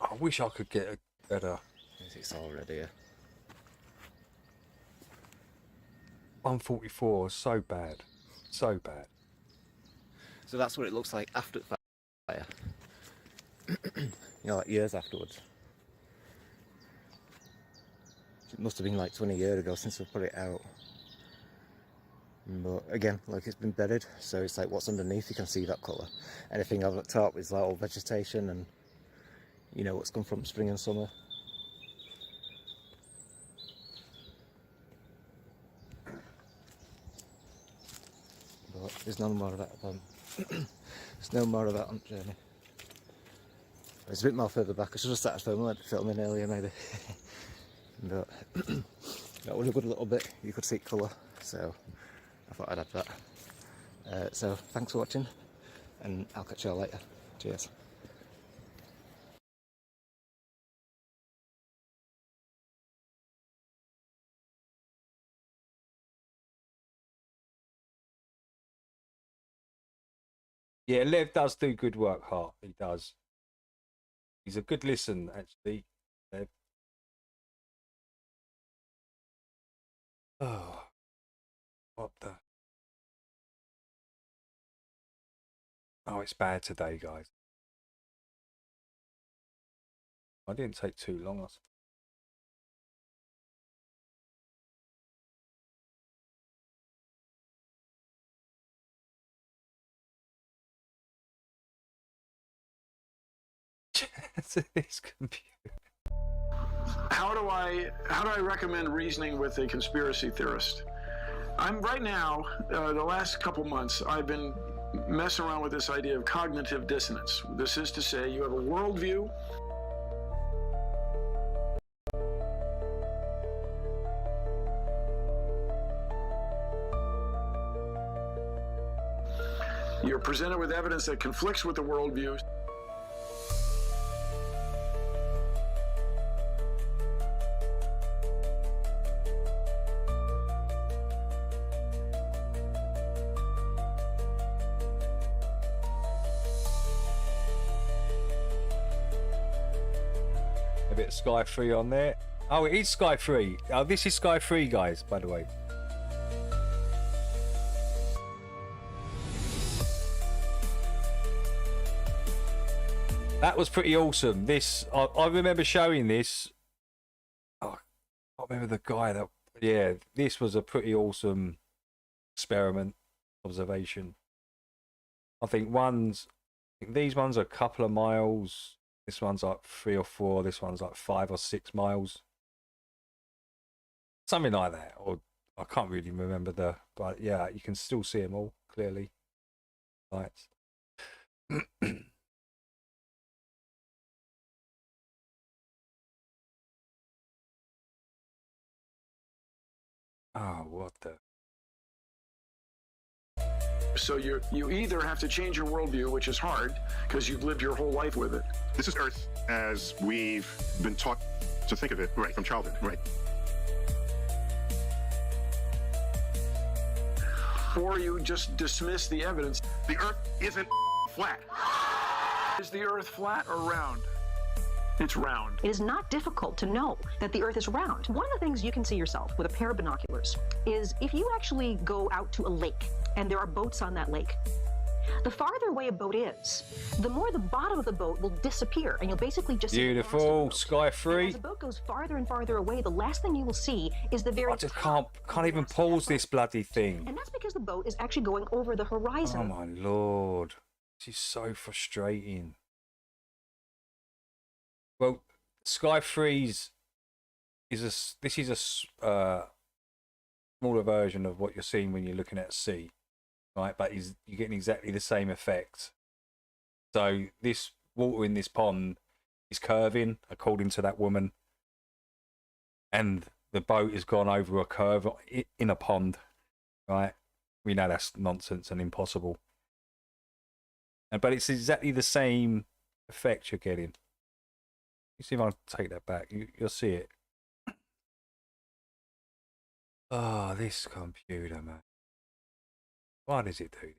I wish I could get a better. It's already here. 144 is so bad, so bad. So that's what it looks like after the fire. Like years afterwards. It must have been like 20 years ago since we put it out. But again, like it's been buried, so it's like what's underneath, you can see that colour. Anything over the top is like all vegetation and you know, what's come from spring and summer. But there's no more of that there's no more of that on journey. It's a bit more further back. I should have started filming earlier maybe. But that was a good little bit. You could see colour, so I thought I'd add that. So thanks for watching, and I'll catch you all later. Cheers. Yeah, Lev does do good work, Hart. He does. He's a good listen, actually, Lev. Oh, what the? Oh, it's bad today, guys. I didn't take too long. This computer. How do I recommend reasoning with a conspiracy theorist? I'm right now, the last couple months, I've been messing around with this idea of cognitive dissonance. This is to say, you have a worldview. You're presented with evidence that conflicts with the worldview. A bit of Sky Free on there. Oh, it is Sky Free. Oh, this is Sky Free, guys, by the way. That was pretty awesome. This, I remember showing this. Oh, I remember the guy that, yeah, this was a pretty awesome experiment, observation. I think these ones are a couple of miles. This one's like 3 or 4. This one's like 5 or 6 miles. Something like that. Or I can't really remember but yeah, you can still see them all clearly. Lights. Oh, what the? So you either have to change your worldview, which is hard because you've lived your whole life with it. This is Earth as we've been taught to think of it, right, from childhood, right. Or you just dismiss the evidence. The Earth isn't flat. Is the Earth flat or round? It's round. It is not difficult to know that the Earth is round. One of the things you can see yourself with a pair of binoculars is if you actually go out to a lake and there are boats on that lake, the farther away a boat is, the more the bottom of the boat will disappear, and you'll basically just beautiful Sky Free. As the boat goes farther and farther away, the last thing you will see is the very. I just can't even pause this bloody thing. And that's because the boat is actually going over the horizon. Oh my lord, this is so frustrating. Well, Sky Freeze is a smaller version of what you're seeing when you're looking at sea, right? But you're getting exactly the same effect. So this water in this pond is curving, according to that woman, and the boat has gone over a curve in a pond, right? We know that's nonsense and impossible, but it's exactly the same effect you're getting. You see if I take that back, you'll see it. Oh, this computer, man. Why does it do this?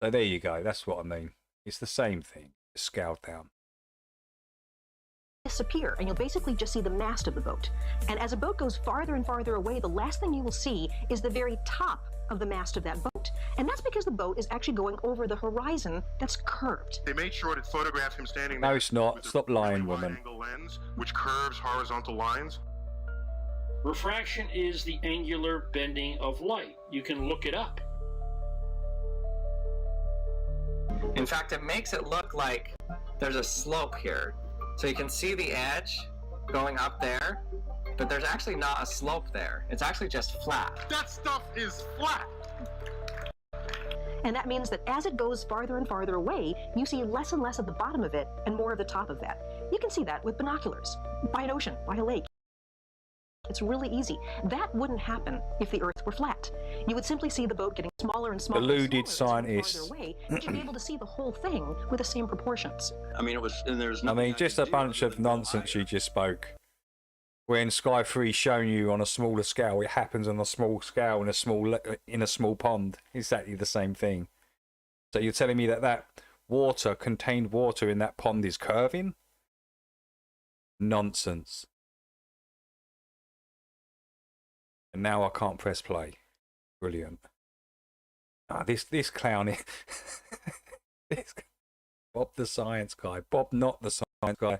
So there you go, that's what I mean. It's the same thing, scaled down. Disappear, and you'll basically just see the mast of the boat. And as a boat goes farther and farther away, the last thing you will see is the very top of the mast of that boat. And that's because the boat is actually going over the horizon that's curved. They made sure to photograph him standing there. No, it's not. Stop lying, woman. Lens, which curves horizontal lines. Refraction is the angular bending of light. You can look it up. In fact, it makes it look like there's a slope here. So you can see the edge going up there, but there's actually not a slope there. It's actually just flat. That stuff is flat. And that means that as it goes farther and farther away, you see less and less of the bottom of it and more of the top of that. You can see that with binoculars, by an ocean, by a lake. It's really easy. That wouldn't happen if the Earth were flat. You would simply see the boat getting smaller and smaller. Deluded scientists. Farther away, but you'd be able to see the whole thing with the same proportions. I mean, it was, and there's I mean, just a bunch of nonsense you just spoke. When Sky 3's showing you on a smaller scale, it happens on a small scale in a small pond. Exactly the same thing. So you're telling me that that contained water in that pond is curving? Nonsense. And now I can't press play. Brilliant. Ah, this clown. This Bob the science guy. Bob not the science guy.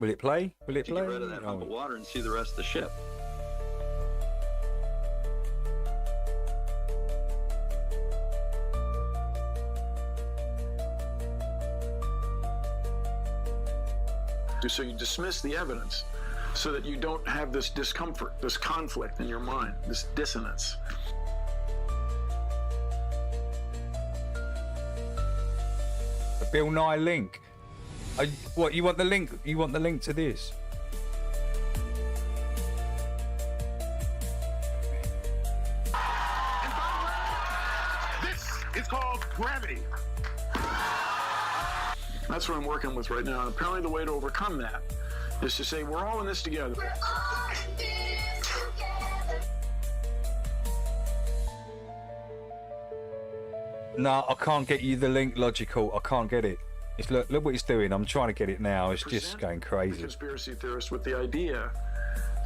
Will it play? Will it play? Get rid of that hump of water and see the rest of the ship. So you dismiss the evidence so that you don't have this discomfort, this conflict in your mind, this dissonance. The Bill Nye link. What, you want the link? You want the link to this? This is called gravity. That's what I'm working with right now. And apparently the way to overcome that is to say, we're all in this together. No, I can't get you the link, Logical. I can't get it. It's, look what it's doing. I'm trying to get it now. It's just going The crazy. conspiracy theorist with the idea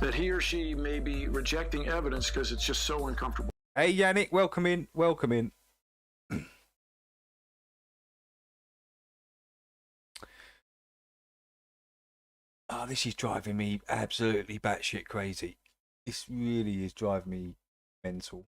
that he or she may be rejecting evidence because it's just so uncomfortable. Hey, Yannick, welcome in. Welcome in. Oh, this is driving me absolutely batshit crazy. This really is driving me mental.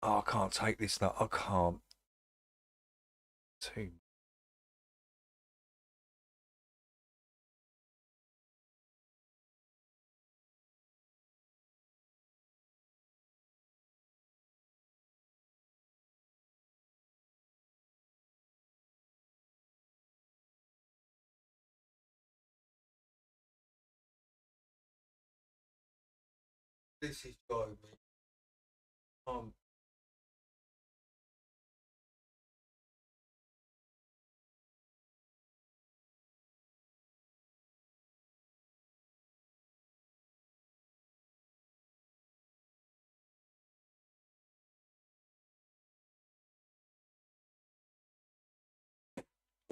Oh, I can't take this now. I can't. Too. This is driving me.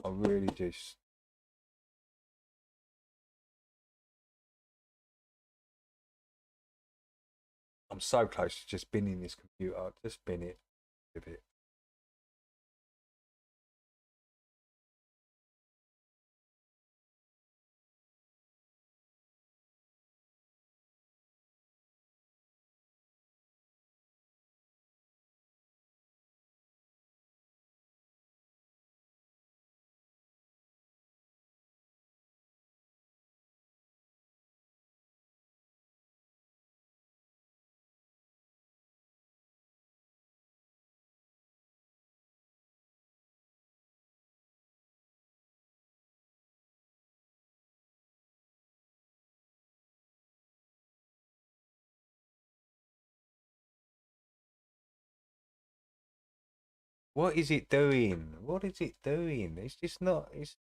I really just. I'm so close to just binning this computer. Just bin it. Give it. What is it doing? What is it doing? It's just not. It's.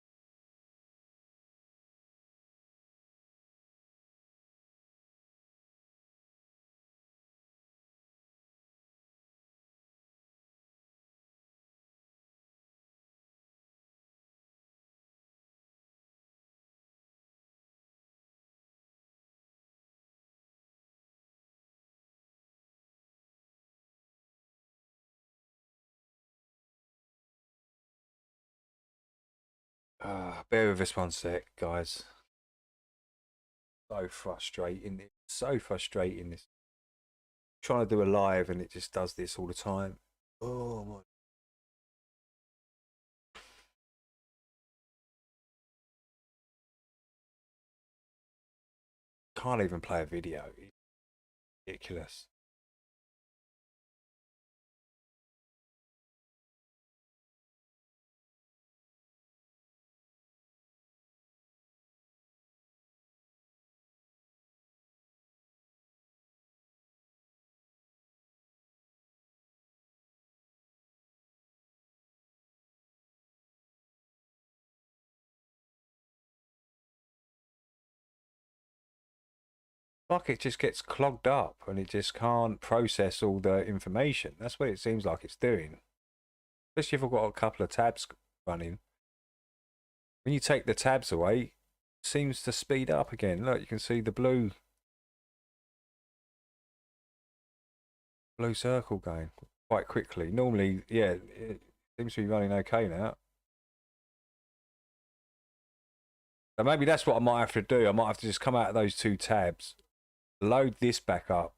Bear with us one sec, guys. So frustrating. It's so frustrating. This trying to do a live and it just does this all the time. Oh my. Can't even play a video. It's ridiculous. Like it just gets clogged up and it just can't process all the information. That's what it seems like it's doing. Especially if I've got a couple of tabs running. When you take the tabs away, it seems to speed up again. Look, you can see the blue circle going quite quickly. Normally, yeah, it seems to be running okay now. So maybe that's what I might have to do. I might have to just come out of those two tabs, load this back up.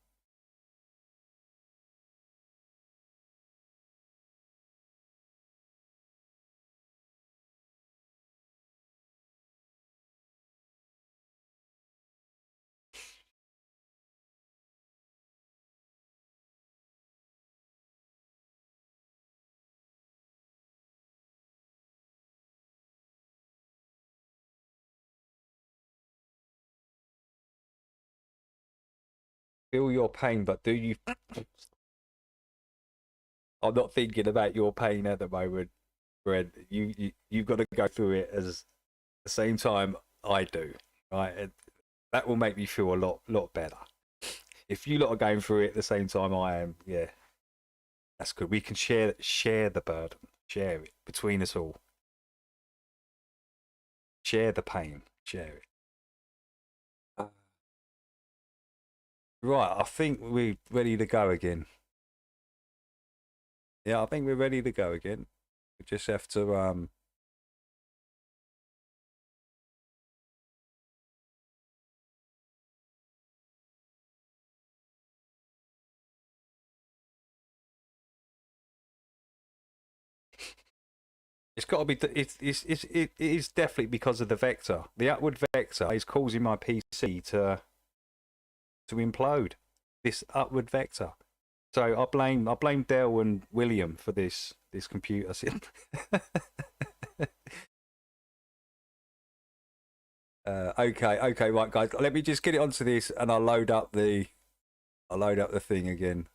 Feel your pain, but do you... I'm not thinking about your pain at the moment, Brent. You've got to go through it as the same time I do, right? That will make me feel a lot better. If you lot are going through it at the same time I am, yeah, that's good. We can share the burden, share it between us all. Share the pain, share it. Right, I think we're ready to go again. Yeah, I think we're ready to go again. We just have to it's got to be. It is definitely because of the vector. The upward vector is causing my PC to implode. This upward vector. So I blame Dell and William for this computer. Okay, right, guys. Let me just get it onto this, and I'll load up the thing again.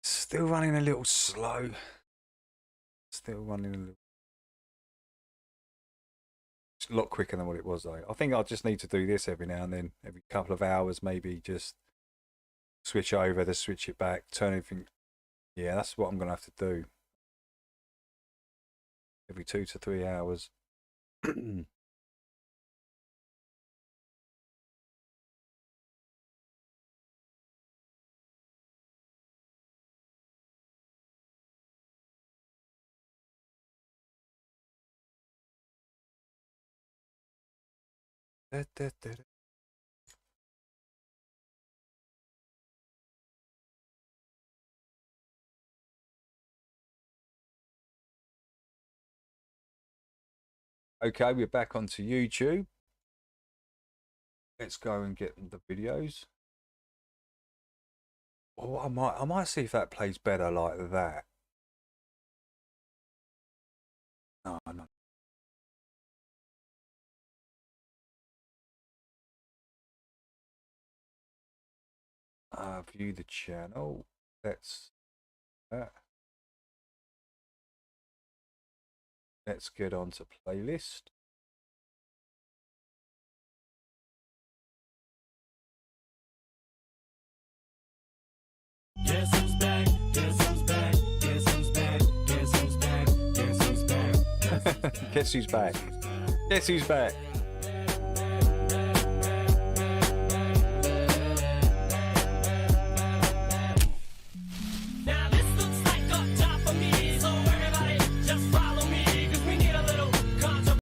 Still running a little slow. Still running a little. It's a lot quicker than what it was though. I think I just need to do this every now and then, every couple of hours, maybe just switch over, to switch it back, turn everything. Yeah, that's what I'm gonna have to do. Every 2 to 3 hours. Okay, we're back onto YouTube. Let's go and get the videos. Oh, I might see if that plays better like that. No, no. View the channel. Let's get on to playlist. Guess who's back? Guess who's back? Guess who's back? Guess who's back? Guess who's back? Guess who's back? Guess who's back? Now this looks like a job for me, so everybody just follow me, 'cause we need a little controversy.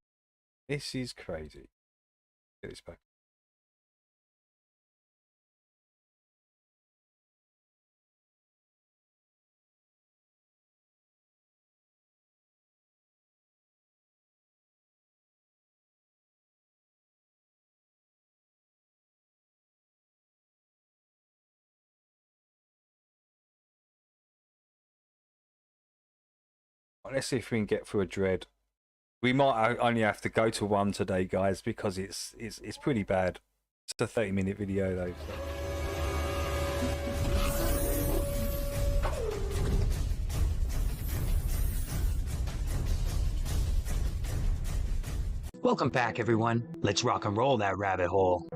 This is crazy. Get this back. Let's see if we can get through a dread. We might only have to go to one today, guys, because it's pretty bad. It's a 30-minute video though. So. Welcome back, everyone. Let's rock and roll that rabbit hole.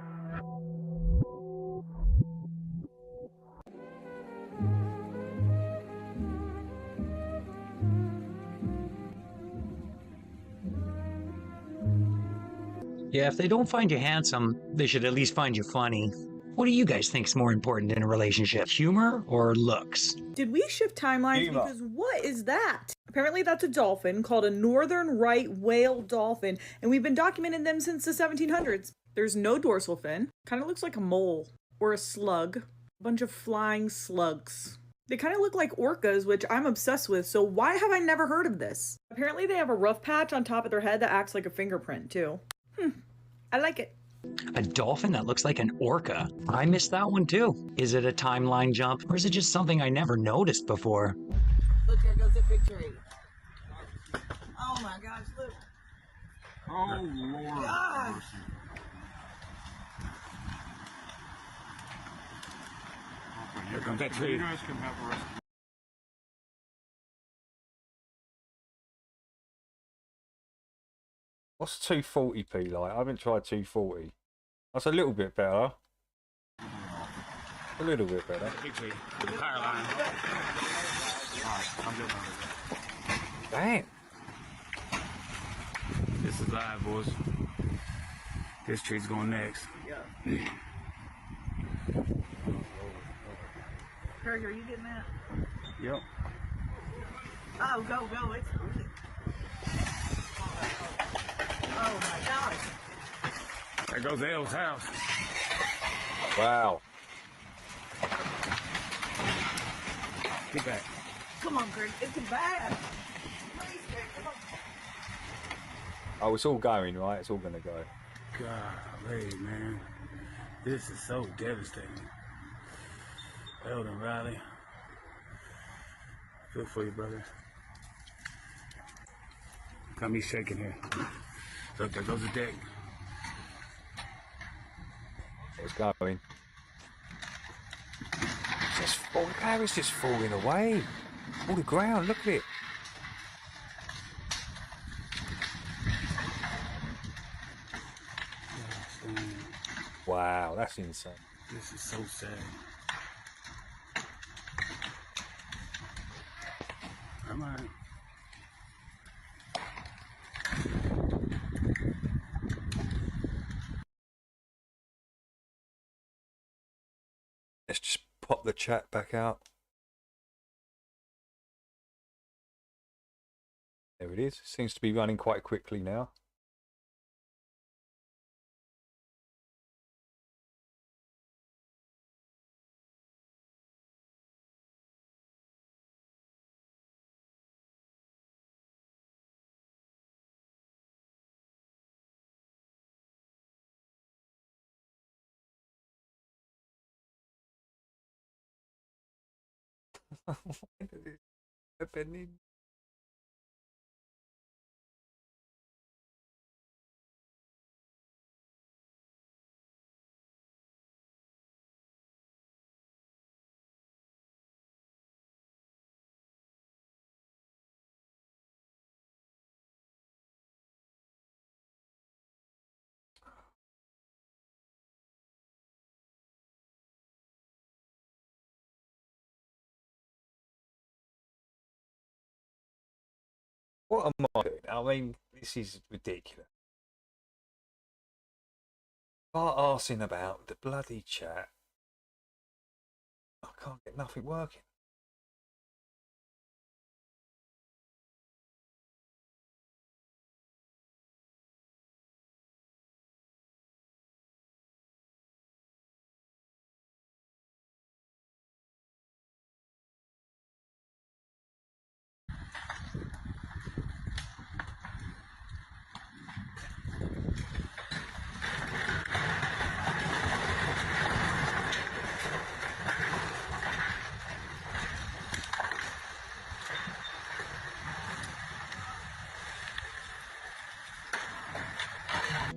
Yeah, if they don't find you handsome, they should at least find you funny. What do you guys think's more important in a relationship, humor or looks? Did we shift timelines? Humor. Because what is that? Apparently that's a dolphin called a northern right whale dolphin, and we've been documenting them since the 1700s. There's no dorsal fin. Kind of looks like a mole or a slug. A bunch of flying slugs. They kind of look like orcas, which I'm obsessed with, so why have I never heard of this? Apparently they have a rough patch on top of their head that acts like a fingerprint, too. I like it. A dolphin that looks like an orca. I missed that one too. Is it a timeline jump, or is it just something I never noticed before? Look, there goes the big tree. Oh my gosh, look. Oh, Lord. God. Here comes that tree. You guys can have a rest. What's 240p like? I haven't tried 240. That's a little bit better. A little bit better. Big tree. The power line. Alright, I'm good on it. Damn. This is live, boys. This tree's going next. Yeah. Craig, are you getting that? Yep. Oh, go, go. It's good. Oh my gosh. There goes Elle's house. Wow. Get back. Come on, Craig. It's bad. Please, Craig, come on. Oh, it's all going, right? It's all going to go. Golly, man. This is so devastating. Eldon Riley. Good for you, brother. Got me shaking here. Look, there goes the deck. It's going. Just, oh, look how it's just falling away. All the ground, look at it. Wow, that's insane. This is so sad. Come on. Let's just pop the chat back out. There it is. Seems to be running quite quickly now. Why did it happen? What am I doing? I mean, this is ridiculous. Start arsing about the bloody chat. I can't get nothing working.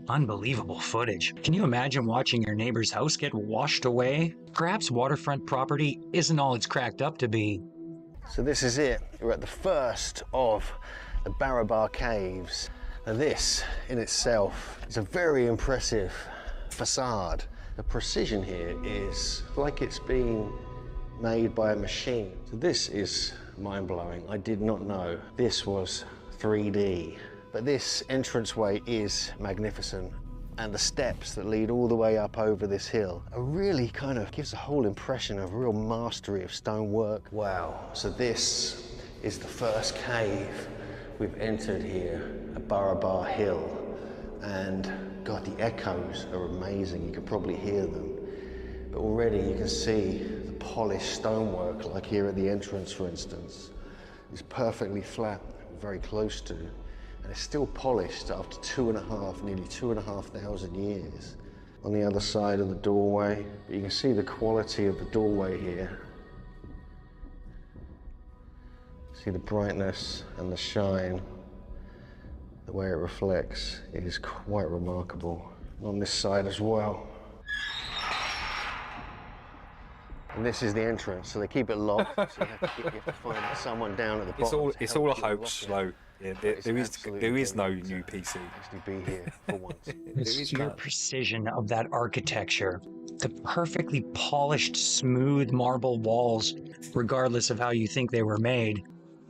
Unbelievable footage. Can you imagine watching your neighbor's house get washed away? Perhaps waterfront property isn't all it's cracked up to be. So this is it. We're at the first of the Barabar Caves. Now this in itself is a very impressive facade. The precision here is like it's been made by a machine. So this is mind-blowing. I did not know this was 3D. But this entranceway is magnificent, and the steps that lead all the way up over this hill are really kind of gives a whole impression of real mastery of stonework. Wow. So this is the first cave we've entered here at Barabar Hill, and God, the echoes are amazing. You can probably hear them. But already you can see the polished stonework, like here at the entrance, for instance. It's perfectly flat, very close to. And it's still polished after nearly 2,500 years. On the other side of the doorway, but you can see the quality of the doorway here. See the brightness and the shine, the way it reflects is quite remarkable. On this side as well. And this is the entrance, so they keep it locked. So you have to find someone down at the bottom. It's all a hoax, Slow. Yeah, there is no new PC. Actually be here for once. It's sheer precision of that architecture. The perfectly polished, smooth marble walls, regardless of how you think they were made.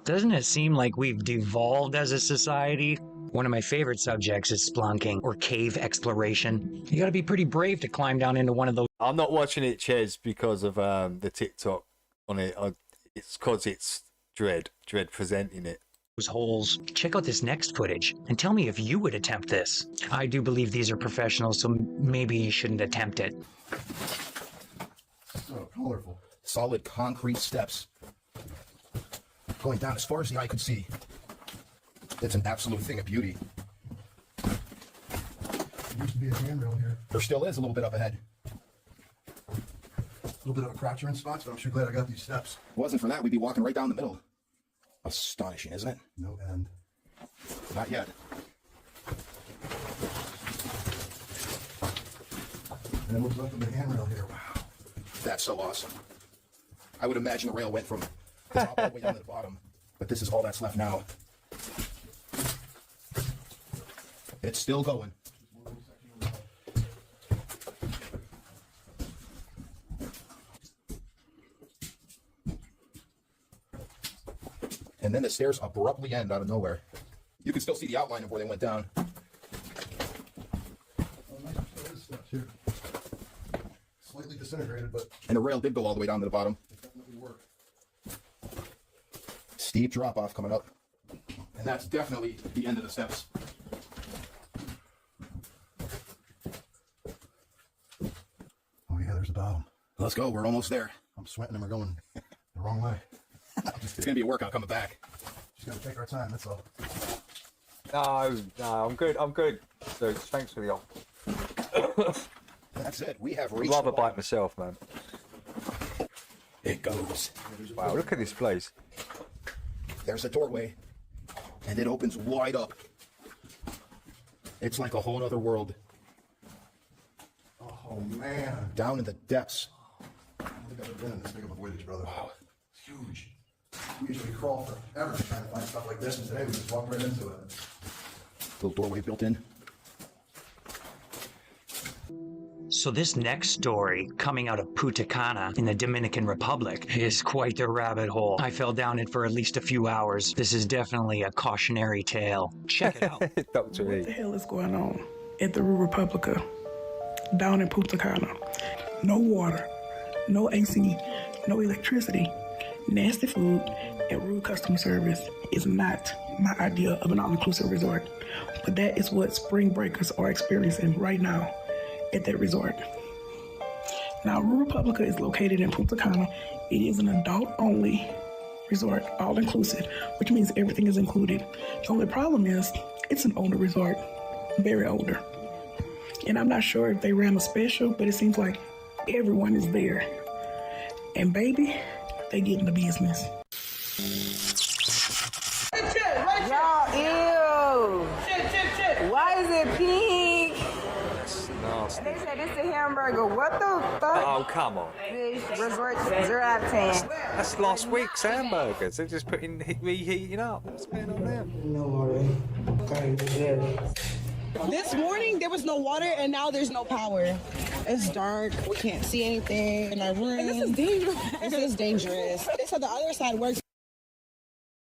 Doesn't it seem like we've devolved as a society? One of my favorite subjects is splunking or cave exploration. You gotta be pretty brave to climb down into one of those. I'm not watching it, Ches, because of the TikTok on it. It's because it's Dread presenting it. Holes. Check out this next footage and tell me if you would attempt this. I do believe these are professionals, so maybe you shouldn't attempt it. So colorful. Solid concrete steps going down as far as the eye could see. It's an absolute thing of beauty. There used to be a handrail here. There still is a little bit up ahead. A little bit of a fracture in spots, but I'm sure glad I got these steps. If it wasn't for that, we'd be walking right down the middle. Astonishing, isn't it? No end. Not yet. And what's left of the handrail here? Wow. That's so awesome. I would imagine the rail went from the top all the way down to the bottom, but this is all that's left now. It's still going. And then the stairs abruptly end out of nowhere. You can still see the outline of where they went down. Slightly disintegrated, but... And the rail did go all the way down to the bottom. It definitely worked. Steep drop-off coming up. And that's definitely the end of the steps. Oh yeah, there's the bottom. Let's go, we're almost there. I'm sweating and we're going the wrong way. It's gonna be a workout coming back. Just gotta take our time, that's all. No, I'm good. So thanks for the offer. That's it, we have I'd reached rather bite myself, man. It goes. Wow, look at this place. There's a doorway, and it opens wide up. It's like a whole other world. Oh man. Down in the depths. I don't think I've ever been in this big of a voyage, brother. Wow. It's huge. We usually crawl forever trying to find stuff like this, and today we just walked right into it. Little doorway built in. So this next story, coming out of Punta Cana in the Dominican Republic, is quite the rabbit hole. I fell down it for at least a few hours. This is definitely a cautionary tale. Check it out. Dr. What the hell is going on at the Republica down in Punta Cana? No water, no AC, no electricity, nasty food, and rude customer service is not my idea of an all-inclusive resort. But that is what spring breakers are experiencing right now at that resort. Now, Republica is located in Punta Cana. It is an adult-only resort, all-inclusive, which means everything is included. The only problem is it's an older resort, very older. And I'm not sure if they ran a special, but it seems like everyone is there. And baby, they get in the business. Y'all, ew. Why is it pink? Nasty. They said it's a hamburger. What the fuck? Oh, come on. This resort 0 out of 10. That's last week's hamburgers. They're just reheating up. What's going on there? No water. This morning there was no water and now there's no power. It's dark. We can't see anything in our room. And this is dangerous. This is dangerous. They said the other side works.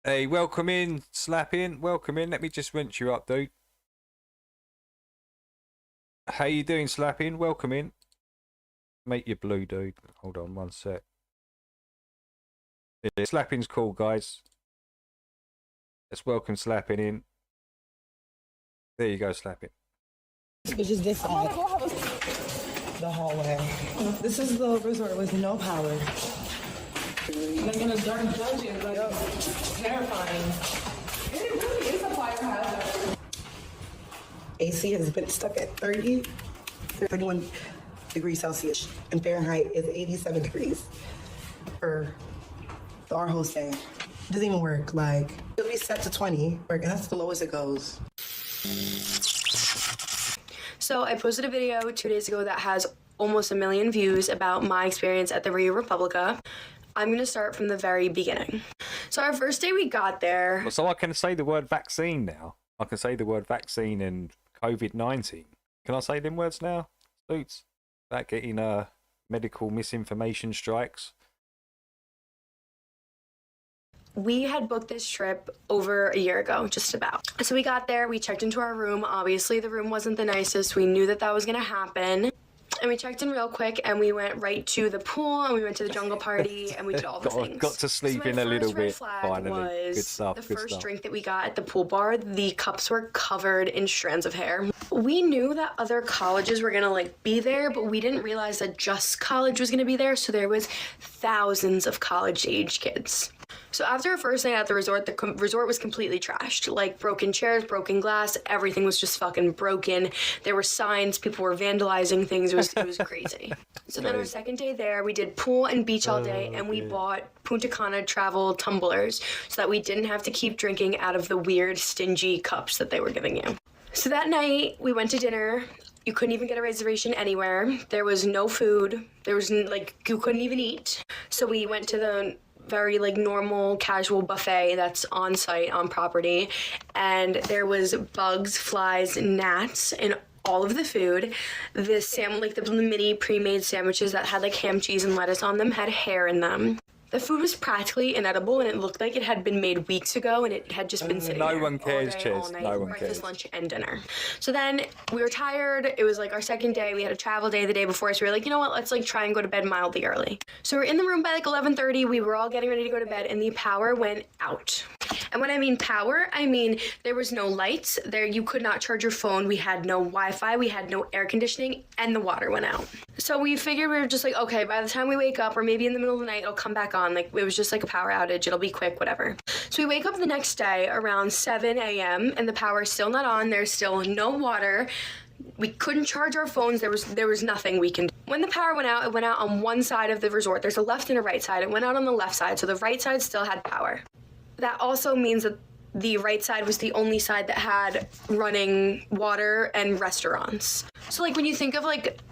Hey, welcome in, Slapping. Welcome in. Let me just rinse you up, dude. How you doing, Slapping? Welcome in. Make you blue, dude. Hold on one sec. Yeah, Slapping's cool, guys. Let's welcome Slapping in. There you go, Slapping. It's just this side. The hallway. This is the resort with no power. Like in a dark dungeon, like terrifying. It really is a fire hazard. AC has been stuck at 31 degrees Celsius, and Fahrenheit is 87 degrees for our whole stay. It doesn't even work. Like, it'll be set to 20, and that's the lowest it goes. So I posted a video 2 days ago that has almost 1 million views about my experience at the Rio Republica. I'm going to start from the very beginning. So our first day we got there... So I can say the word vaccine now. I can say the word vaccine and COVID-19. Can I say them words now? Suits? About getting medical misinformation strikes. We had booked this trip over a year ago, just about. So we got there, we checked into our room. Obviously, the room wasn't the nicest. We knew that that was going to happen. And we checked in real quick, and we went right to the pool, and we went to the jungle party, and we did all the things. Got to sleep so in a little bit, finally. Good stuff, The good first stuff. drink that we got at the pool bar, the cups were covered in strands of hair. We knew that other colleges were gonna be there, but we didn't realize that Just College was gonna be there, so there was thousands of college-age kids. So after our first night at the resort was completely trashed. Like broken chairs, broken glass, everything was just fucking broken. There were signs, people were vandalizing things. It was crazy. So then our second day there, we did pool and beach all day, and we bought Punta Cana travel tumblers so that we didn't have to keep drinking out of the weird, stingy cups that they were giving you. So that night, we went to dinner. You couldn't even get a reservation anywhere. There was no food. There was, you couldn't even eat. So we went to the very normal casual buffet that's on site on property, and there was bugs, flies, gnats in all of the food. The mini pre-made sandwiches that had ham, cheese, and lettuce on them had hair in them. The food was practically inedible, and it looked like it had been made weeks ago, and it had just been sitting there. No one cares, all day, Ches. all night, No one breakfast, cares. lunch, and dinner. So then we were tired. It was our second day. We had a travel day the day before, so we were like, you know what? Let's try and go to bed mildly early. So we're in the room by 11:30. We were all getting ready to go to bed, and the power went out. And when I mean power, I mean there was no lights. You could not charge your phone. We had no Wi-Fi. We had no air conditioning, and the water went out. So we figured we were just okay, by the time we wake up, or maybe in the middle of the night, it'll come back on. It was just a power outage. It'll be quick, whatever. So we wake up the next day around 7 a.m. and the power is still not on. There's still no water. We couldn't charge our phones. There was nothing we can do. When the power went out, it went out on one side of the resort. There's a left and a right side. It went out on the left side, so the right side still had power. That also means that the right side was the only side that had running water and restaurants. So when you think of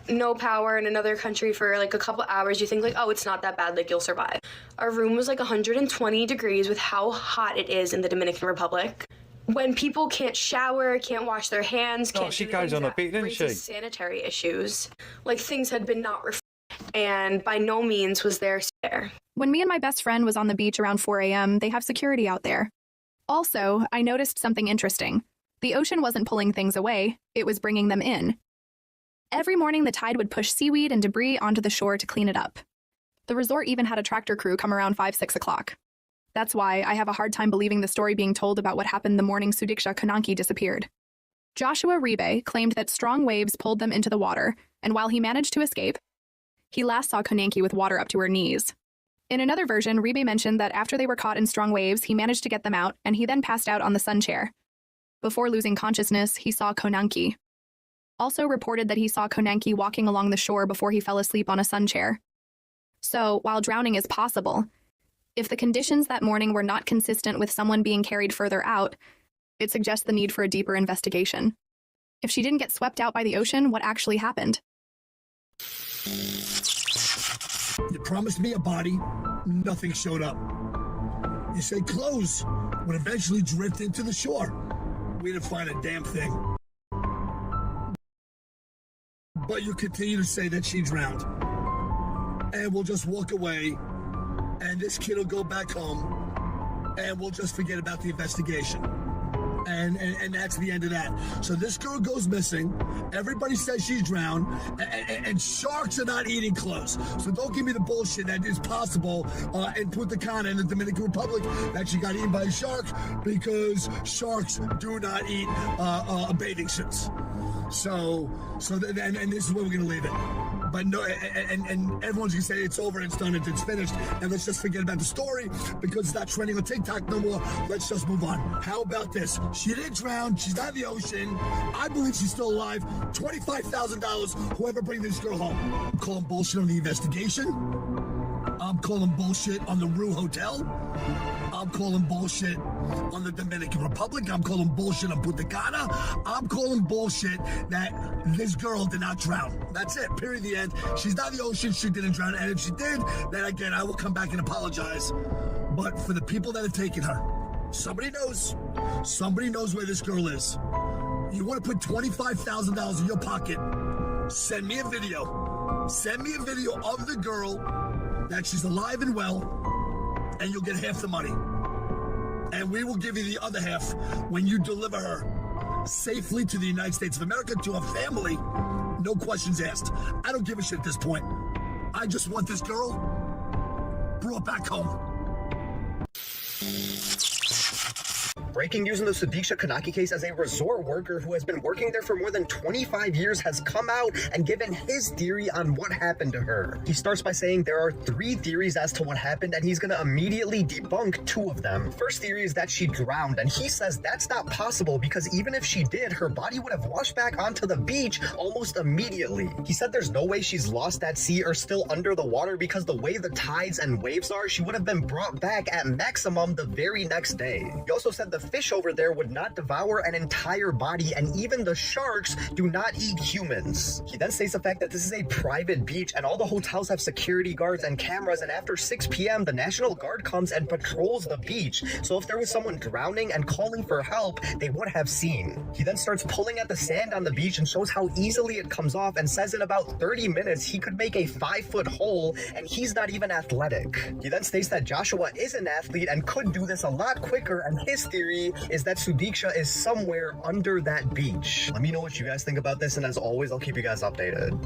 no power in another country for a couple hours, you think oh, it's not that bad, you'll survive. Our room was 120 degrees with how hot it is in the Dominican Republic. When people can't shower, can't wash their hands, Oh, can't she do goes things on a that bit, doesn't raises she? sanitary issues, like things had been not and by no means was there. When me and my best friend was on the beach around 4 a.m., they have security out there. Also, I noticed something interesting. The ocean wasn't pulling things away, it was bringing them in. Every morning, the tide would push seaweed and debris onto the shore to clean it up. The resort even had a tractor crew come around 5, 6 o'clock. That's why I have a hard time believing the story being told about what happened the morning Sudiksha Konanki disappeared. Joshua Ribe claimed that strong waves pulled them into the water, and while he managed to escape, he last saw Konanki with water up to her knees. In another version, Ribe mentioned that after they were caught in strong waves, he managed to get them out, and he then passed out on the sun chair. Before losing consciousness, he saw Konanki. Also reported that he saw Konanki walking along the shore before he fell asleep on a sun chair. So, while drowning is possible, if the conditions that morning were not consistent with someone being carried further out, it suggests the need for a deeper investigation. If she didn't get swept out by the ocean, what actually happened? You promised me a body, nothing showed up. You said clothes would eventually drift into the shore. We didn't find a damn thing. But you continue to say that she drowned. And we'll just walk away, and this kid will go back home, and we'll just forget about the investigation. And that's the end of that. So this girl goes missing. Everybody says she's drowned, and sharks are not eating clothes. So don't give me the bullshit that it's possible in Punta Cana in the Dominican Republic that she got eaten by a shark, because sharks do not eat bathing suits. So and this is where we're gonna leave it. But no, and everyone's gonna say it's over, it's done, it's finished, and let's just forget about the story because it's not trending on TikTok no more. Let's just move on. How about this? She didn't drown. She's not in the ocean. I believe she's still alive. $25,000. Whoever brings this girl home. I'm calling bullshit on the investigation. I'm calling bullshit on the Rue Hotel. I'm calling bullshit on the Dominican Republic. I'm calling bullshit on Punta Cana. I'm calling bullshit that this girl did not drown. That's it. Period. The end. She's not in the ocean. She didn't drown. And if she did, then again, I will come back and apologize. But for the people that have taken her, somebody knows. Somebody knows where this girl is. You want to put $25,000 in your pocket, send me a video. Send me a video of the girl that she's alive and well, and you'll get half the money. And we will give you the other half when you deliver her safely to the United States of America, to her family. No questions asked. I don't give a shit at this point. I just want this girl brought back home. Breaking news in the Sudiksha Konanki case, as a resort worker who has been working there for more than 25 years has come out and given his theory on what happened to her. He starts by saying there are 3 theories as to what happened, and he's going to immediately debunk 2 of them. First theory is that she drowned, and he says that's not possible because even if she did, her body would have washed back onto the beach almost immediately. He said there's no way she's lost at sea or still under the water because the way the tides and waves are, she would have been brought back at maximum the very next day. He also said the fish over there would not devour an entire body, and even the sharks do not eat humans. He then states the fact that this is a private beach and all the hotels have security guards and cameras, and after 6 p.m. the National Guard comes and patrols the beach. So if there was someone drowning and calling for help, they would have seen. He then starts pulling at the sand on the beach and shows how easily it comes off, and says in about 30 minutes he could make a 5-foot hole, and he's not even athletic. He then states that Joshua is an athlete and could do this a lot quicker, and his theory is that Sudiksha is somewhere under that beach. Let me know what you guys think about this, and as always, I'll keep you guys updated.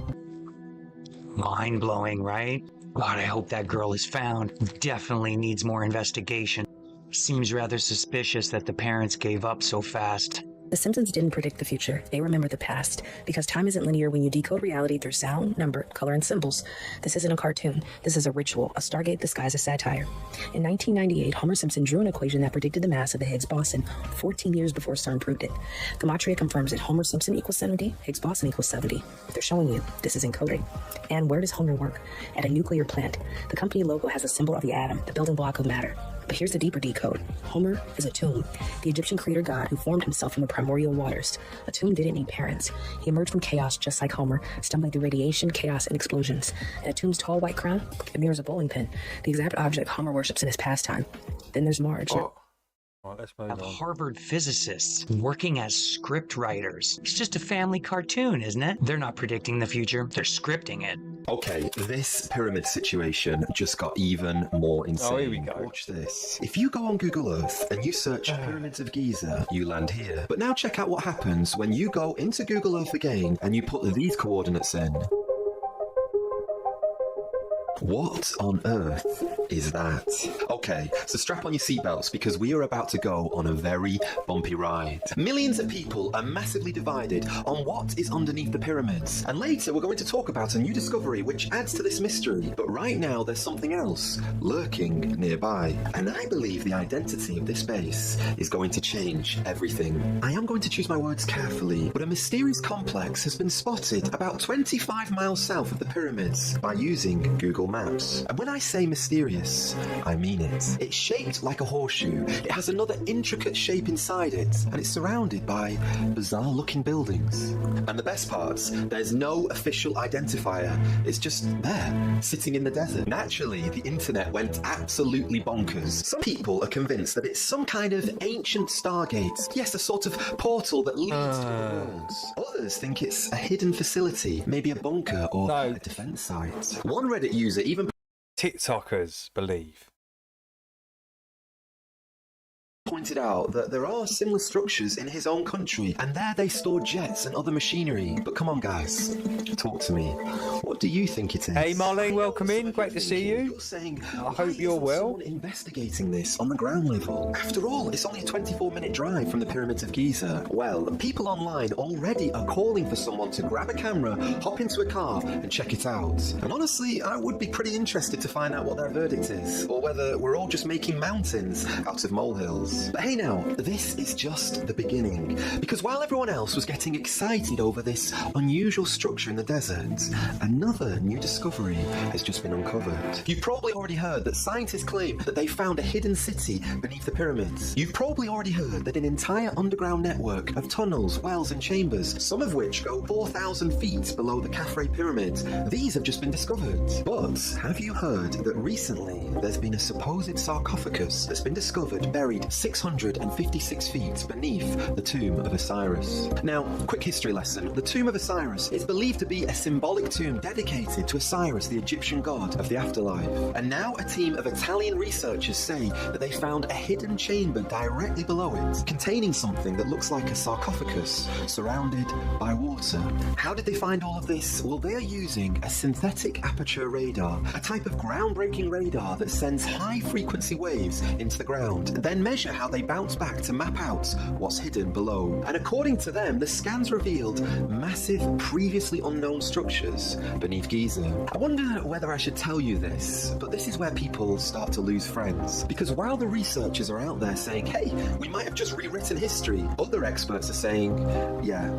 Mind-blowing, right? God, I hope that girl is found. Definitely needs more investigation. Seems rather suspicious that the parents gave up so fast. The Simpsons didn't predict the future. They remembered the past. Because time isn't linear when you decode reality through sound, number, color, and symbols. This isn't a cartoon. This is a ritual, a Stargate disguised as satire. In 1998, Homer Simpson drew an equation that predicted the mass of the Higgs boson 14 years before CERN proved it. Gematria confirms it. Homer Simpson equals 70, Higgs boson equals 70. They're showing you this is encoding. And where does Homer work? At a nuclear plant. The company logo has a symbol of the atom, the building block of matter. But here's the deeper decode. Homer is Atum, the Egyptian creator god who formed himself from the primordial waters. Atum didn't need parents. He emerged from chaos just like Homer, stumbling through radiation, chaos, and explosions. And Atum's tall white crown, it mirrors a bowling pin, the exact object Homer worships in his pastime. Then there's Marge. Right, let's move Of on. Harvard physicists working as script writers. It's just a family cartoon, isn't it? They're not predicting the future, they're scripting it. Okay, this pyramid situation just got even more insane. Oh, here we go. Watch this. If you go on Google Earth and you search Pyramids of Giza, you land here. But now check out what happens when you go into Google Earth again and you put these coordinates in. What on earth is that? Okay, so strap on your seatbelts because we are about to go on a very bumpy ride. Millions of people are massively divided on what is underneath the pyramids. And later we're going to talk about a new discovery which adds to this mystery. But right now there's something else lurking nearby. And I believe the identity of this base is going to change everything. I am going to choose my words carefully, but a mysterious complex has been spotted about 25 miles south of the pyramids by using Google Maps. And when I say mysterious, I mean it. It's shaped like a horseshoe. It has another intricate shape inside it, and it's surrounded by bizarre-looking buildings. And the best parts, there's no official identifier. It's just there, sitting in the desert. Naturally, the internet went absolutely bonkers. Some people are convinced that it's some kind of ancient stargate. Yes, a sort of portal that leads to other worlds. Others think it's a hidden facility, maybe a bunker or a defense site. One Reddit user even TikTokers believe. pointed out that there are similar structures in his own country, and there they store jets and other machinery. But come on, guys, talk to me. What do you think it is? Hey, Marlene, welcome in. Great to see you. You're saying, I hope you're well. Investigating this on the ground level. After all, it's only a 24-minute drive from the Pyramids of Giza. Well, people online already are calling for someone to grab a camera, hop into a car, and check it out. And honestly, I would be pretty interested to find out what their verdict is, or whether we're all just making mountains out of molehills. But hey now, this is just the beginning. Because while everyone else was getting excited over this unusual structure in the desert, another new discovery has just been uncovered. You've probably already heard that scientists claim that they found a hidden city beneath the pyramids. You've probably already heard that an entire underground network of tunnels, wells and chambers, some of which go 4,000 feet below the Khafre Pyramid, these have just been discovered. But have you heard that recently there's been a supposed sarcophagus that's been discovered buried 656 feet beneath the tomb of Osiris? Now, quick history lesson. The tomb of Osiris is believed to be a symbolic tomb dedicated to Osiris, the Egyptian god of the afterlife. And now a team of Italian researchers say that they found a hidden chamber directly below it, containing something that looks like a sarcophagus surrounded by water. How did they find all of this? Well, they are using a synthetic aperture radar, a type of groundbreaking radar that sends high-frequency waves into the ground, then measure how they bounce back to map out what's hidden below. And according to them, the scans revealed massive, previously unknown structures beneath Giza. I wonder whether I should tell you this, but this is where people start to lose friends. Because while the researchers are out there saying, hey, we might have just rewritten history, other experts are saying, yeah,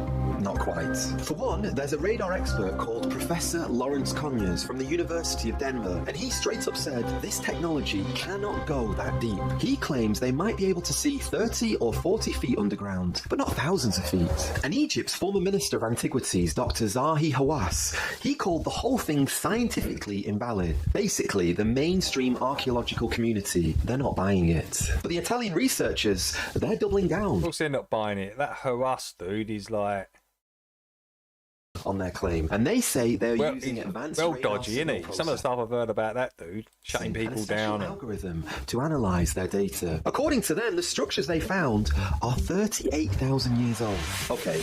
not quite. For one, there's a radar expert called Professor Lawrence Conyers from the University of Denver, and he straight up said this technology cannot go that deep. He claims they might be able to see 30 or 40 feet underground, but not thousands of feet. And Egypt's former Minister of Antiquities, Dr. Zahi Hawass, he called the whole thing scientifically invalid. Basically, the mainstream archaeological community, they're not buying it. But the Italian researchers, they're doubling down. Of course they're not buying it. That Hawass dude is like... on their claim, and they say they're using advanced radar dodgy, isn't he? Some of the stuff I've heard about that dude, shutting people down. Algorithm to analyze their data. According to them, the structures they found are 38,000 years old. Okay,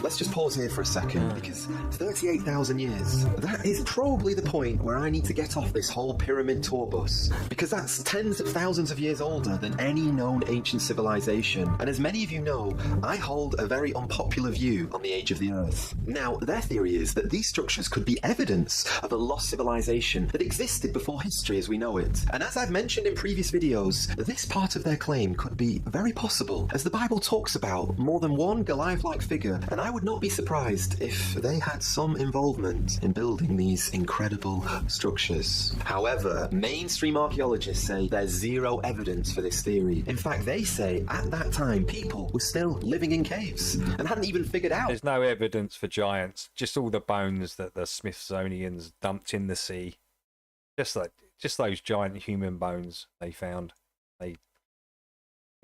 let's just pause here for a second, because 38,000 years, that is probably the point where I need to get off this whole pyramid tour bus, because that's tens of thousands of years older than any known ancient civilization. And as many of you know, I hold a very unpopular view on the age of the Earth. Now, their theory is that these structures could be evidence of a lost civilization that existed before history as we know it. And as I've mentioned in previous videos, this part of their claim could be very possible, as the Bible talks about more than one Goliath-like figure, and I would not be surprised if they had some involvement in building these incredible structures. However, mainstream archaeologists say there's zero evidence for this theory. In fact, they say at that time people were still living in caves and hadn't even figured out. There's no evidence for giants. Just all the bones that the Smithsonian's dumped in the sea. Just those giant human bones they found.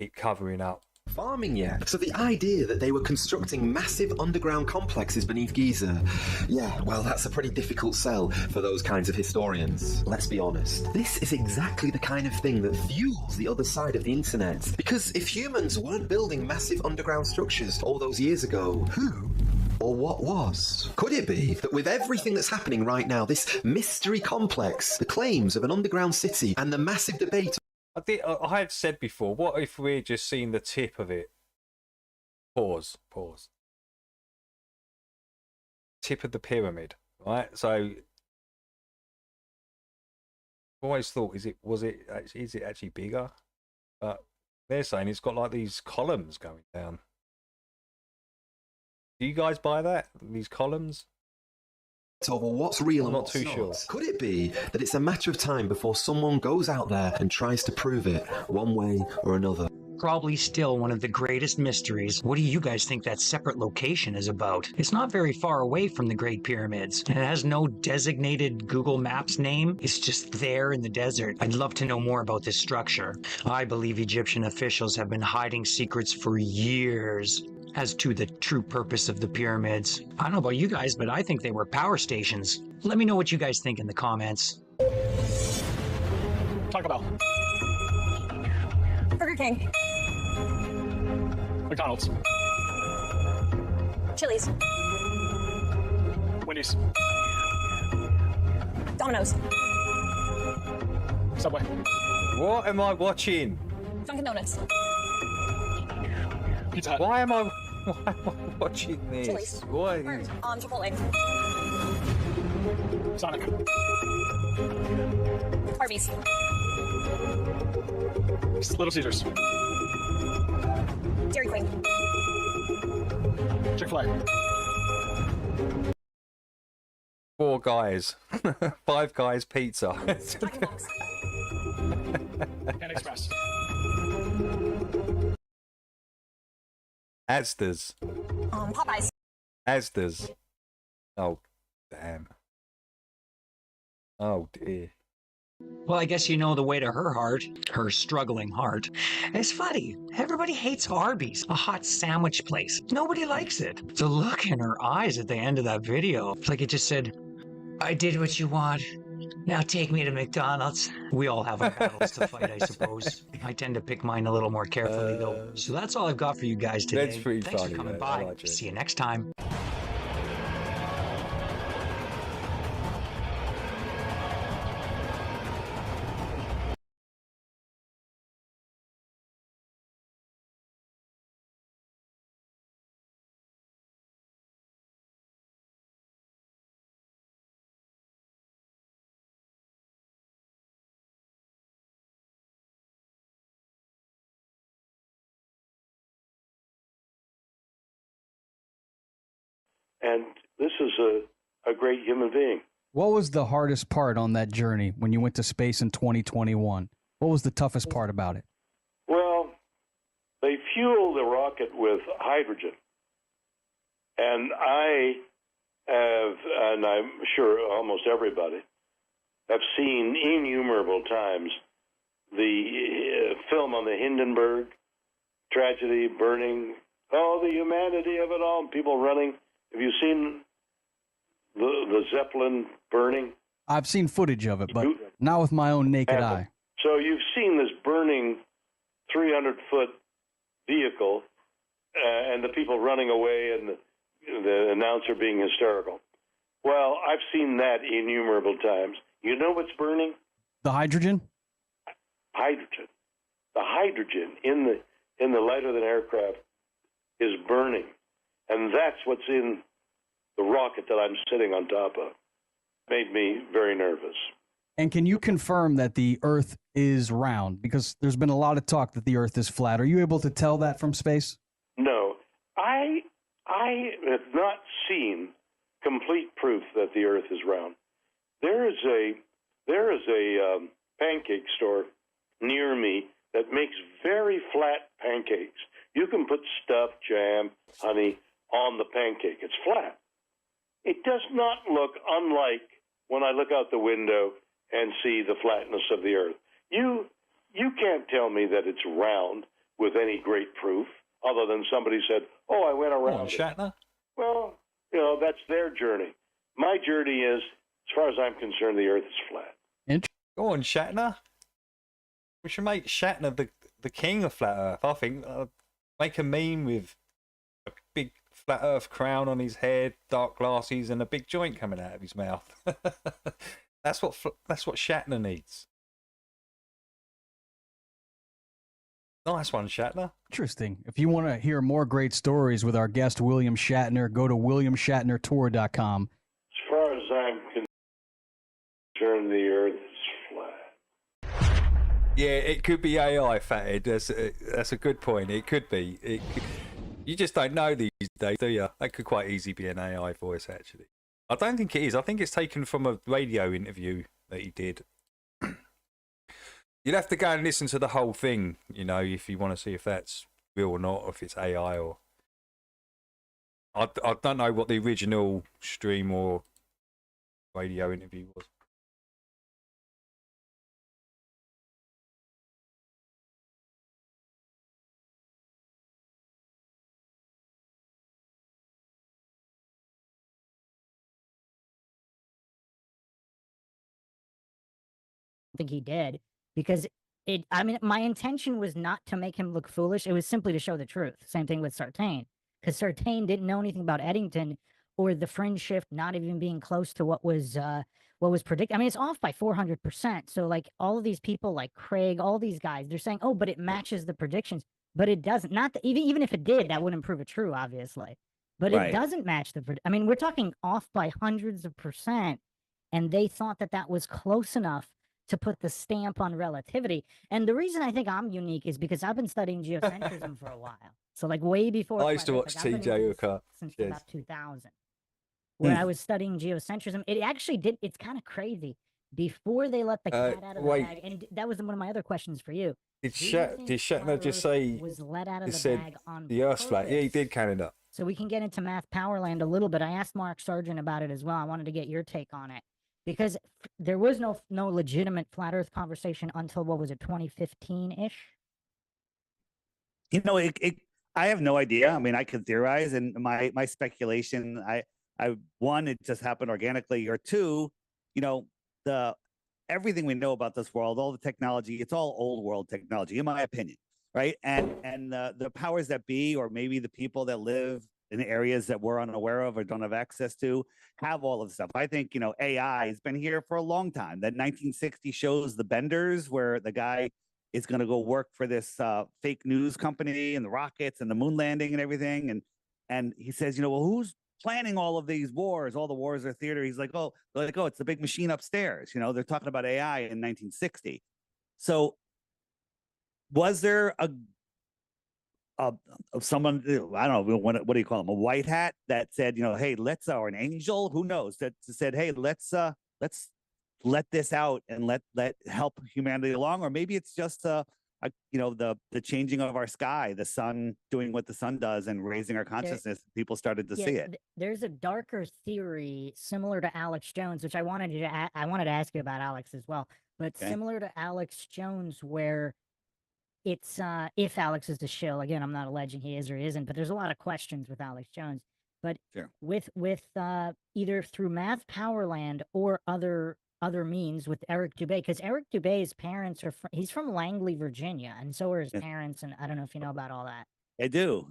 keep covering up. Farming yet. So the idea that they were constructing massive underground complexes beneath Giza, yeah, well, that's a pretty difficult sell for those kinds of historians. Let's be honest. This is exactly the kind of thing that fuels the other side of the internet. Because if humans weren't building massive underground structures all those years ago, who or what was? Could it be that with everything that's happening right now, this mystery complex, the claims of an underground city, and the massive debate... I had said before, what if we're just seeing the tip of it? Pause. Tip of the pyramid, right? So, I've always thought, is it actually bigger? But they're saying it's got like these columns going down. Do you guys buy that? These columns? Over what's real and not what's too not. sure. Could it be that it's a matter of time before someone goes out there and tries to prove it one way or another? Probably still one of the greatest mysteries. What do you guys think that separate location is about? It's not very far away from the Great Pyramids. It has no designated Google Maps name. It's just there in the desert. I'd love to know more about this structure. I believe Egyptian officials have been hiding secrets for years as to the true purpose of the pyramids. I don't know about you guys, but I think they were power stations. Let me know what you guys think in the comments. Taco Bell. Burger King. McDonald's. Chili's. Wendy's. Domino's. Subway. What am I watching? Dunkin' Donuts. Pizza Hut. Why am I watching this? Chili's. Why? Chipotle. Sonic. Arby's. Little Caesars. Dairy Queen. Chick-fil-A. 4 guys. 5 guys pizza. Jack in the Box. Panda Express. Asda's. Popeyes. Asda's. Oh, damn. Oh, dear. Well, I guess you know the way to her heart, her struggling heart. It's funny. Everybody hates Arby's, a hot sandwich place. Nobody likes it. The look in her eyes at the end of that video, it's like it just said, I did what you want. Now take me to McDonald's. We all have our battles to fight, I suppose. I tend to pick mine a little more carefully, though. So that's all I've got for you guys today. That's pretty Thanks funny, for coming man. by. I like it. See you next time. And this is a great human being. What was the hardest part on that journey when you went to space in 2021? What was the toughest part about it? Well, they fuel the rocket with hydrogen. And I have, and I'm sure almost everybody, have seen innumerable times the film on the Hindenburg tragedy, burning, the humanity of it all, people running. Have you seen the Zeppelin burning? I've seen footage of it, but not with my own naked eye. So you've seen this burning 300-foot vehicle and the people running away and the announcer being hysterical. Well, I've seen that innumerable times. You know what's burning? The hydrogen? Hydrogen. The hydrogen in the lighter-than aircraft is burning. And that's what's in the rocket that I'm sitting on top of. Made me very nervous. And can you confirm that the Earth is round? Because there's been a lot of talk that the Earth is flat. Are you able to tell that from space? No. I have not seen complete proof that the Earth is round. There is a pancake store near me that makes very flat pancakes. You can put stuff, jam, honey on the pancake. It's flat. It does not look unlike when I look out the window and see the flatness of the Earth. You can't tell me that it's round with any great proof, other than somebody said, "Oh, I went Come around on, it." Shatner. Well, that's their journey. My journey is, as far as I'm concerned, the Earth is flat. Go on, Shatner. We should make Shatner the king of flat Earth. I think make a meme with a big flat Earth crown on his head, dark glasses, and a big joint coming out of his mouth. That's what Shatner needs. Nice one, Shatner. Interesting. If you want to hear more great stories with our guest William Shatner, go to williamshatnertour.com. As far as I'm concerned, the Earth is flat. Yeah, it could be AI, Fathead. That's a good point. It could be. You just don't know these days, do you? That could quite easily be an AI voice, actually. I don't think it is. I think it's taken from a radio interview that he did. You'd have to go and listen to the whole thing, if you want to see if that's real or not, or if it's AI or... I don't know what the original stream or radio interview was. Think he did, because my intention was not to make him look foolish. It was simply to show the truth. Same thing with Sartain, because Sartain didn't know anything about Eddington or the fringe shift not even being close to what was predicted. I mean, it's off by 400%. So like all of these people like Craig, all these guys, they're saying, oh, but it matches the predictions, but it doesn't. Not that, even if it did, that wouldn't prove it true, obviously. But Right. It doesn't match I mean, we're talking off by hundreds of percent, and they thought that was close enough to put the stamp on relativity. And the reason I think I'm unique is because I've been studying geocentrism for a while. So like way before I used to watch I've been TJ involved Hooker. since Yes. about 2000, where I was studying geocentrism. It actually did. It's kind of crazy. Before they let the cat out of the wait. bag, and that was one of my other questions for you. Did Do you think Shatner flat just Earth say was let out of he the said bag on the Earth's flat? Yeah, he purpose? did, Canada. So we can get into Math Powerland a little bit. I asked Mark Sargent about it as well. I wanted to get your take on it, because there was no legitimate flat Earth conversation until, what was it, 2015-ish? I have no idea. I mean, I could theorize, and my speculation, one, it just happened organically, or two, everything we know about this world, all the technology, it's all old world technology, in my opinion, right? And the powers that be, or maybe the people that live in areas that we're unaware of or don't have access to, have all of the stuff. I think, AI has been here for a long time. That 1960 shows, The Benders, where the guy is going to go work for this fake news company and the rockets and the moon landing and everything. And he says, well, who's planning all of these wars? All the wars are theater. He's like, oh, it's the big machine upstairs. They're talking about AI in 1960. So was there someone, I don't know, what do you call him, a white hat that said, hey, or an angel, who knows, that said, hey, let's let this out and let help humanity along? Or maybe it's just the changing of our sky, the sun doing what the sun does and raising our consciousness. People started to see it. There's a darker theory similar to Alex Jones, which I wanted to ask you about, Alex, as well, but similar to Alex Jones, where it's if Alex is the shill. Again, I'm not alleging he is or he isn't, but there's a lot of questions with Alex Jones. But with either through Math Powerland or other means with Eric Dubé, because Eric Dubé's parents he's from Langley, Virginia, and so are his parents, and I don't know if you know about all that. I do.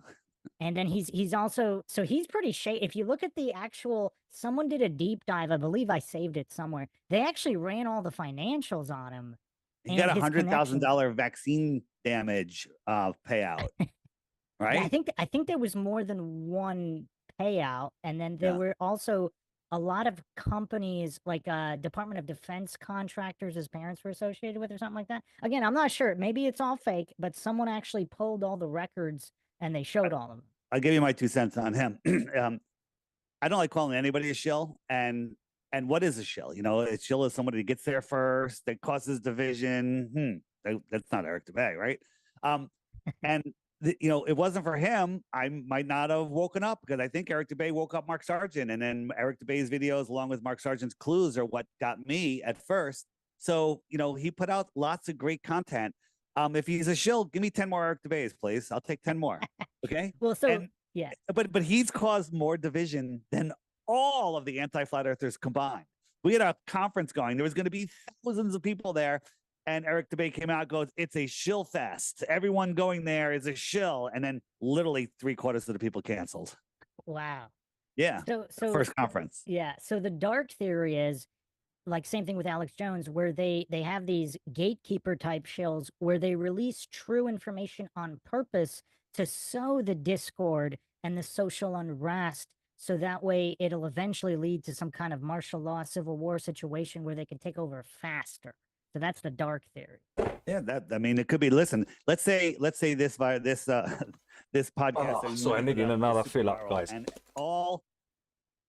And then he's also, so he's pretty shady. If you look at the actual, someone did a deep dive, I believe I saved it somewhere. They actually ran all the financials on him. He got $100,000 vaccine damage payout, right? Yeah, I think there was more than one payout, and then there were also a lot of companies, like Department of Defense contractors his parents were associated with, or something like that. Again, I'm not sure. Maybe it's all fake, but someone actually pulled all the records and they showed all of them. I'll give you my 2 cents on him. I don't like calling anybody a shill, and what is a shill? A shill is somebody that gets there first, that causes division. That's not Eric Dubé, right? And it wasn't for him, I might not have woken up, because I think Eric Dubé woke up Mark Sargent, and then Eric Dubé's videos, along with Mark Sargent's clues, are what got me at first. So, he put out lots of great content. If he's a shill, give me 10 more Eric DeBays, please. I'll take 10 more. Okay. Well, so And- yeah, but he's caused more division than all of the anti-flat earthers combined. We had a conference going. There was going to be thousands of people there. And Eric DeBay came out and goes, it's a shill fest. Everyone going there is a shill. And then literally 3/4 of the people canceled. wow. Yeah. So First conference. Yeah. So the dark theory is like same thing with Alex Jones, where they have these gatekeeper type shills where they release true information on purpose to sow the discord and the social unrest. So that way it'll eventually lead to some kind of martial law, civil war situation where they can take over faster. So that's the dark theory. Yeah, I mean, it could be. Listen, let's say this this podcast. Oh, sorry, I needed another fill up, guys. And all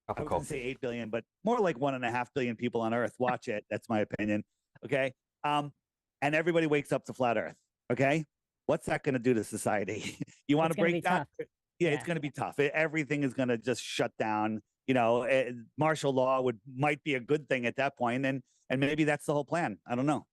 I wouldn't say 8 billion, but more like 1.5 billion people on Earth watch it. That's my opinion. Okay. And everybody wakes up to flat Earth. Okay. What's that going to do to society? You want to break that? Yeah, it's going to be tough. Everything is going to just shut down. You know, martial law might be a good thing at that point, and maybe that's the whole plan. I don't know.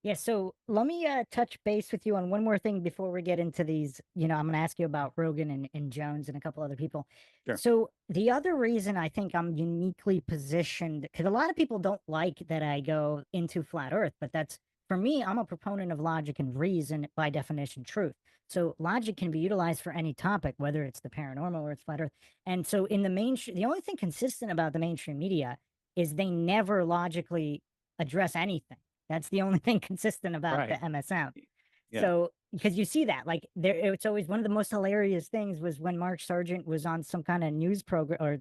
Yeah, so let me touch base with you on one more thing before we get into these. I'm going to ask you about Rogan and Jones and a couple other people. Sure. So the other reason I think I'm uniquely positioned, because a lot of people don't like that I go into flat Earth, but that's, for me, I'm a proponent of logic and reason, by definition, truth. So logic can be utilized for any topic, whether it's the paranormal or it's flat Earth. And so in the mainstream, the only thing consistent about the mainstream media is they never logically address anything. That's the only thing consistent about the MSM. Yeah. So, because you see that, like, it's always one of the most hilarious things was when Mark Sargent was on some kind of news program or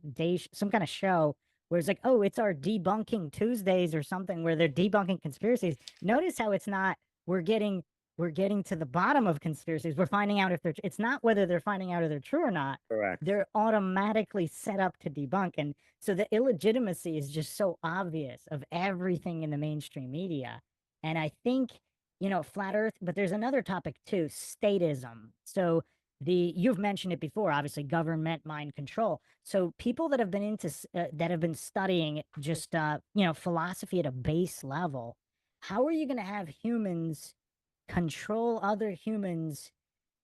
some kind of show where it's like, oh, it's our debunking Tuesdays or something where they're debunking conspiracies. Notice how it's not, we're getting to the bottom of conspiracies. We're finding out if it's not whether they're finding out if they're true or not. Correct. They're automatically set up to debunk. And so the illegitimacy is just so obvious of everything in the mainstream media. And I think, flat Earth, but there's another topic too, statism. So you've mentioned it before, obviously, government mind control. So people that have been that have been studying just, philosophy at a base level, how are you going to have humans control other humans?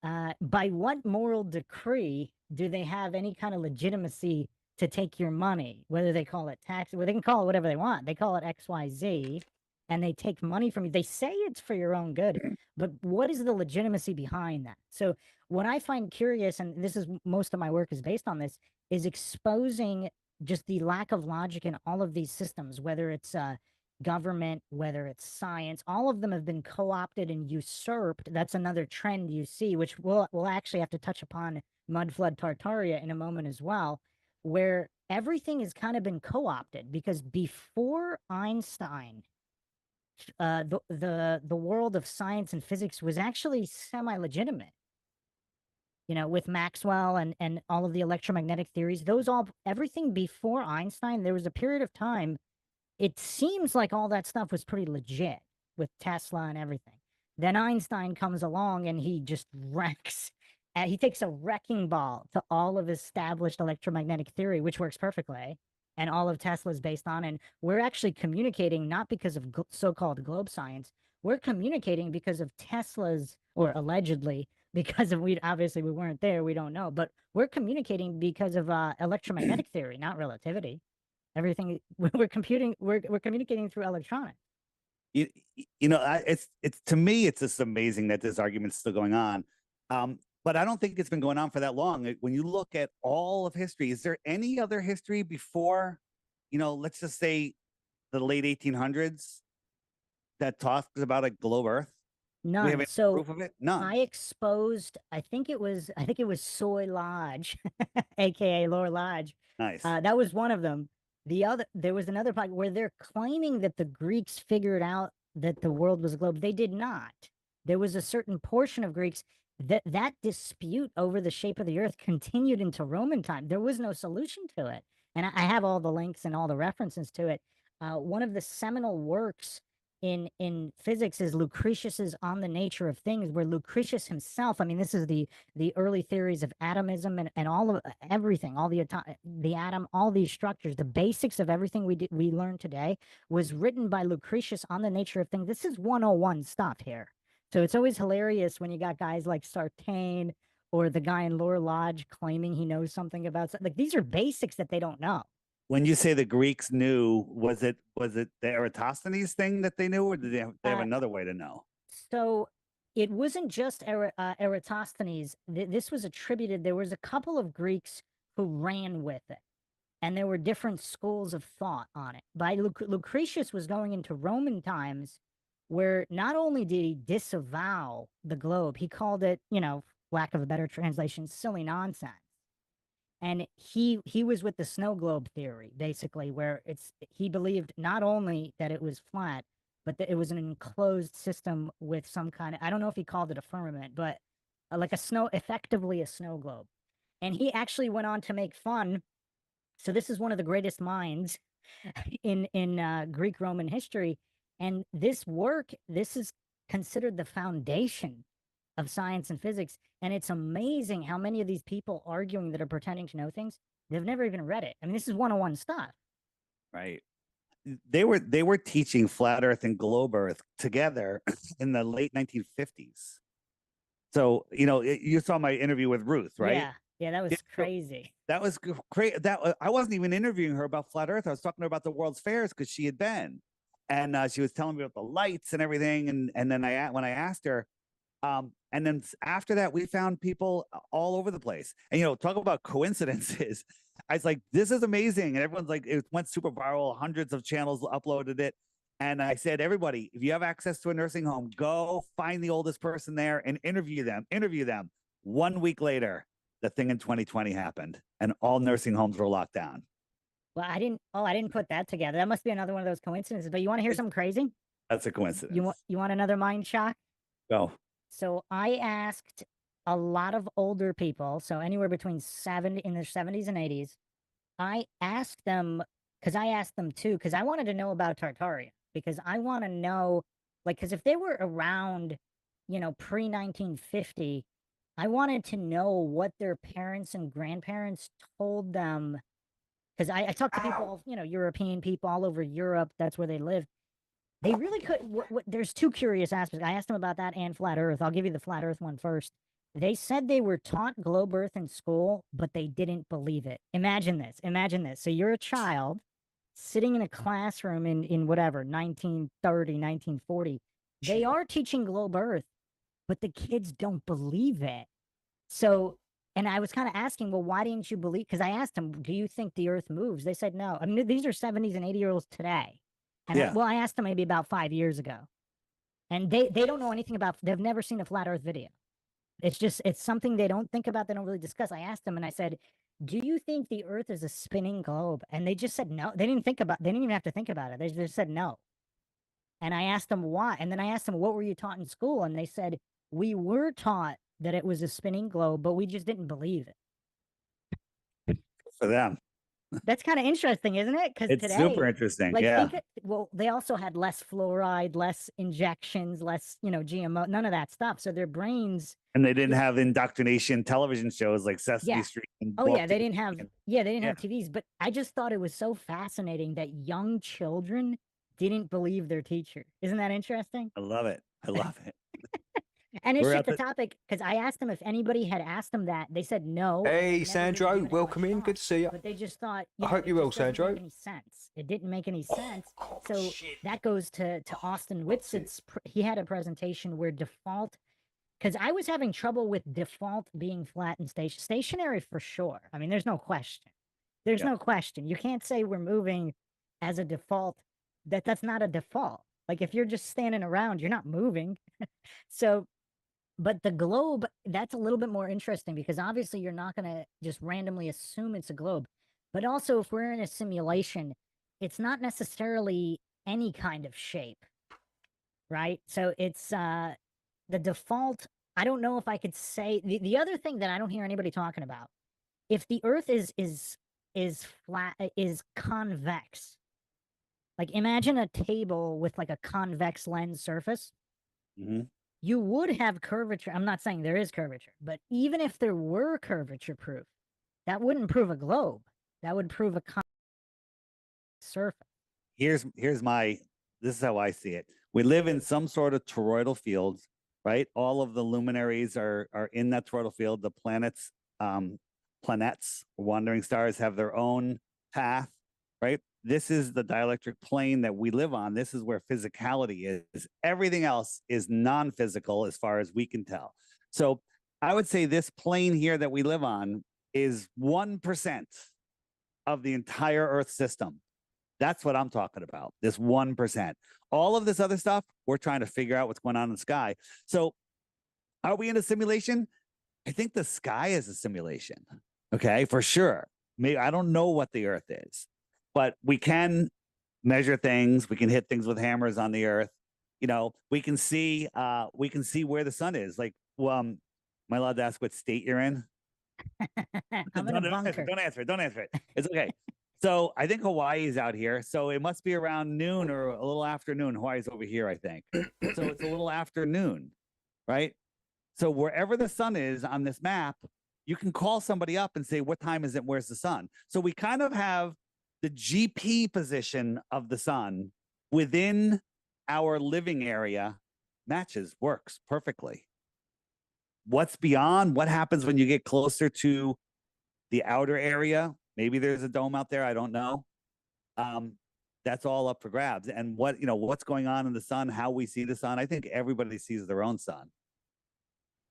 By what moral decree do they have any kind of legitimacy to take your money? Whether they call it tax, well, they can call it whatever they want. They call it XYZ, and they take money from you. They say it's for your own good, but what is the legitimacy behind that? So what I find curious, and this is most of my work is based on this, is exposing just the lack of logic in all of these systems, whether it's government, whether it's science. All of them have been co-opted and usurped. That's another trend you see, which we'll actually have to touch upon Mud Flood Tartaria in a moment as well, where everything has kind of been co-opted, because before Einstein, the world of science and physics was actually semi-legitimate. With Maxwell and all of the electromagnetic theories, everything before Einstein, there was a period of time, it seems like all that stuff was pretty legit with Tesla and everything. Then Einstein comes along and he just wrecks. He takes a wrecking ball to all of established electromagnetic theory, which works perfectly, and all of Tesla's based on. And we're actually communicating not because of so-called globe science. We're communicating because of Tesla's, or allegedly, because of, obviously we weren't there, we don't know, but we're communicating because of electromagnetic theory, not relativity. Everything we're communicating through electronics. It's to me, it's just amazing that this argument's still going on. But I don't think it's been going on for that long. When you look at all of history, is there any other history before, let's just say the late 1800s that talks about a globe Earth? None. We have any proof of it? None. I exposed, I think it was Soy Lodge, aka Lower Lodge. Nice. That was one of them. There was another part where they're claiming that the Greeks figured out that the world was a globe. They did not. There was a certain portion of Greeks that dispute over the shape of the Earth continued into Roman time. There was no solution to it. And I have all the links and all the references to it. One of the seminal works in physics is Lucretius's On the Nature of Things, where Lucretius himself, I mean, this is the early theories of atomism and all of everything, all the atom, all these structures, the basics of everything we learn today was written by Lucretius on the Nature of Things. This is 101 stuff here. So it's always hilarious when you got guys like Sartain or the guy in Lore Lodge claiming he knows something about like these are basics that they don't know. When you say the Greeks knew, was it the Eratosthenes thing that they knew, or did they have another way to know? So it wasn't just Eratosthenes. This was attributed. There was a couple of Greeks who ran with it, and there were different schools of thought on it. By Lucretius was going into Roman times, where not only did he disavow the globe, he called it, lack of a better translation, silly nonsense. And he was with the snow globe theory, basically, where he believed not only that it was flat, but that it was an enclosed system with some kind of, I don't know if he called it a firmament, but like effectively a snow globe. And he actually went on to make fun. So this is one of the greatest minds in Greek Roman history. And this is considered the foundation of science and physics. And it's amazing how many of these people arguing that are pretending to know things, they've never even read it. I mean, this is 101 stuff. Right. They were teaching flat Earth and globe Earth together in the late 1950s. So, you saw my interview with Ruth, right? Yeah, that was crazy. That was great. I wasn't even interviewing her about flat Earth. I was talking to her about the World's Fairs because she had been, and she was telling me about the lights and everything. And then when I asked her, and then after that, we found people all over the place. And, talk about coincidences. I was like, this is amazing. And everyone's like, it went super viral. Hundreds of channels uploaded it. And I said, everybody, if you have access to a nursing home, go find the oldest person there and interview them. 1 week later, the thing in 2020 happened and all nursing homes were locked down. Well, I didn't put that together. That must be another one of those coincidences. But you want to hear something crazy? That's a coincidence. You want another mind shock? Go. So I asked a lot of older people, so anywhere between in their 70s and 80s. I asked them, because I wanted to know about Tartaria, because I want to know, because if they were around, pre-1950, I wanted to know what their parents and grandparents told them, because I talked to people, European people all over Europe, that's where they live. They really could. There's two curious aspects. I asked them about that and flat Earth. I'll give you the flat Earth one first. They said they were taught globe Earth in school, but they didn't believe it. Imagine this. So you're a child sitting in a classroom in whatever, 1930, 1940. They are teaching globe Earth, but the kids don't believe it. So, and I was kind of asking, well, why didn't you believe? Because I asked them, do you think the Earth moves? They said no. I mean, these are 70s and 80-year-olds today. And I asked them maybe about 5 years ago, and they don't know anything about. They've never seen a flat Earth video. It's something they don't think about. They don't really discuss. I asked them, and I said, "Do you think the Earth is a spinning globe?" And they just said no. They didn't even have to think about it. They just said no. And I asked them why, and then I asked them, "What were you taught in school?" And they said, "We were taught that it was a spinning globe, but we just didn't believe it." For them. That's kind of interesting, isn't it? Because it's today, super interesting. They also had less fluoride, less injections, less, GMO, none of that stuff. So their brains. And they didn't have indoctrination television shows like Sesame Street. And they didn't have TVs. But I just thought it was so fascinating that young children didn't believe their teacher. Isn't that interesting? I love it. And it's just the topic, because I asked them if anybody had asked them that. They said no. Hey, Sandro, welcome in. Good to see you. But they just thought, I hope you're well, Sandro. It didn't make any sense. So that goes to Austin Whitsitt's. He had a presentation where default, because I was having trouble with default being flat and stationary for sure. I mean, there's no question. No question. You can't say we're moving as a default. That's not a default. Like if you're just standing around, you're not moving. So. But the globe, that's a little bit more interesting, because obviously you're not going to just randomly assume it's a globe. But also, if we're in a simulation, it's not necessarily any kind of shape, right? So it's the default. I don't know if I could say the other thing that I don't hear anybody talking about. If the Earth is flat, is convex. Like imagine a table with like a convex lens surface. Mm-hmm. You would have curvature. I'm not saying there is curvature, but even if there were curvature proof, that wouldn't prove a globe. That would prove a surface. This is how I see it. We live in some sort of toroidal field right? All of the luminaries are in that toroidal field. The planets, wandering stars have their own path, right? This is the dielectric plane that we live on. This is where physicality is. Everything else is non-physical as far as we can tell. So I would say this plane here that we live on is 1% of the entire Earth system. That's what I'm talking about, this 1%. All of this other stuff, we're trying to figure out what's going on in the sky. So are we in a simulation? I think the sky is a simulation, okay, for sure. Maybe I don't know what the Earth is, but we can measure things. We can hit things with hammers on the Earth. You know, we can see where the sun is. Like, am I allowed to ask what state you're in? I'm in a bunker. Don't answer it. Don't answer it. It's okay. So I think Hawaii is out here. So it must be around noon or a little afternoon. Hawaii's over here, I think. So it's a little afternoon, right? So wherever the sun is on this map, you can call somebody up and say, what time is it? Where's the sun? So we kind of have the GP position of the sun within our living area matches, works perfectly. What's beyond? What happens when you get closer to the outer area? Maybe there's a dome out there. I don't know. That's all up for grabs. And what's going on in the sun, how we see the sun. I think everybody sees their own sun.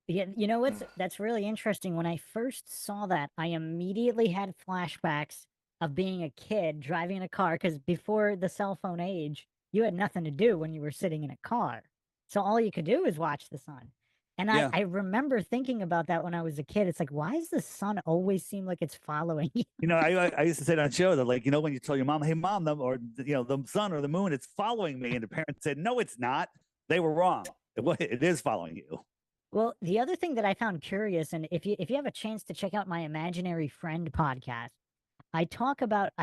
Yeah, you know that's really interesting. When I first saw that, I immediately had flashbacks of being a kid driving in a car, because before the cell phone age, you had nothing to do when you were sitting in a car. So all you could do is watch the sun. And Yeah. I remember thinking about that when I was a kid. It's like, why does the sun always seem like it's following you? You know, I used to say on show that, like, you know, when you tell your mom, hey, mom, the sun or the moon, it's following me. And the parents said, no, it's not. They were wrong. It is following you. Well, the other thing that I found curious, and if you have a chance to check out my Imaginary Friend podcast, I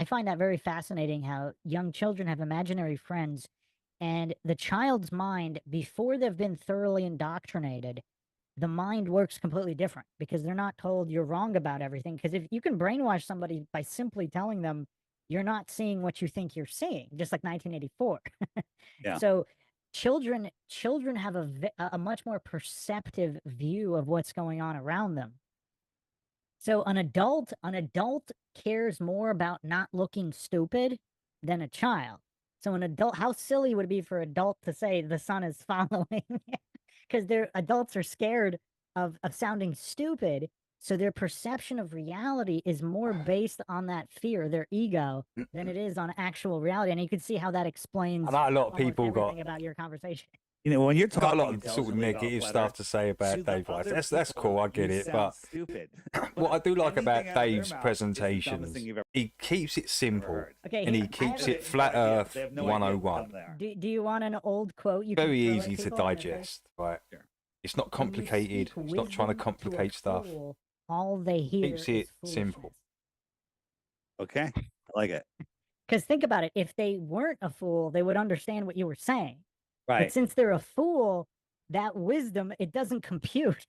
find that very fascinating how young children have imaginary friends, and the child's mind, before they've been thoroughly indoctrinated, the mind works completely different because they're not told you're wrong about everything. Because if you can brainwash somebody by simply telling them you're not seeing what you think you're seeing, just like 1984. Yeah. So children have a much more perceptive view of what's going on around them. So an adult cares more about not looking stupid than a child. So an adult, how silly would it be for an adult to say the sun is following? Because adults are scared of sounding stupid. So their perception of reality is more based on that fear, their ego, than it is on actual reality. And you can see how that explains I know a lot of almost people everything about your conversation. You know, when you're got talking a lot of sort of negative stuff to say about Dave Weiss. That's cool, I get it. But stupid. what I do like about Anything out of their Dave's mouth is the dumbest presentations, thing you've ever he keeps it simple, Okay, and he I have keeps a- it flat Earth They have no idea what's 101. there. Do you want an old quote? You can Very throw at easy to people and if they- digest, right? It's not When you complicated. speak It's not trying to wisdom a complicate stuff. fool, all they hear Keeps is it foolishness. simple. Okay, I like it. Because think about it, if they weren't a fool, they would understand what you were saying. Right. But since they're a fool, that wisdom, it doesn't compute.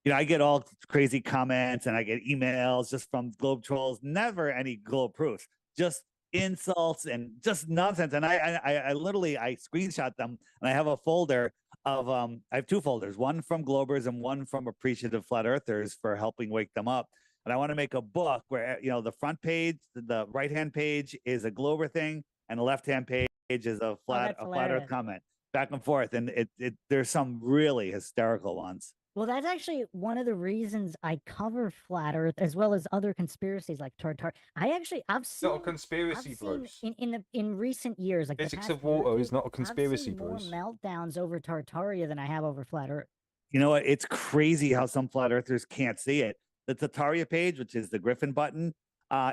You know, I get all crazy comments and I get emails just from Globe trolls. Never any Globe proofs, just insults and just nonsense. And I literally screenshot them, and I have a folder of I have two folders, one from Globers and one from appreciative flat earthers for helping wake them up. And I want to make a book where, you know, the front page, the right hand page is a Glober thing, and the left hand page is a flat Earth hilarious. comment, back and forth. And there's some really hysterical ones. Well, that's actually one of the reasons I cover flat Earth as well as other conspiracies like Tartar. I've seen Not a conspiracy, I've seen Bruce. in recent years, like the Physics past of year or water two, is not a I've conspiracy, seen more Bruce. meltdowns over Tartaria than I have over flat Earth. You know what? It's crazy how some flat earthers can't see it. The Tataria page, which is the Griffin button,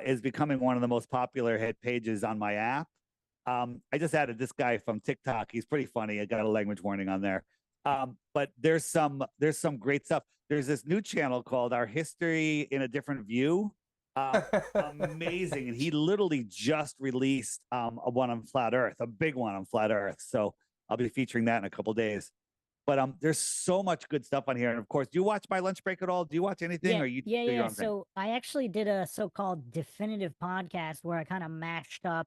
is becoming one of the most popular hit pages on my app. I just added this guy from TikTok. He's pretty funny. I got a language warning on there. But there's some great stuff. There's this new channel called Our History in a Different View. Amazing. And he literally just released a one on flat Earth, a big one on flat Earth. So I'll be featuring that in a couple days. But there's so much good stuff on here. And of course, do you watch My Lunch Break at all? Do you watch anything, or you do your own thing? So I actually did a so-called definitive podcast where I kind of mashed up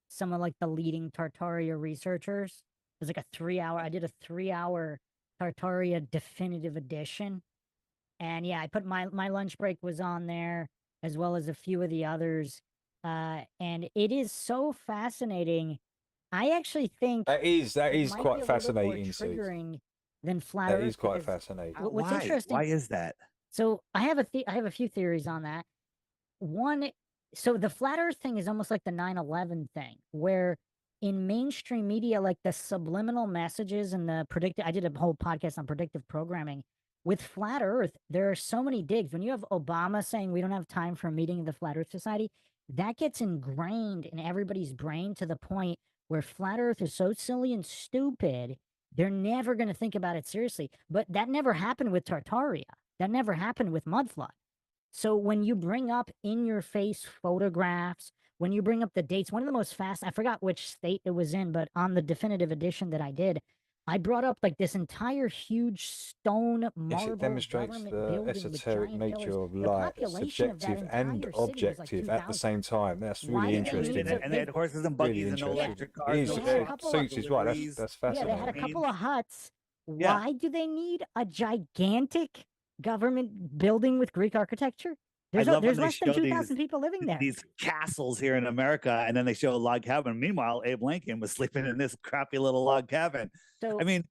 some of like the leading Tartaria researchers. It was like a 3-hour. I did a 3-hour Tartaria Definitive Edition. And yeah, I put my lunch break was on there, as well as a few of the others. And it is so fascinating. I actually think that is it might quite be a little bit more fascinating, Sue. triggering than flat That Earth. is quite because fascinating. What's Why? interesting? Why is that? So I have a few theories on that. One, so the flat Earth thing is almost like the 9/11 thing, where in mainstream media, like the subliminal messages and the predictive. I did a whole podcast on predictive programming. With flat Earth, there are so many digs. When you have Obama saying we don't have time for a meeting of the Flat Earth Society, that gets ingrained in everybody's brain to the point where flat Earth is so silly and stupid, they're never going to think about it seriously. But that never happened with Tartaria. That never happened with Mudflood. So when you bring up in your face photographs, when you bring up the dates, one of the most I forgot which state it was in, but on the definitive edition that I did, I brought up like this entire huge stone marble Yes, it demonstrates government the building with esoteric giant nature pillars. of The light, population of that subjective and entire city was like objective at the 2,000. same time. That's Why really did they need interesting. to- And they had horses and buggies Really and no interesting. electric It cars. is, no They had a yeah, couple Suits of is right. deliveries. That's Yeah, fascinating. they had a couple of huts. Yeah. Why do they need a gigantic government building with Greek architecture? There's I love there's when they less than show 2,000 people living there. these castles here in America, and then they show a log cabin. Meanwhile, Abe Lincoln was sleeping in this crappy little log cabin. So I mean,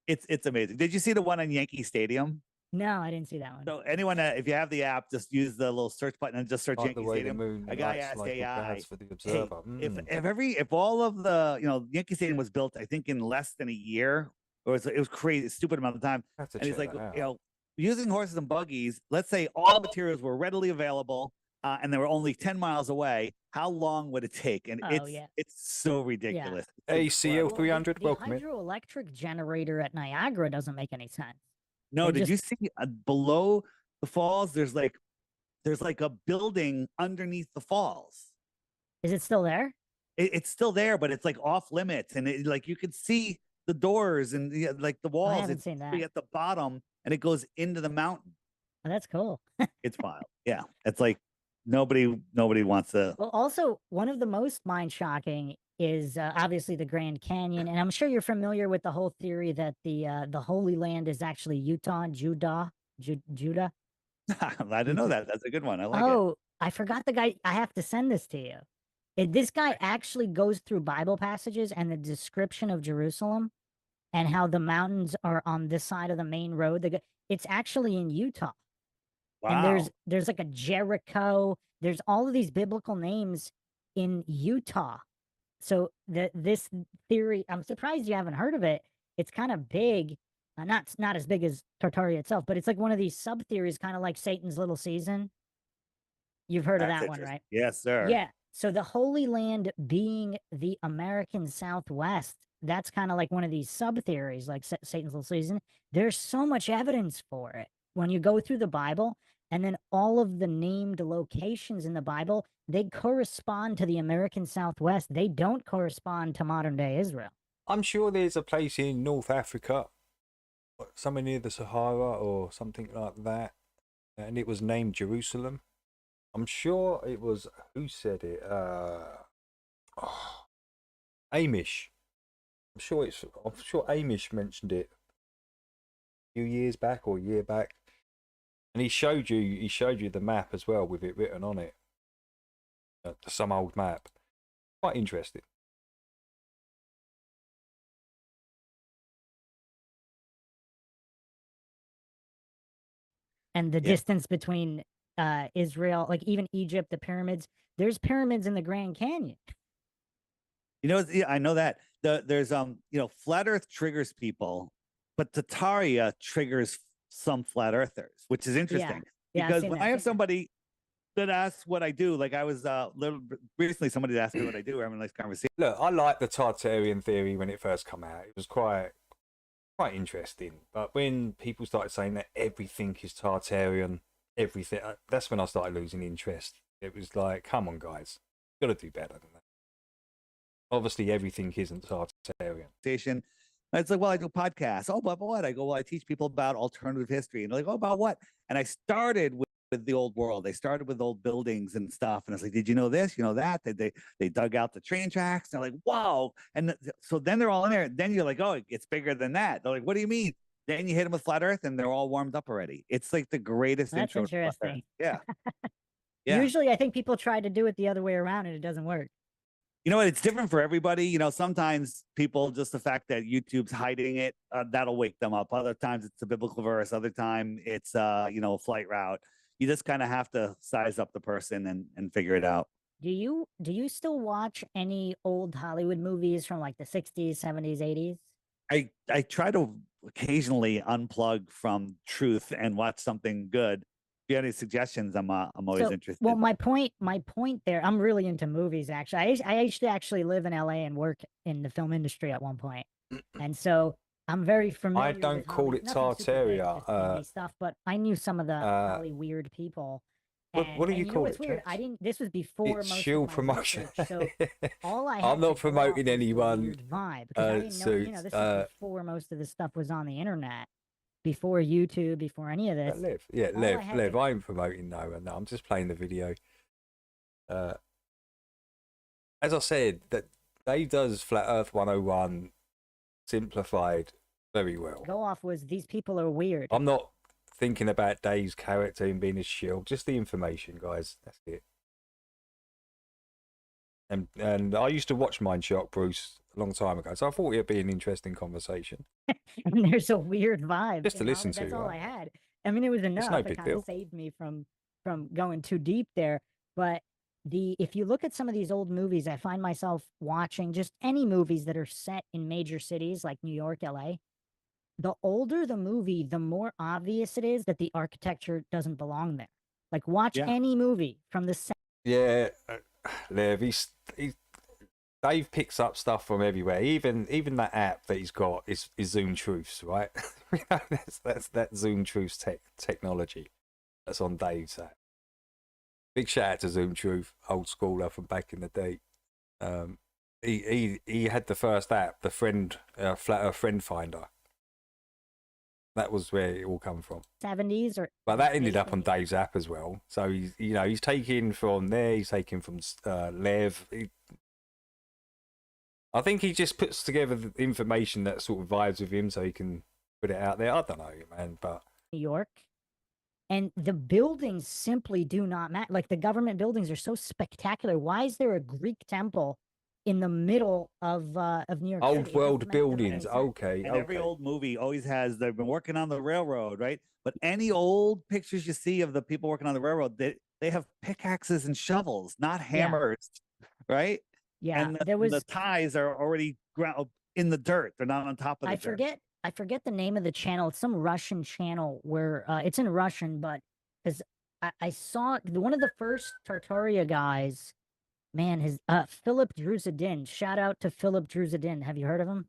it's amazing. Did you see the one in Yankee Stadium? no, I didn't see that one. So anyone, if you have the app, just use the little search button and just search Like the Yankee way the Stadium. moon A guy lights asked like the AI, clouds for the hey, observer. if all of the Yankee Stadium was built, I think in less than a year, or it was crazy, stupid amount of time. Have to And he's check like, that out. using horses and buggies. Let's say all materials were readily available. And they were only 10 miles away. How long would it take? And it's so ridiculous. ACL 300, The welcome in. hydroelectric generator at Niagara doesn't make any sense. No, They did you see below the falls? There's like a building underneath the falls. Is it still there? It's still there, but it's like off limits, and like you could see the doors and like the walls. haven't It's seen that. at the bottom, and it goes into the mountain. Oh, that's cool. It's wild. Yeah, it's like nobody wants to. Well, also, one of the most mind-shocking is obviously the Grand Canyon, and I'm sure you're familiar with the whole theory that the Holy Land is actually Utah, Judah. I didn't know that. That's a good one. I like it. Oh, I forgot the guy. I have to send this to you. This guy actually goes through Bible passages and the description of Jerusalem and how the mountains are on this side of the main road. It's actually in Utah. And there's like a Jericho. There's all of these biblical names in Utah. So this theory, I'm surprised you haven't heard of it. It's kind of big, not as big as Tartaria itself, but it's like one of these sub theories, kind of like Satan's Little Season. You've heard of That's that one, right? Yes, sir. Yeah. So the Holy Land being the American Southwest, that's kind of like one of these sub theories, like Satan's Little Season. There's so much evidence for it when you go through the Bible. And then all of the named locations in the Bible, they correspond to the American Southwest. They don't correspond to modern day Israel. I'm sure there's a place in North Africa, somewhere near the Sahara or something like that, and it was named Jerusalem. I'm sure it was, who said it? Amish. I'm sure Amish mentioned it a few years back or a year back. And he showed you the map as well with it written on it. Some old map. Quite interesting. And the distance between Israel, like even Egypt, the pyramids, there's pyramids in the Grand Canyon. I know that there's flat Earth triggers people, but Tartaria triggers some flat earthers, which is interesting. Yeah, because when I have somebody that asks what I do, like I was recently somebody asked me what I do. We're having a nice conversation. Look, I liked the Tartarian theory when it first came out. It was quite interesting. But when people started saying that everything is Tartarian, everything, that's when I started losing interest. It was like, come on, guys, got to do better than that. Obviously, everything isn't Tartarian. It's like, well, I do podcasts. Oh, but what? I go, well, I teach people about alternative history. And they're like, oh, about what? And I started with the old world. I started with old buildings and stuff. And I was like, did you know this? You know that? They dug out the train tracks. And they're like, wow. And so then they're all in there. Then you're like, oh, it's bigger than that. They're like, what do you mean? Then you hit them with flat Earth, and they're all warmed up already. It's like the greatest That's intro. To flat Earth. interesting. Yeah. Yeah. Usually, I think people try to do it the other way around, and it doesn't work. You know what? It's different for everybody. You know, sometimes people, just the fact that YouTube's hiding it, that'll wake them up. Other times it's a biblical verse. Other time it's, a flight route. You just kind of have to size up the person and figure it out. Do you still watch any old Hollywood movies from like the 60s, 70s, 80s? I try to occasionally unplug from truth and watch something good. If you have any suggestions, I'm always interested. Well, my point there, I'm really into movies. Actually, I used to actually live in LA and work in the film industry at one point, and so I'm very familiar. I don't with call it Tartaria. TV stuff, but I knew some of the Holly weird people. What do you call what's it? weird? I didn't. This was before It's most shield of my promotion. research, so all I had I'm not to go off promoting was the anyone. weird vibe because I didn't know. This is before most of this stuff was on the internet, before YouTube, before any of this. Liv, yeah, Liv. I'm promoting no, I'm just playing the video. As I said, that Dave does Flat Earth 101 simplified very well. Go off was these people are weird. I'm not thinking about Dave's character and being a shield, just the information, guys. That's it. And I used to watch Mind Shock, Bruce, a long time ago, so I thought it'd be an interesting conversation. And there's a weird vibe. Just to listen to. That's all I had. I mean, it was enough. no It big kind deal. of saved me from going too deep there. But if you look at some of these old movies, I find myself watching just any movies that are set in major cities like New York, LA. The older the movie, the more obvious it is that the architecture doesn't belong there. Like, watch any movie from the Yeah, Liv, Dave picks up stuff from everywhere. Even that app that he's got is Zoom Truths, right? that's that Zoom Truths technology that's on Dave's app. Big shout out to Zoom Truth, old schooler from back in the day. He had the first app, the Flat Earth Friend Finder. That was where it all come from. 70s, but that ended up on Dave's app as well. So he's taking from there. He's taking from Lev. I think he just puts together the information that sort of vibes with him, so he can put it out there. I don't know, man, but New York, and the buildings simply do not match. Like, the government buildings are so spectacular. Why is there a Greek temple in the middle of New York City? Old world buildings. Okay. And every old movie always has, they've been working on the railroad, right? But any old pictures you see of the people working on the railroad, they have pickaxes and shovels, not hammers, right? Yeah, and the ties are already in the dirt. They're not on top of the dirt. I forget the name of the channel. It's some Russian channel where it's in Russian, but because I saw one of the first Tartaria guys. Man, his Philip Druzadin. Shout out to Philip Druzadin. Have you heard of him?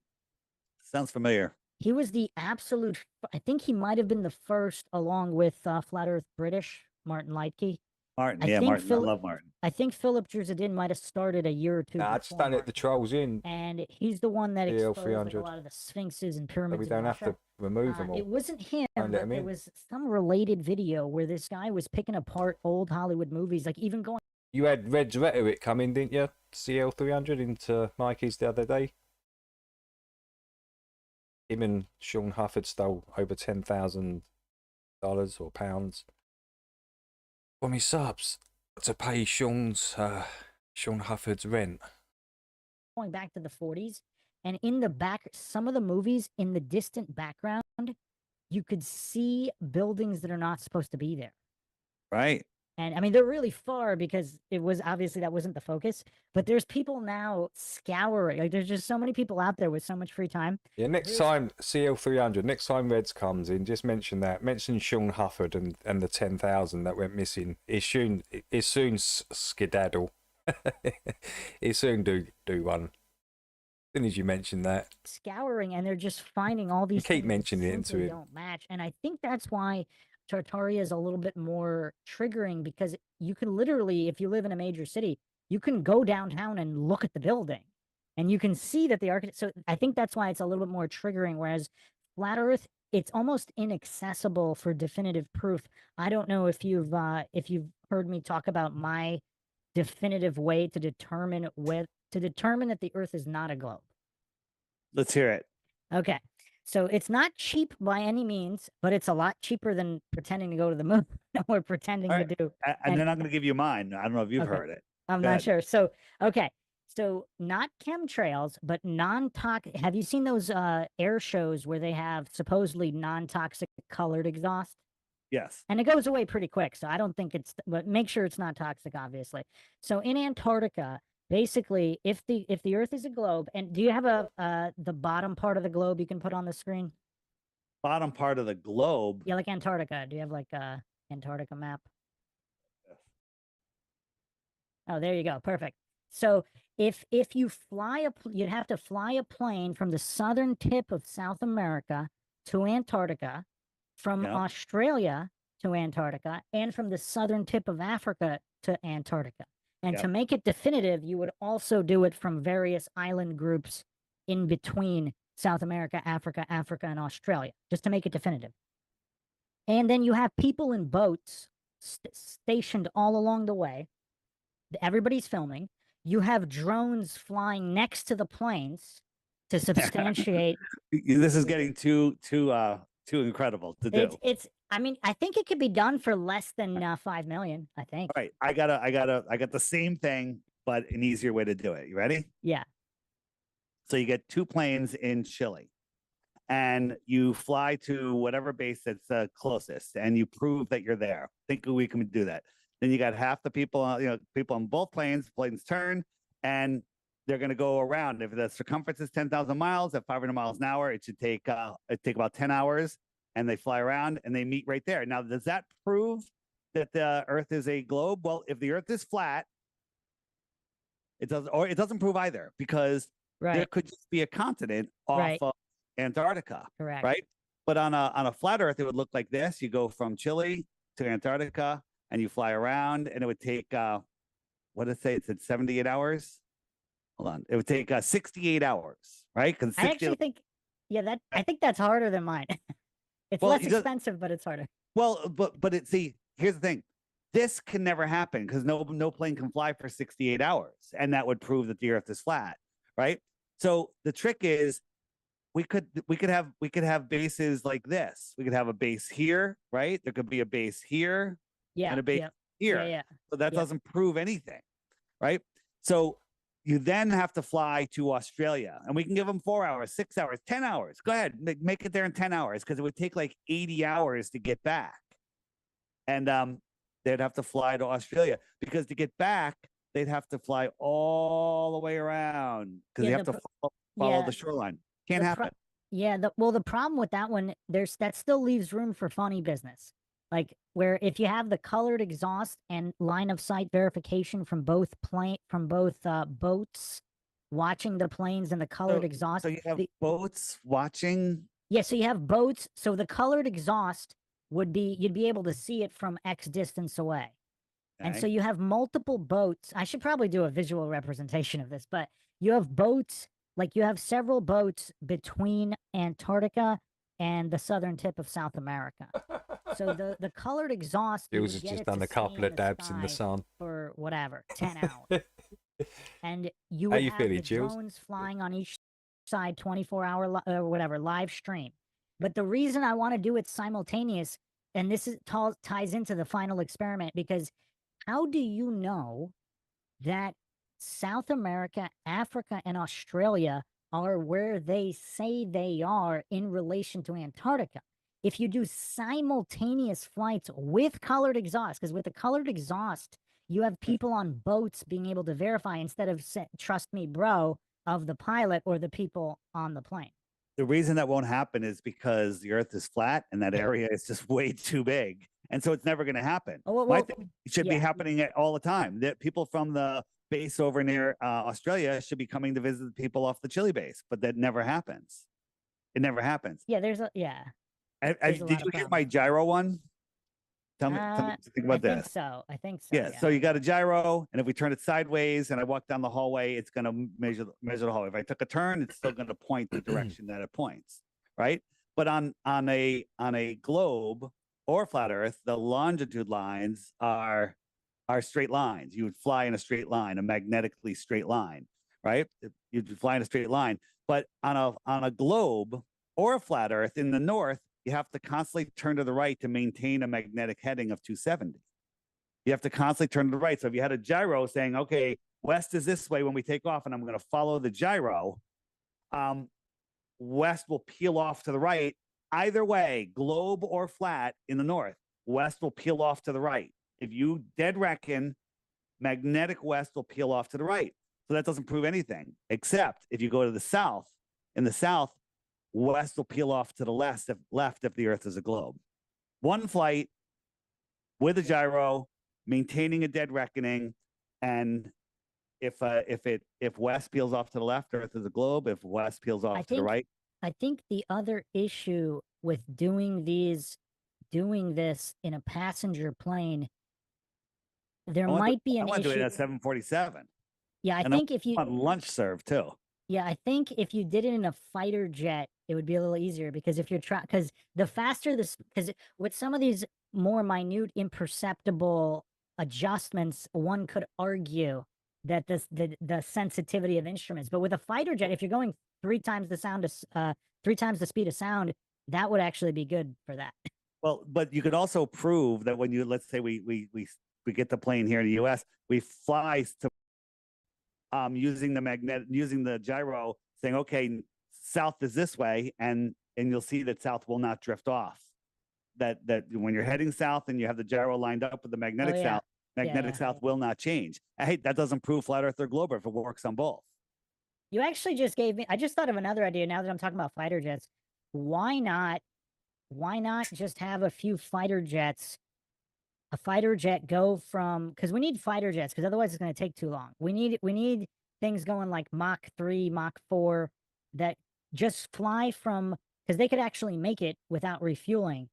Sounds familiar. He was the absolute. I think he might have been the first, along with Flat Earth British Martin Lightke. Martin, Martin. I love Martin. I think Philip Druzadin might have started a year or two. I just done it. The Trolls in, and he's the one that exposed like, a 300. lot of the sphinxes and pyramids. So we don't have to remove them all. It wasn't him. But there was some related video where this guy was picking apart old Hollywood movies, like even going. You had Red's Rhetoric come in, didn't you? CL300 into Mikey's the other day. Him and Sean Hufford stole over $10,000 or pounds from his subs to pay Sean Hufford's rent. Going back to the 40s, and in the back, some of the movies in the distant background, you could see buildings that are not supposed to be there. Right. And I mean, they're really far because it was obviously that wasn't the focus, but there's people now scouring. Like, there's just so many people out there with so much free time. Yeah, next time, CL300, next time Reds comes in, just mention that. Mention Sean Hufford and the 10,000 that went missing. It soon skedaddle. It soon do one. As soon as you mention that. Scouring, and they're just finding all these keep things mentioning that it into simply it. don't match. And I think that's why Tartaria is a little bit more triggering, because you can literally, if you live in a major city, you can go downtown and look at the building and you can see that the architect. So I think that's why it's a little bit more triggering. Whereas Flat Earth, it's almost inaccessible for definitive proof. I don't know if you've heard me talk about my definitive way to determine that the Earth is not a globe. Let's hear it. Okay. So it's not cheap by any means, but it's a lot cheaper than pretending to go to the moon or pretending All to right. do. And they're not going to give you mine. I don't know if you've Okay. heard it. I'm Go not ahead. sure. So, okay. So not chemtrails, but non-toxic. Have you seen those air shows where they have supposedly non-toxic colored exhaust? Yes. And it goes away pretty quick. So I don't think it's, but make sure it's not toxic, obviously. So in Antarctica, basically, if the Earth is a globe, and do you have the bottom part of the globe you can put on the screen? Bottom part of the globe. Yeah, like Antarctica. Do you have like a Antarctica map? Oh, there you go. Perfect. So if you fly you'd have to fly a plane from the southern tip of South America to Antarctica, from Yep. Australia to Antarctica, and from the southern tip of Africa to Antarctica. And Yep. to make it definitive, you would also do it from various island groups in between South America, Africa, and Australia, just to make it definitive. And then you have people in boats stationed all along the way. Everybody's filming. You have drones flying next to the planes to substantiate. This is getting too incredible to do. It's. I mean, I think it could be done for less than 5 million. I think. All right, I got the same thing, but an easier way to do it. You ready? Yeah. So you get 2 planes in Chile, and you fly to whatever base that's closest, and you prove that you're there. Think we can do that. Then you got half the people, people on both planes turn, and they're going to go around. If the circumference is 10,000 miles at 500 miles an hour, it should take about 10 hours, and they fly around and they meet right there. Now, does that prove that the Earth is a globe? Well, if the Earth is flat, it doesn't prove either, because there could just be a continent off of Antarctica. Correct. Right. But on a flat Earth, it would look like this. You go from Chile to Antarctica, and you fly around, and it would take what did it say? It said 78 hours. Hold on. It would take 68 hours, right? Because I actually think, I think that's harder than mine. It's Well, less it does- expensive, but it's harder. Well, but here's the thing. This can never happen because no plane can fly for 68 hours, and that would prove that the Earth is flat, right? So the trick is we could have bases like this. We could have a base here, right? There could be a base here, and a base here. Yeah. So that doesn't prove anything, right? So you then have to fly to Australia, and we can give them 4 hours, 6 hours, 10 hours. Go ahead, make it there in 10 hours, because it would take like 80 hours to get back. And they'd have to fly to Australia, because to get back, they'd have to fly all the way around, because they have to follow the shoreline. Can't happen. The problem with that one, that still leaves room for funny business. Like, where if you have the colored exhaust and line of sight verification from both boats watching the planes and the colored exhaust. So you have boats watching? Yeah, so you have boats. So the colored exhaust you'd be able to see it from X distance away. And so Okay. you have multiple boats. I should probably do a visual representation of this, but you have boats, like you have several boats between Antarctica and the southern tip of South America. So the colored exhaust, you Jules would has get just it done to a stay couple of dabs in the sky sun. for whatever, 10 hours. And you How would you have feeling, the Jules? drones flying on each side, 24-hour or whatever live stream. But the reason I want to do it simultaneous, and this ties into the final experiment, because how do you know that South America, Africa, and Australia are where they say they are in relation to Antarctica? If you do simultaneous flights with colored exhaust, because with the colored exhaust, you have people on boats being able to verify instead of trust me, bro, of the pilot or the people on the plane. The reason that won't happen is because the Earth is flat, and that area is just way too big. And so it's never going to happen. I think it should be happening all the time. That people from the base over near Australia should be coming to visit the people off the Chile base, but that never happens. It never happens. Yeah, there's a There's a lot Did you of hear my gyro one? Tell me what you think about I this. think so. I think so. Yeah, so you got a gyro, and if we turn it sideways and I walk down the hallway, it's going to measure the hallway. If I took a turn, it's still going to point the direction that it points, right? But on a globe or flat Earth, the longitude lines are straight lines. You would fly in a straight line, a magnetically straight line, right? You'd fly in a straight line. But on a globe, or a flat Earth in the north, you have to constantly turn to the right to maintain a magnetic heading of 270. You have to constantly turn to the right. So if you had a gyro saying, okay, west is this way when we take off, and I'm going to follow the gyro, west will peel off to the right. Either way, globe or flat in the north, west will peel off to the right. If you dead reckon, magnetic west will peel off to the right. So that doesn't prove anything, except if you go to the south. In the south, west will peel off to the left if the Earth is a globe. One flight with a gyro, maintaining a dead reckoning, and if west peels off to the left, Earth is a globe. If west peels off to the right, I think the other issue with doing this in a passenger plane, there might be an I want to do it issue. at 747. Yeah, I And think if you want lunch served too. Yeah, I think if you did it in a fighter jet, it would be a little easier because if you're because the faster this, because with some of these more minute, imperceptible adjustments, one could argue that the sensitivity of instruments. But with a fighter jet, if you're going 3 times the sound of 3 times the speed of sound, that would actually be good for that. Well, but you could also prove that when you, let's say we get the plane here in the U.S., we fly to using the gyro, saying, okay, south is this way, and you'll see that south will not drift off. That when you're heading south and you have the gyro lined up with the magnetic south, south will not change. Hey, that doesn't prove flat Earth or globe if it works on both. You actually just gave me. I just thought of another idea now that I'm talking about fighter jets. Why not just have a few fighter jets? A fighter jet go from, because we need fighter jets, because otherwise it's going to take too long. We need things going like Mach 3, Mach 4 that just fly from, because they could actually make it without refueling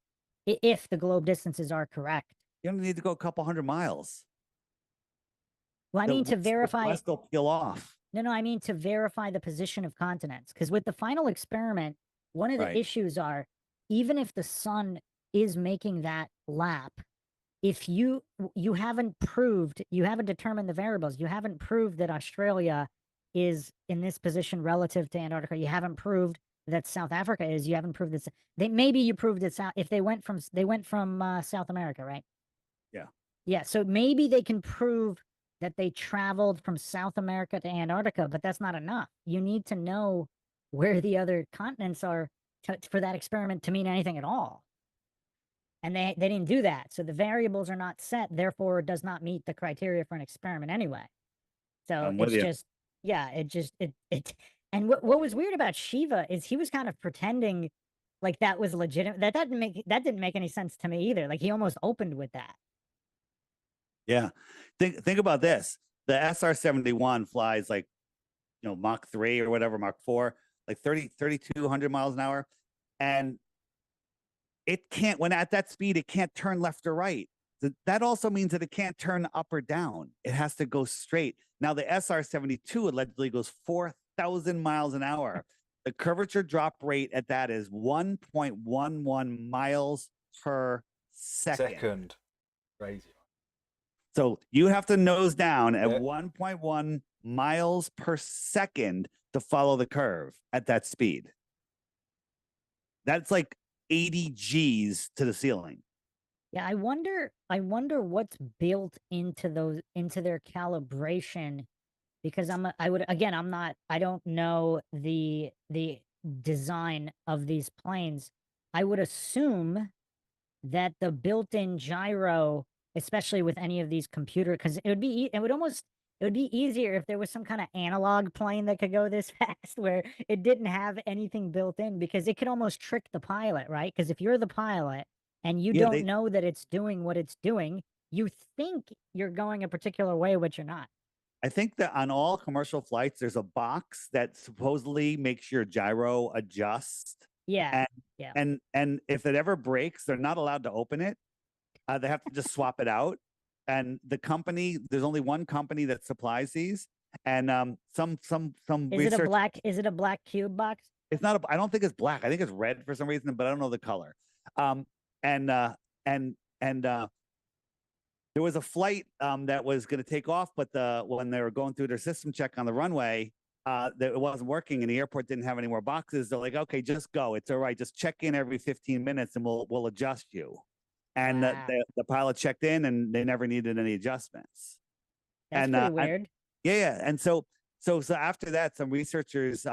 if the globe distances are correct. You only need to go a couple 100 miles. Well, I mean to verify. West will peel off. No, I mean to verify the position of continents. Because with the final experiment, one of the issues are, even if the sun is making that lap, if you haven't determined the variables, you haven't proved that Australia is in this position relative to Antarctica, you haven't proved that South Africa is, you haven't proved this. Maybe you proved it if they went from South America, right? Yeah. Yeah, so maybe they can prove that they traveled from South America to Antarctica, but that's not enough. You need to know where the other continents are for that experiment to mean anything at all. And they didn't do that. So the variables are not set, therefore it does not meet the criteria for an experiment anyway. So it's just, and what was weird about Shiva is he was kind of pretending like that was legitimate. That didn't make any sense to me either. Like he almost opened with that. Yeah. Think about this. The SR-71 flies like, Mach 3 or whatever, Mach 4, like 3,200 miles an hour. And it can't, when at that speed, it can't turn left or right. That also means that it can't turn up or down. It has to go straight. Now, the SR-72 allegedly goes 4,000 miles an hour. The curvature drop rate at that is 1.11 miles per second. Crazy. So you have to nose down at 1.1 miles per second to follow the curve at that speed. That's like 80 G's to the ceiling. Yeah, I wonder what's built into their calibration, because I don't know the design of these planes. I would assume that the built-in gyro, especially with any of these because it would be easier if there was some kind of analog plane that could go this fast where it didn't have anything built in, because it could almost trick the pilot, right? Because if you're the pilot and you don't know that it's doing what it's doing, you think you're going a particular way, which you're not. I think that on all commercial flights, there's a box that supposedly makes your gyro adjust. Yeah. And if it ever breaks, they're not allowed to open it. They have to just swap it out. And there's only one company that supplies these. And some research. Is it a black cube box? It's not I don't think it's black. I think it's red for some reason, but I don't know the color. And there was a flight that was going to take off, but when they were going through their system check on the runway, that it wasn't working and the airport didn't have any more boxes. They're like, okay, just go. It's all right. Just check in every 15 minutes and we'll adjust you. And the pilot checked in and they never needed any adjustments. That's pretty weird. Yeah. And so after that, some researchers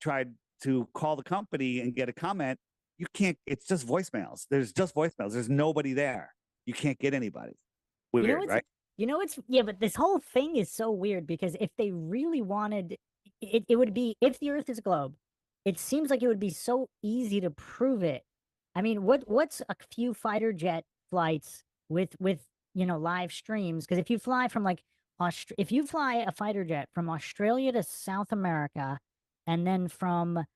tried to call the company and get a comment. You can't, it's just voicemails. There's just voicemails. There's nobody there. You can't get anybody. Weird, right? You know, yeah, but this whole thing is so weird because if they really wanted, it would be, if the Earth is a globe, it seems like it would be so easy to prove it. I mean, what's a few fighter jet flights with live streams? Because if you fly from if you fly a fighter jet from Australia to South America, and then from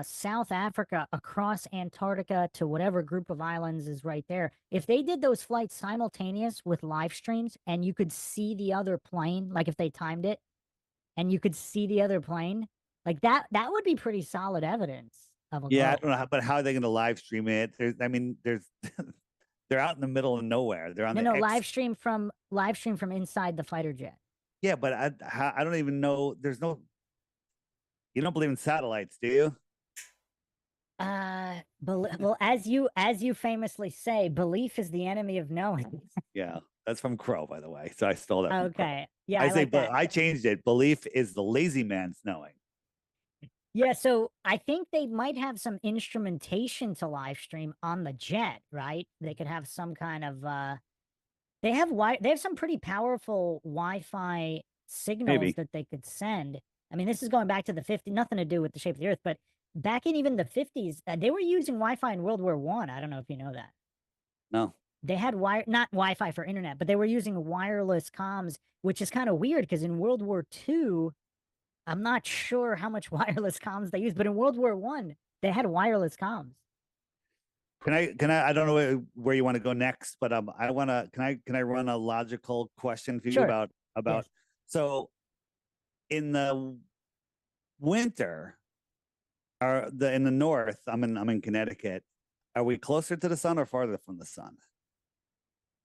South Africa across Antarctica to whatever group of islands is right there. If they did those flights simultaneous with live streams and you could see the other plane, like if they timed it and you could see the other plane, like that would be pretty solid evidence of a Yeah, globe. I don't know, but how are they going to live stream it? There's they're out in the middle of nowhere. They're on live stream from inside the fighter jet. Yeah, but I don't even know. There's no. You don't believe in satellites, do you? Well, as you famously say, belief is the enemy of knowing. Yeah, that's from Crow, by the way. So I stole that. Okay, yeah, I say, like that. I changed it. Belief is the lazy man's knowing. Yeah, so I think they might have some instrumentation to live stream on the jet, right? They could have some kind of they have some pretty powerful Wi-Fi signals that they could send. I mean, this is going back to the 50s, nothing to do with the shape of the Earth, but back in even the 50s, they were using Wi-Fi in World War I. I don't know if you know that. No. They had not Wi-Fi for internet, but they were using wireless comms, which is kind of weird because in World War II, I'm not sure how much wireless comms they used, but in World War I, they had wireless comms. Can I don't know where you want to go next, but I want to, can I run a logical question for you about, Yes. So in the winter, in the north, I'm in Connecticut. Are we closer to the sun or farther from the sun?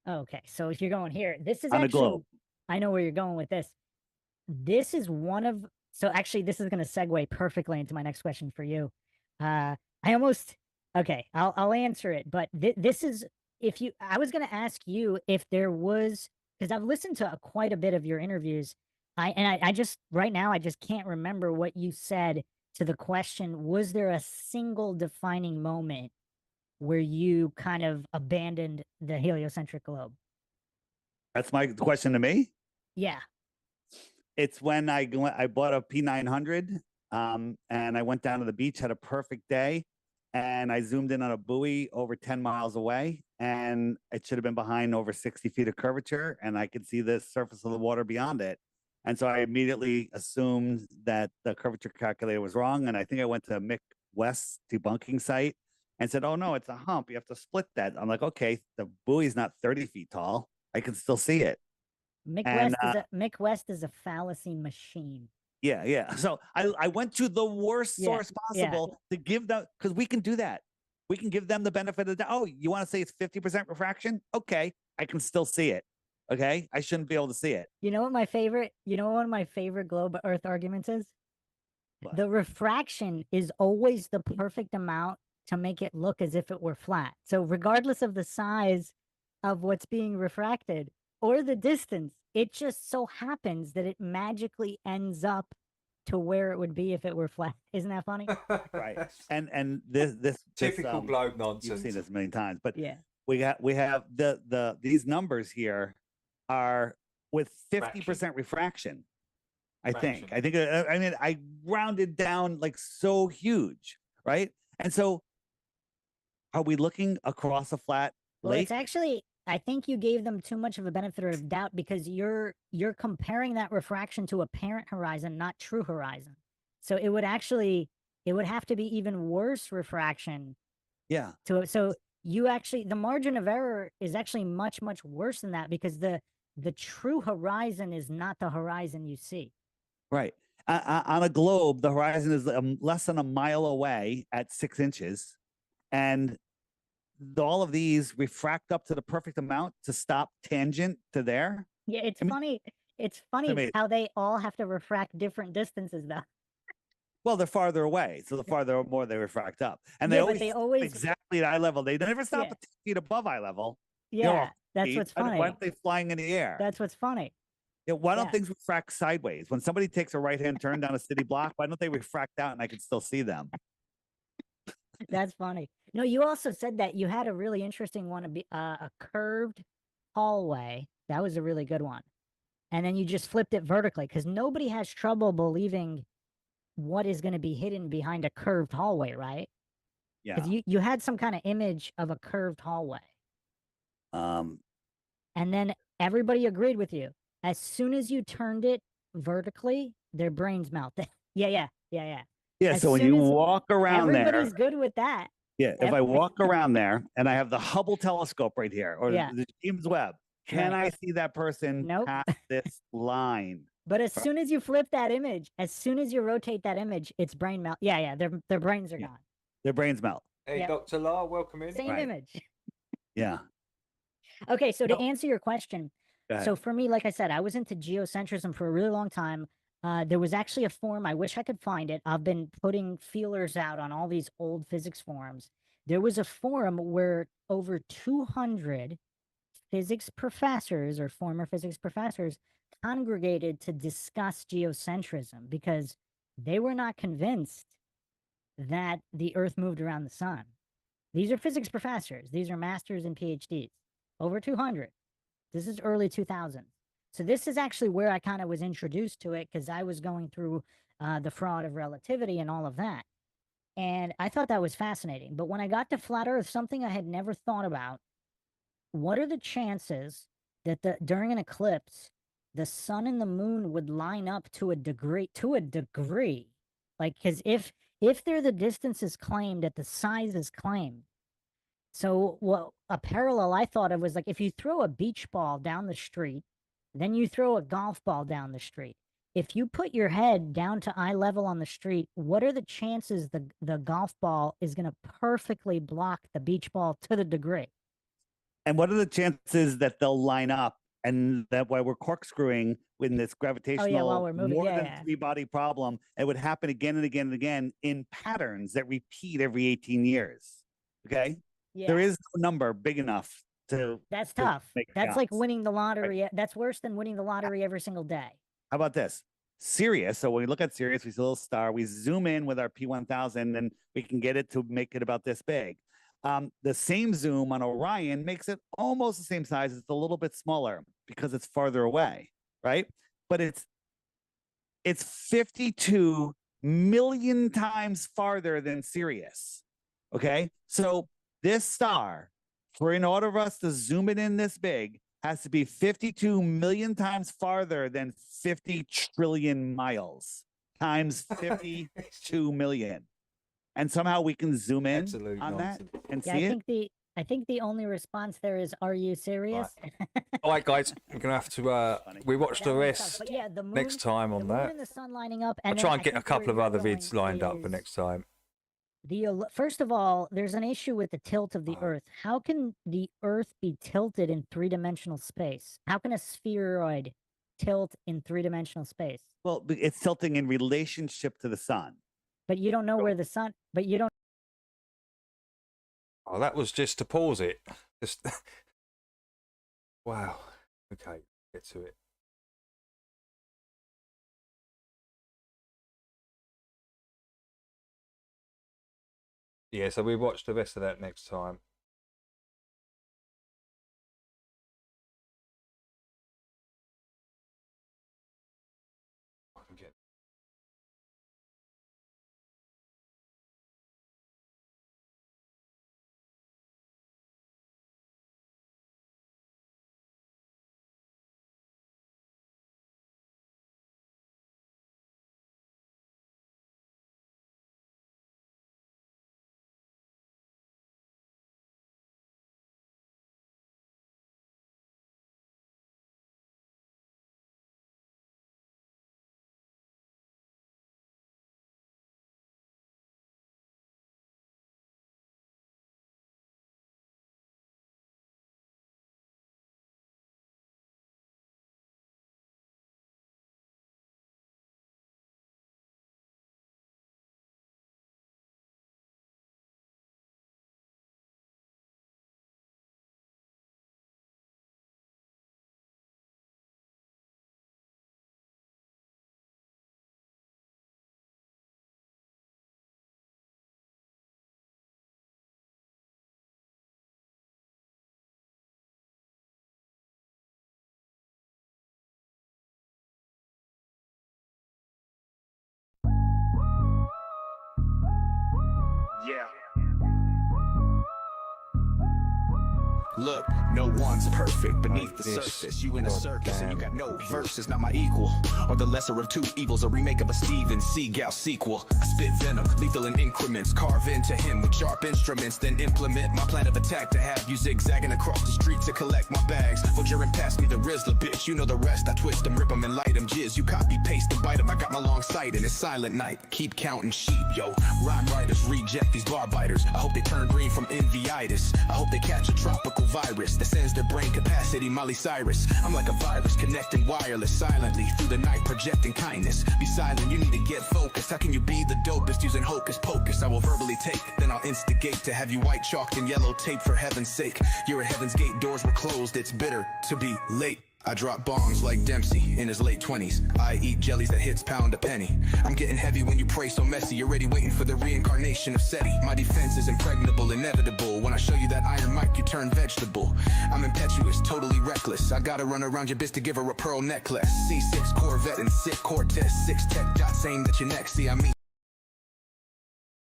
Okay, so if you're going here, this is On a actually, globe. I know where you're going with this. This is one of, so actually this is going to segue perfectly into my next question for you. Okay, I'll answer it, but this is, I was going to ask you if there was, because I've listened to quite a bit of your interviews. I just, right now, I just can't remember what you said to the question, was there a single defining moment where you kind of abandoned the heliocentric globe? That's my question to me? Yeah. It's when I bought a P900 and I went down to the beach, had a perfect day, and I zoomed in on a buoy over 10 miles away, and it should have been behind over 60 feet of curvature, and I could see the surface of the water beyond it. And so I immediately assumed that the curvature calculator was wrong. And I think I went to Mick West's debunking site and said, oh, no, it's a hump. You have to split that. I'm like, okay, the buoy's not 30 feet tall. I can still see it. Mick West is a fallacy machine. Yeah. So I went to the worst source possible to give them, because we can do that. We can give them the benefit of the doubt. Oh, you want to say it's 50% refraction? Okay, I can still see it. Okay, I shouldn't be able to see it. You know what one of my favorite globe Earth arguments is? What? The refraction is always the perfect amount to make it look as if it were flat. So regardless of the size of what's being refracted or the distance, it just so happens that it magically ends up to where it would be if it were flat. Isn't that funny? Right. And this typical globe nonsense. You've seen this a million times, but yeah, we have these numbers here are with 50% refraction. I think I rounded down like so huge, right? And so are we looking across a flat lake? It's actually, I think you gave them too much of a benefit of doubt because you're comparing that refraction to apparent horizon, not true horizon. So it would have to be even worse refraction. Yeah. So you actually, the margin of error is actually much, much worse than that because the true horizon is not the horizon you see. Right. On a globe, the horizon is less than a mile away at 6 inches. And all of these refract up to the perfect amount to stop tangent to there. Yeah, it's funny. It's funny how they all have to refract different distances, though. Well, they're farther away, so the farther more they refract up, and Yeah, they but always they exactly at eye level. They never stop Yeah. at 10 feet above eye level. Yeah, that's feet. what's Why funny. aren't they flying in the air? That's what's funny. Yeah, why don't Yeah. things refract sideways? When somebody takes a right-hand turn down a city block, why don't they refract out and I can still see them? That's funny. No, you also said that you had a really interesting one, a curved hallway. That was a really good one. And then you just flipped it vertically because nobody has trouble believing what is going to be hidden behind a curved hallway, right? Yeah. Because you had some kind of image of a curved hallway. Um, And then everybody agreed with you. As soon as you turned it vertically, their brains melted. Yeah. yeah. As So when soon you as walk around there, everybody's good with that. yeah. If I Every- walk around there and I have the Hubble telescope right here or Yeah. the James Webb, can Right. I see that person Nope. past this line? But as soon as you flip that image, as soon as you rotate that image, it's brain melt. Yeah. Their brains are gone. Their brains melt. Hey, Yep. Dr. La, welcome in. Same image. Yeah. Okay, so to answer your question, Go ahead. so for me, like I said, I was into geocentrism for a really long time. There was actually a forum. I wish I could find it. I've been putting feelers out on all these old physics forums. There was a forum where over 200 physics professors or former physics professors congregated to discuss geocentrism because they were not convinced that the Earth moved around the sun. These are physics professors. These are masters and PhDs. Over 200. This is early 2000s. So this is actually where I kind of was introduced to it because I was going through the fraud of relativity and all of that. And I thought that was fascinating. But when I got to flat Earth, something I had never thought about, what are the chances that during an eclipse, the sun and the moon would line up to a degree, like, because if they're the distances claimed at the sizes claimed, so what a parallel I thought of was like if you throw a beach ball down the street, then you throw a golf ball down the street. If you put your head down to eye level on the street, what are the chances the golf ball is going to perfectly block the beach ball to the degree? And what are the chances that they'll line up and that while we're corkscrewing with this gravitational while we're moving, more yeah, than yeah. three body problem, it would happen again and again and again in patterns that repeat every 18 years. Okay. There Yeah. is no number big enough to. That's to tough. make That's like counts. winning the lottery. That's worse than winning the lottery every single day. How about this? Sirius. So when we look at Sirius, we see a little star. We zoom in with our P1000 and we can get it to make it about this big. The same zoom on Orion makes it almost the same size. It's a little bit smaller because it's farther away, right? But it's 52 million times farther than Sirius. Okay, so this star, for in order for us to zoom it in this big, has to be 52 million times farther than 50 trillion miles times 52 million. And somehow we can zoom in on that and Yeah, see it. I think the only response there is, "Are you serious?" All right, guys, we're gonna have to. We watch the rest But yeah, the moon, next time on the moon that. and the sun lining up, I'll and try then and I get a think where couple of you're other going vids lined up for is next time. first of all, there's an issue with the tilt of the Earth. How can the Earth be tilted in three-dimensional space? How can a spheroid tilt in three-dimensional space? Well, it's tilting in relationship to the sun. But you don't know where the sun. But you don't. Oh, that was just to pause it. Just wow. Okay, get to it. Yeah, so we watch the rest of that next time. I can get Yeah. Look, no one's perfect beneath the surface. You in a circus and you got no verses, not my equal. Or the lesser of two evils, a remake of a Steven Seagal sequel. I spit venom, lethal in increments, carve into him with sharp instruments, then implement my plan of attack to have you zigzagging across the street to collect my bags. For Jeren pass me the Rizzler, bitch, you know the rest. I twist them, rip them, and light them, jizz. You copy, paste, and bite them. I got my long sight and it's silent night. Keep counting sheep, yo. Rhyme writers reject these bar biters. I hope they turn green from envyitis. I hope they catch a tropical virus that sends their brain capacity Miley Cyrus. I'm like a virus connecting wireless silently through the night, projecting kindness. Be silent, you need to get focused. How can you be the dopest using hocus pocus? I will verbally take, then I'll instigate to have you white chalked and yellow tape for heaven's sake. You're at heaven's gate, doors were closed, it's bitter to be late. I drop bombs like Dempsey in his late 20s. I eat jellies that hits pound a penny. I'm getting heavy when you pray so messy. You're already waiting for the reincarnation of SETI. My defense is impregnable, inevitable. When I show you that iron mic, you turn vegetable. I'm impetuous, totally reckless. I gotta run around your bitch to give her a pearl necklace. C6 Corvette and sick Cortez. 6 tech dots aimed at your neck. See, I mean,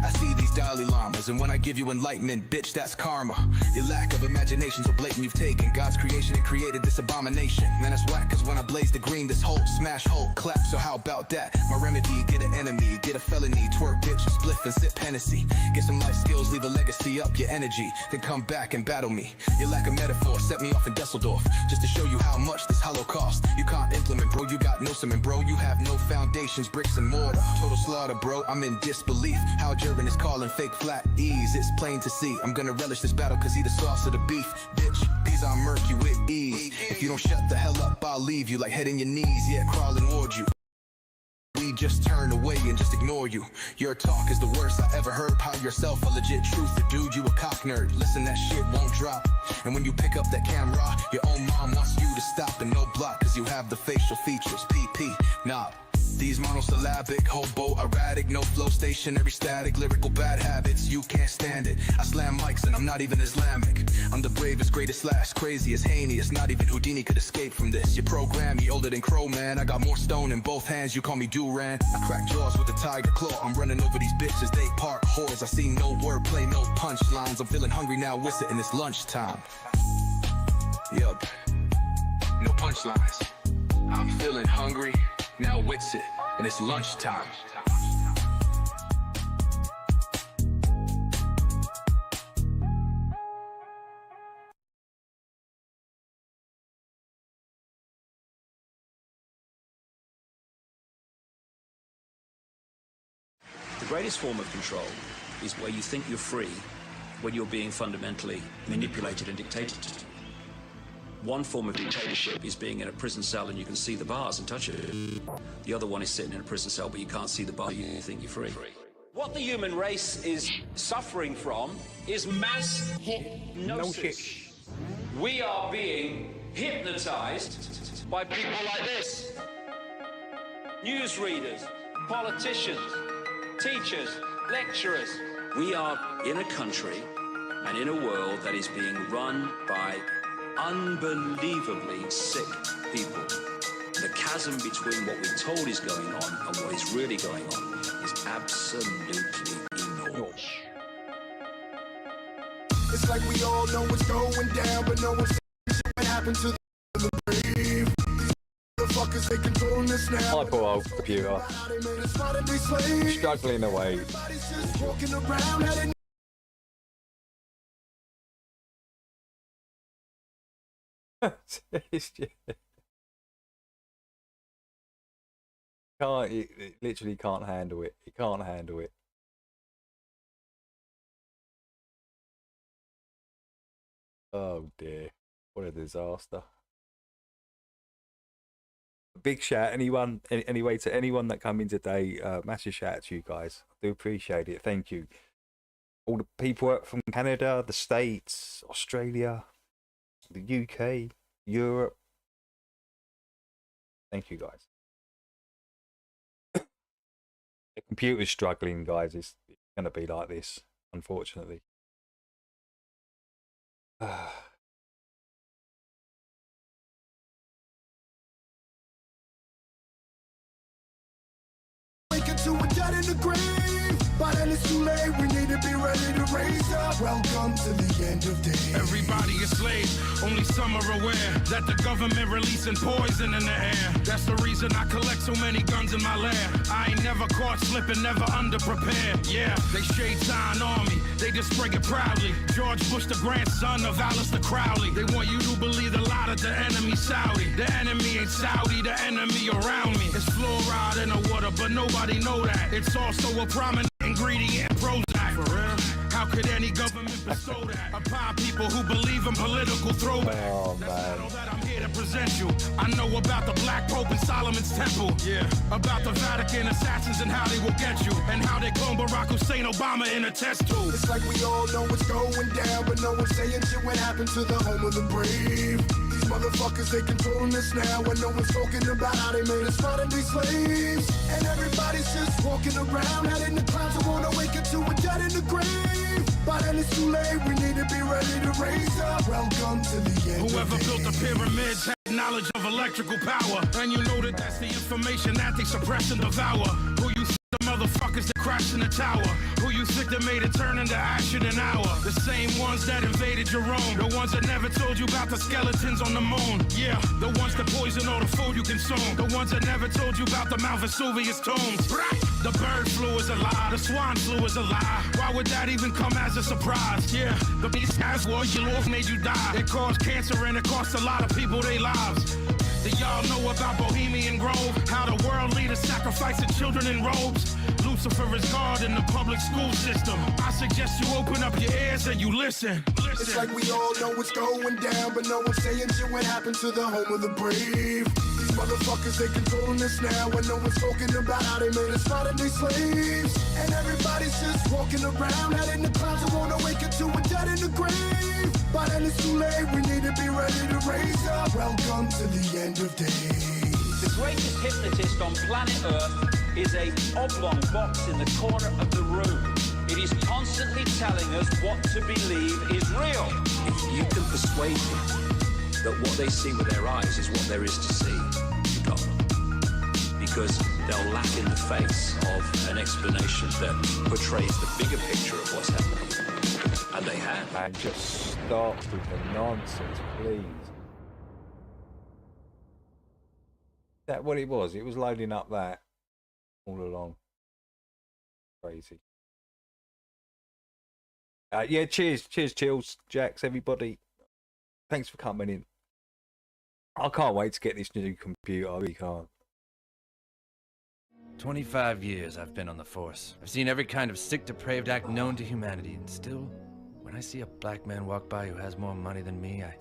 I see these Dalai Lamas, and when I give you enlightenment, bitch, that's karma. Your lack of imagination so blatant you've taken God's creation and created this abomination. Man, that's whack, cause when I blaze the green, this whole smash hole clap. So how about that? My remedy, get an enemy, get a felony, twerk, bitch, and spliff and sip Hennessy. Get some life skills, leave a legacy, up your energy, then come back and battle me. Your lack of metaphor set me off in Dusseldorf, just to show you how much this hollow cost. You can't implement, bro, you got no cement, bro. You have no foundations, bricks and mortar. Total slaughter, bro, I'm in disbelief. How Jeren is calling fake flat ease, it's plain to see. I'm gonna relish this battle cause he the sauce of the beef. Bitch, these are murky with ease. If you don't shut the hell up, I'll leave you like head in your knees, yeah, crawling towards you. We just turn away and just ignore you. Your talk is the worst I ever heard. Power yourself a legit truther, dude, you a cock nerd. Listen, that shit won't drop. And when you pick up that camera, your own mom wants you to stop and no block, cause you have the facial features, PP, nah. These monosyllabic, hobo, erratic, no flow, stationary, static, lyrical bad habits, you can't stand it. I slam mics and I'm not even Islamic. I'm the bravest, greatest, slash, craziest, heinous. Not even Houdini could escape from this. You program me older than Crow, man. I got more stone in both hands, you call me Duran. I crack jaws with a tiger claw. I'm running over these bitches, they part whores. I see no wordplay, no punchlines. I'm feeling hungry now, what's it, and it's lunchtime. Yup, no punchlines. I'm feeling hungry. Now wits it, and it's lunchtime. The greatest form of control is where you think you're free when you're being fundamentally manipulated and dictated to. One form of dictatorship is being in a prison cell and you can see the bars and touch it. The other one is sitting in a prison cell but you can't see the bar, you think you're free. What the human race is suffering from is mass hypnosis. We are being hypnotized by people like this. Newsreaders, politicians, teachers, lecturers. We are in a country and in a world that is being run by unbelievably sick people. The chasm between what we're told is going on and what is really going on is absolutely enormous. It's like we all know what's going down, but no one's what happened to the brave. The fuckers, they controlling us now. My poor old computer. Struggling away. Walking around, It's just... it literally can't handle it. It can't handle it. Oh dear, what a disaster. Big shout anyway to anyone that come in today. Massive shout out to you guys. I do appreciate it. Thank you. All the people from Canada, the States, Australia, the UK, Europe. Thank you guys. The computer's struggling, guys. It's going to be like this, unfortunately. Wake up to a dead in the grave. By then it's too late, we need to be ready to raise up. Welcome to the end of days. Everybody is slaves, only some are aware that the government releasing poison in the air. That's the reason I collect so many guns in my lair. I ain't never caught slipping, never underprepared. Yeah, they shade sign on me, they just spray it proudly. George Bush, the grandson of Alistair Crowley. They want you to believe the lie that the enemy's Saudi. The enemy ain't Saudi, the enemy around me. It's fluoride in the water, but nobody know that. It's also a prominent ingredient in Prozac. For real? How could any government bestow that upon people who believe in political throwback? Oh, That's man. not all that I'm here to present you. I know about the Black Pope and Solomon's Temple. Yeah. About the Vatican assassins and how they will get you. And how they clone Barack Hussein Obama in a test tube. It's like we all know what's going down, but no one's saying shit what happened to the home of the brave. These motherfuckers, they controlling us now, and no one's talking about how they made us modern day slaves. And everybody's just walking around, head in the clouds, and wanna wake up to a dead in the grave. By then it's too late, we need to be ready to raise up. Welcome to the end. Whoever built the pyramids had knowledge of electrical power. And you know that that's the information that they suppress and devour. Who you think the motherfuckers that crashed in the tower? Who you think that made it turn into ash in an hour? The same ones that invaded your own. The ones that never told you about the skeletons on the moon. Yeah, the ones that poison all the food you consume. The ones that never told you about the Mount Vesuvius tombs. The bird flu is a lie. The swine flu is a lie. Why would that even come as a surprise? Yeah, the beast has war, you lost, made you die. It caused cancer and it cost a lot of people their lives. Do y'all know about Bohemian Grove? How the world leaders sacrificing children in robes? Lucifer is God in the public school system. I suggest you open up your ears and you listen. It's like we all know what's going down, but no one's saying shit what happened to the home of the brave. These motherfuckers, they controlling us now, and no one's talking about how they made us modern day slaves. And everybody's just walking around, head in the clouds, and wanna wake up to a dead in the grave. By then it's too late, we need to be ready to raise up. Welcome to the end of days. The greatest hypnotist on planet Earth is a oblong box in the corner of the room. It is constantly telling us what to believe is real. If you can persuade them that what they see with their eyes is what there is to see, you got them. Because they'll laugh in the face of an explanation that portrays the bigger picture of what's happening. And they have. Man, just stop with the nonsense, please. That what it was? It was loading up that all along. Crazy. Yeah, cheers, Chills, Jax, everybody. Thanks for coming in. I can't wait to get this new computer. I really can't. 25 years I've been on the force. I've seen every kind of sick, depraved act known to humanity, and still, when I see a black man walk by who has more money than me, I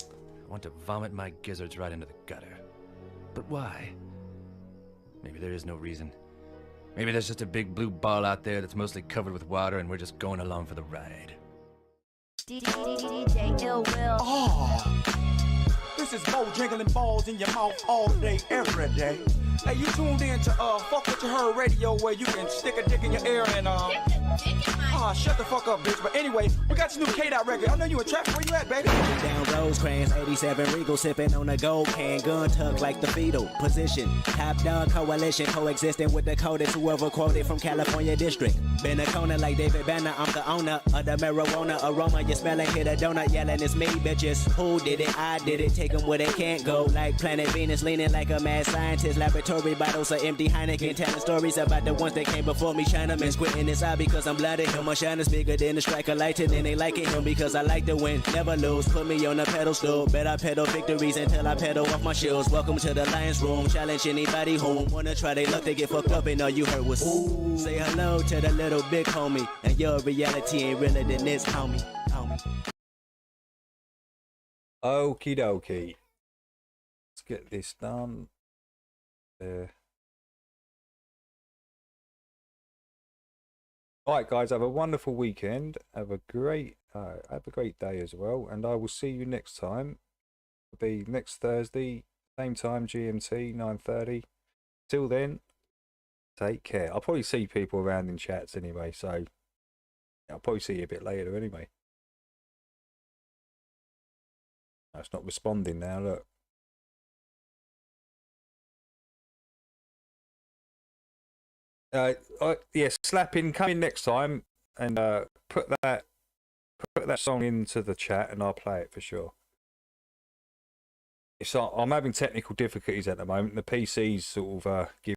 want to vomit my gizzards right into the gutter. But why? Maybe there is no reason. Maybe there's just a big blue ball out there that's mostly covered with water and we're just going along for the ride. DJ Ill Will. Oh, this is Bo jiggling balls in your mouth all day, every day. Hey, you tuned in to Fuck What You Heard radio, where you can stick a dick in your ear and shut the fuck up, bitch. But anyway, we got your new K-Dot record. I know you in traffic. Where you at, baby? Down Rosecrans, 87 Regal, sipping on a gold can, gun tucked like the fetal position. Top dog coalition, coexisting with the codest, whoever quoted from California district. Been a corner like David Banner, I'm the owner of the marijuana aroma. You smelling, hit a donut, yelling, it's me, bitches. Who did it? I did it. Take them where they can't go. Like Planet Venus, leaning like a mad scientist. Laboratory bottles of empty Heineken, telling stories about the ones that came before me. Chinamen squinting this eye because I'm blooded. Him, my shine is bigger than the striker lighting, and they like it him because I like to win. Never lose, put me on a pedestal. Bet I pedal victories until I pedal off my shoes. Welcome to the Lion's Room. Challenge anybody who wanna try they luck, they get fucked up, and all you heard was ooh. Say hello to the little big homie, and your reality ain't realer than this, homie. Okie dokie. Let's get this done. There. Alright guys, have a wonderful weekend. Have a great day as well, and I will see you next time. It'll be next Thursday, same time, GMT 9:30. Till then, take care. I'll probably see people around in chats anyway, so I'll probably see you a bit later anyway. No, it's not responding now, look. Yeah, slapping. Come in next time and put that song into the chat, and I'll play it for sure. I'm having technical difficulties at the moment. The PC's sort of